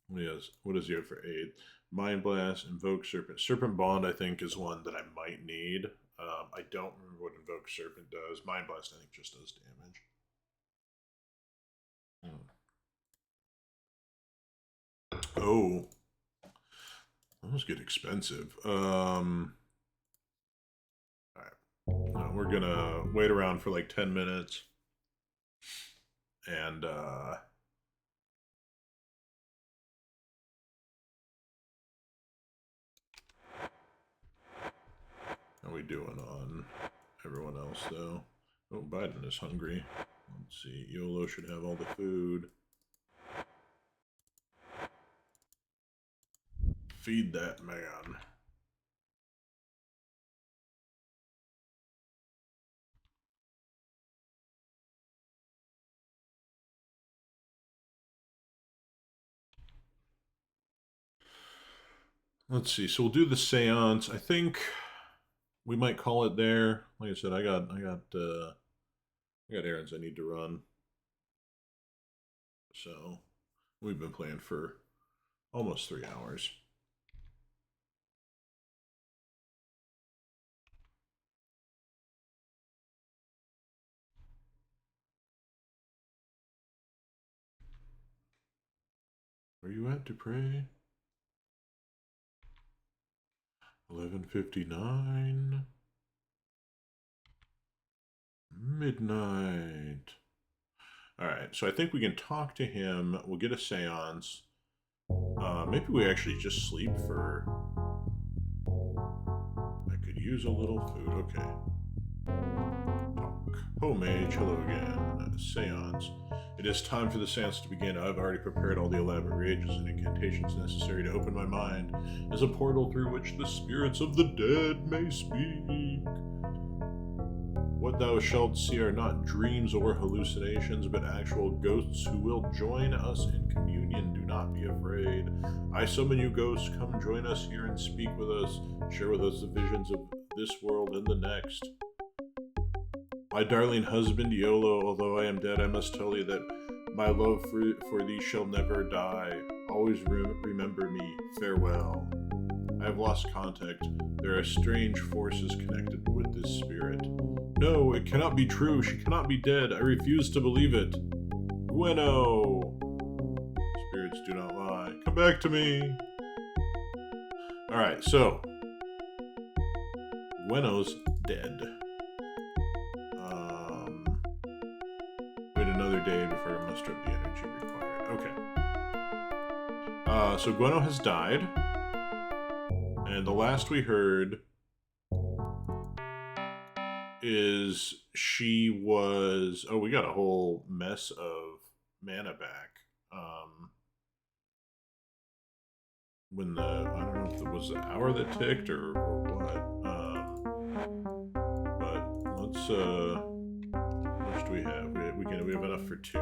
Yes. What is he for 8? Mind Blast, Invoke Serpent. Serpent Bond, I think, is one that I might need. I don't remember what Invoke Serpent does. Mind Blast, I think, just does damage. Oh. Those get expensive. Alright. No, we're gonna wait around for like 10 minutes. And, how are we doing on everyone else, though? Oh, Biden is hungry. Let's see. YOLO should have all the food. Feed that man. Let's see. So we'll do the seance. I think we might call it there. Like I said, I got errands I need to run. So we've been playing for almost 3 hours. Where you at, Dupre? 11:59. Midnight. Alright, so I think we can talk to him. We'll get a seance. Maybe we actually just sleep for... I could use a little food. Okay. Talk. Oh, Mage, hello again. Seance. It is time for the seance to begin. I've already prepared all the elaborate rages and incantations necessary to open my mind as a portal through which the spirits of the dead may speak. What thou shalt see are not dreams or hallucinations, but actual ghosts who will join us in communion. Do not be afraid. I summon you, ghosts. Come join us here and speak with us. Share with us the visions of this world and the next. My darling husband, YOLO, although I am dead, I must tell you that my love for thee shall never die. Always remember me. Farewell. I have lost contact. There are strange forces connected with this spirit. No, it cannot be true. She cannot be dead. I refuse to believe it. Gweno! Spirits do not lie. Come back to me! Alright, so... Gweno's dead. Wait another day before I muster up the energy required. Okay. So Gweno has died. And the last we heard... is she was... Oh, we got a whole mess of mana back. When the... I don't know if it was the hour that ticked or what. But let's... how much do we have? We have enough for 2.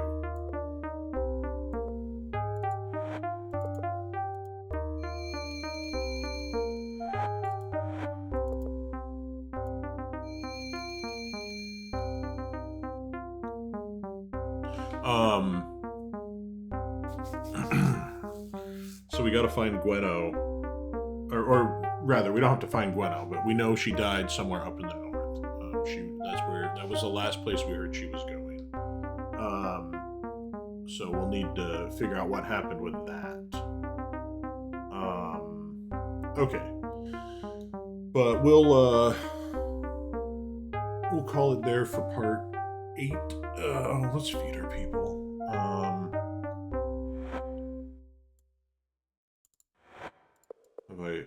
So we gotta find Gweno. Or rather, we don't have to find Gweno, but we know she died somewhere up in the north. That was the last place we heard she was going. So we'll need to figure out what happened with that. Okay. But we'll call it there for part 8. Let's feed our people. Have I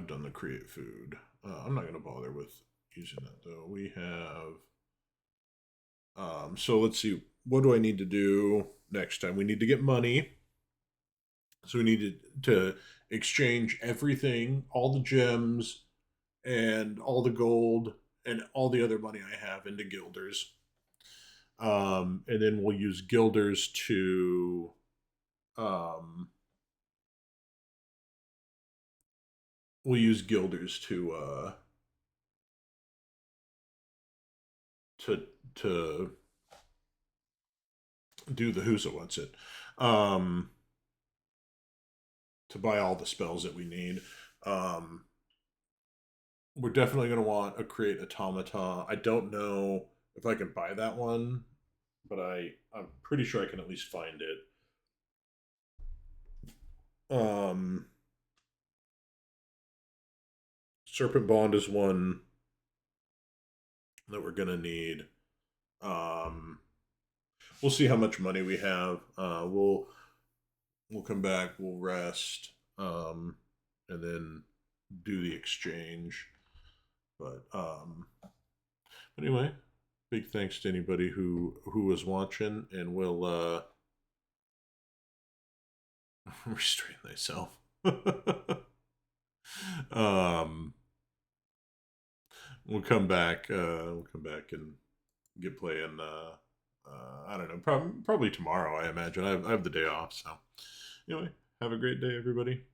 have done the create food. I'm not going to bother with using that though. We have. So let's see. What do I need to do next time? We need to get money. So we need to exchange everything, all the gems, and all the gold, and all the other money I have into guilders. And then we'll use guilders to. We'll use guilders to to do the who's it what's it to buy all the spells that we need. um we're definitely going to want a create automaton. I don't know if I can buy that one, but I'm pretty sure I can at least find it. Serpent bond is one that we're going to need. We'll see how much money we have. We'll come back, we'll rest, and then do the exchange. But anyway, big thanks to anybody who was watching, and we'll restrain thyself. We'll come back. We'll come back and get playing. I don't know. Probably tomorrow. I imagine. I have the day off. So anyway, have a great day, everybody.